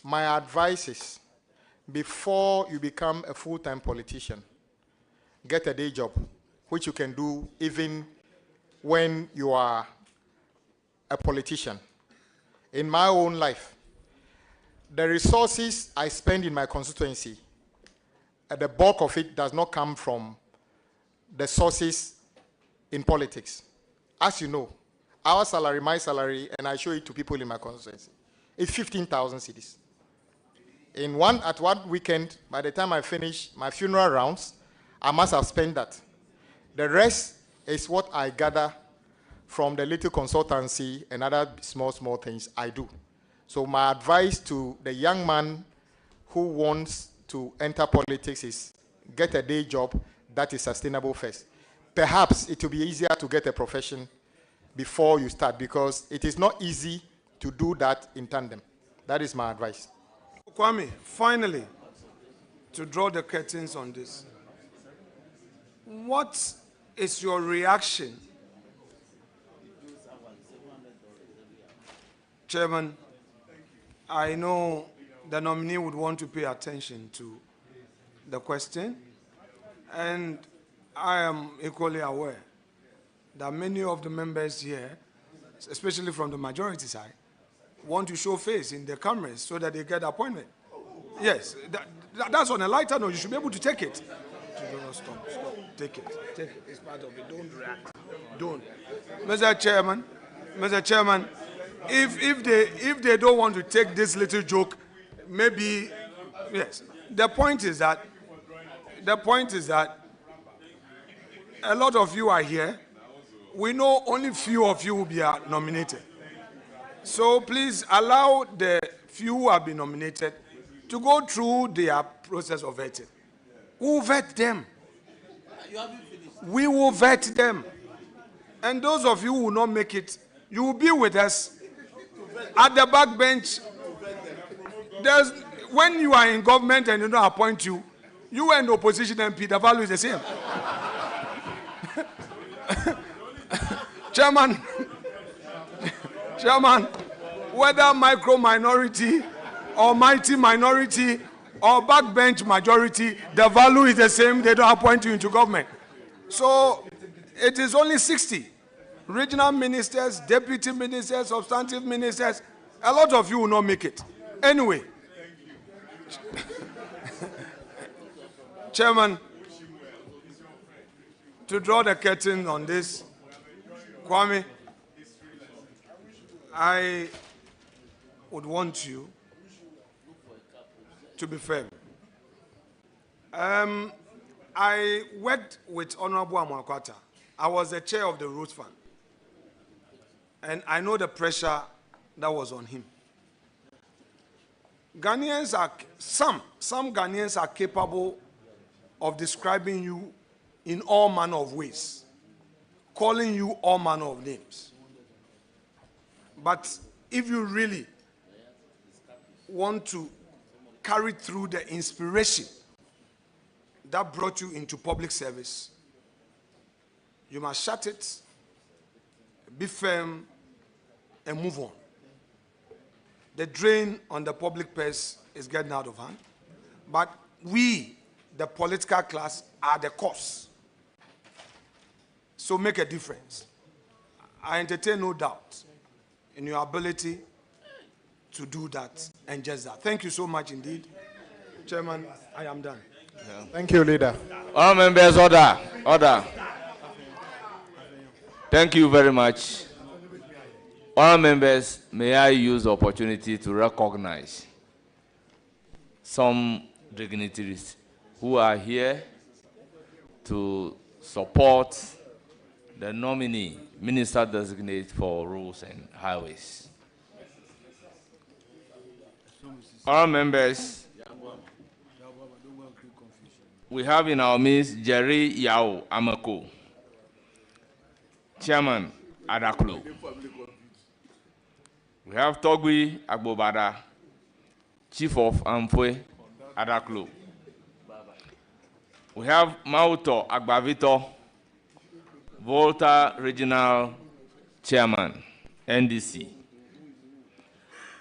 my advice is, before you become a full-time politician, get a day job, which you can do even when you are a politician. In my own life, the resources I spend in my constituency, the bulk of it does not come from the sources in politics. As you know, our salary, my salary, and I show it to people in my constituency, is 15,000 cedis. At one weekend, by the time I finish my funeral rounds, I must have spent that. The rest is what I gather from the little consultancy and other small things I do. So my advice to the young man who wants to enter politics is get a day job that is sustainable first. Perhaps it will be easier to get a profession before you start, because it is not easy to do that in tandem. That is my advice. Kwame, finally, to draw the curtains on this, what is your reaction, Chairman? I know the nominee would want to pay attention to the question, and I am equally aware that many of the members here, especially from the majority side, want to show face in the cameras so that they get appointment. Yes, that's on a lighter note. You should be able to take it. Stop. Take it. It's part of it. Don't react. Don't. Mr. Chairman, if they don't want to take this little joke, maybe, yes. The point is that a lot of you are here. We know only few of you will be nominated. So please allow the few who have been nominated to go through their process of vetting. We will vet them. We will vet them. And those of you who will not make it, you will be with us at the back bench. When you are in government and they don't appoint you, you and the opposition MP, the value is the same. Chairman, whether micro minority or mighty minority or backbench majority, the value is the same. They don't appoint you into government. So it is only 60 regional ministers, deputy ministers, substantive ministers. A lot of you will not make it. Anyway, Chairman, to draw the curtain on this, Kwame, I would want you to be firm. I worked with Honorable Amwakwata. I was the chair of the Roots Fund. And I know the pressure that was on him. Ghanaians are, some Ghanaians are capable of describing you in all manner of ways, calling you all manner of names. But if you really want to carry through the inspiration that brought you into public service, you must shut it, be firm, and move on. The drain on the public purse is getting out of hand, but we, the political class, are the cause. So make a difference. I entertain no doubt in your ability to do that and just that. Thank you so much indeed. Chairman, I am done. Yeah. Thank you, Leader. All members, order. Order. Thank you very much. All members, may I use the opportunity to recognize some dignitaries who are here to support the nominee, Minister Designate for Roads and Highways. All members, we have in our midst Jerry Yao Amako, Chairman Adaklo. We have Togui Agbobada, Chief of Amfwe Adaklo. We have Mauto Agbavito, Volta Regional Chairman, NDC.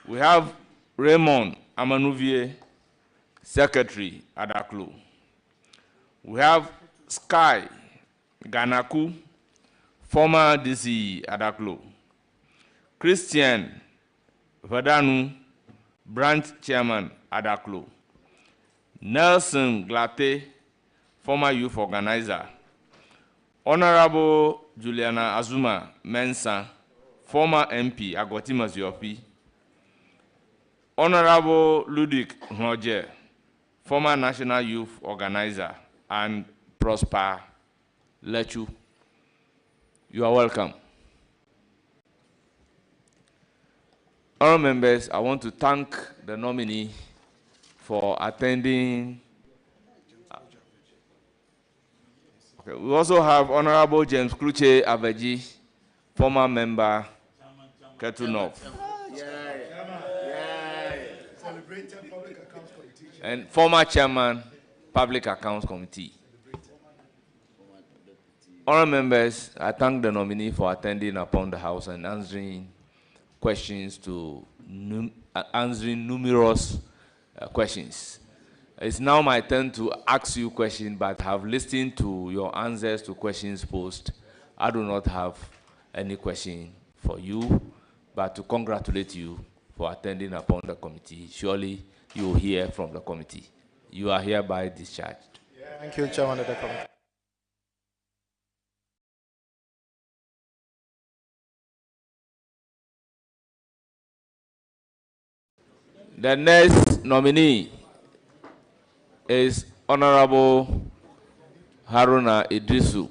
We have Raymond Amanuvie, Secretary Adaklo. We have Sky Ganaku, former DC Adaklo. Christian Vadanu, Branch Chairman Adaklo. Nelson Glate, former youth organizer. Honorable Juliana Azuma Mensa, former MP Agwati Maziopi. Honorable Ludic Roger, former national youth organizer, and Prosper Lechu. You are welcome. Honourable members, I want to thank the nominee for attending. Okay, we also have Honourable James Kluche Abeji, former member, Ketu North. And former chairman, Public Accounts Committee. Honourable members, I thank the nominee for attending upon the House and answering questions answering numerous questions. It's now my turn to ask you questions, but have listened to your answers to questions posed. I do not have any question for you, but to congratulate you for attending upon the committee. Surely you will hear from the committee. You are hereby discharged. Thank you, Chairman of the committee. The next nominee is Honorable Haruna Idrisu.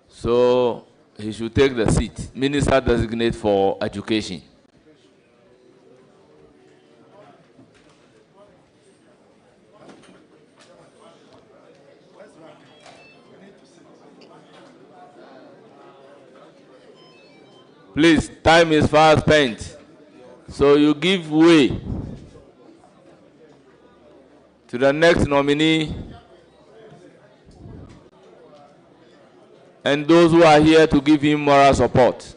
So he should take the seat. Minister Designate for Education. Please, time is fast spent. So you give way to the next nominee and those who are here to give him moral support.